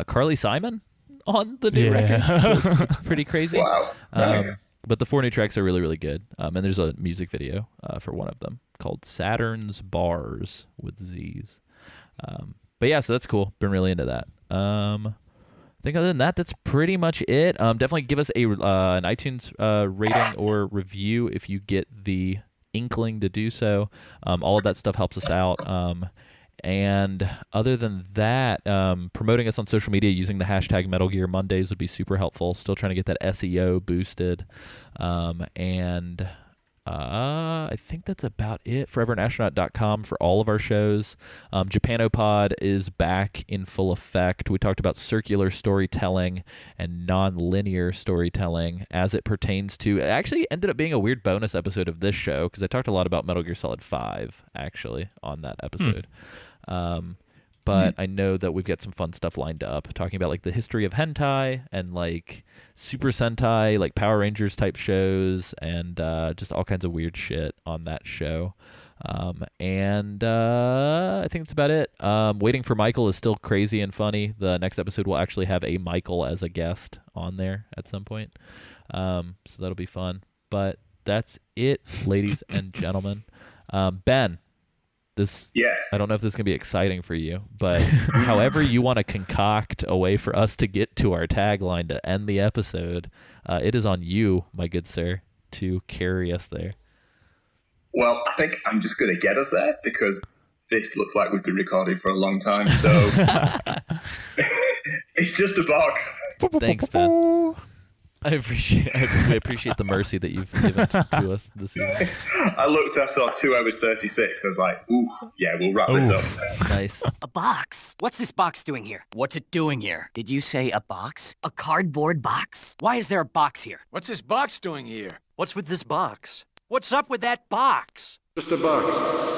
Carly Simon on the new record. So it's pretty crazy. Wow. Nice. But the 4 new tracks are really, really good. And there's a music video for one of them called Saturn's Bars with Z's. But yeah, so that's cool. Been really into that. I think other than that, that's pretty much it. Definitely give us an iTunes rating or review if you get the inkling to do so. All of that stuff helps us out. And other than that, promoting us on social media using the hashtag Metal Gear Mondays would be super helpful. Still trying to get that SEO boosted. And I think that's about it. ForeverAnAstronaut.com for all of our shows. Japanopod is back in full effect. We talked about circular storytelling and non-linear storytelling as it pertains to. It actually ended up being a weird bonus episode of this show because I talked a lot about Metal Gear Solid 5 actually on that episode. But I know that we've got some fun stuff lined up, talking about like the history of hentai and like Super Sentai, like Power Rangers type shows, and just all kinds of weird shit on that show. And I think that's about it. Waiting for Michael is still crazy and funny. The next episode will actually have a Michael as a guest on there at some point. So that'll be fun. But that's it, ladies and gentlemen. Ben. Yes. I don't know if this is going to be exciting for you, but however you want to concoct a way for us to get to our tagline to end the episode, it is on you, my good sir, to carry us there. Well, I think I'm just going to get us there because this looks like we've been recording for a long time. So it's just a box. Thanks, Ben. We appreciate the mercy that you've given to us this evening. I looked, I saw 2 hours 36. I was like, ooh, yeah, we'll wrap this up. Nice. A box? What's this box doing here? What's it doing here? Did you say a box? A cardboard box? Why is there a box here? What's this box doing here? What's with this box? What's up with that box? Just a box.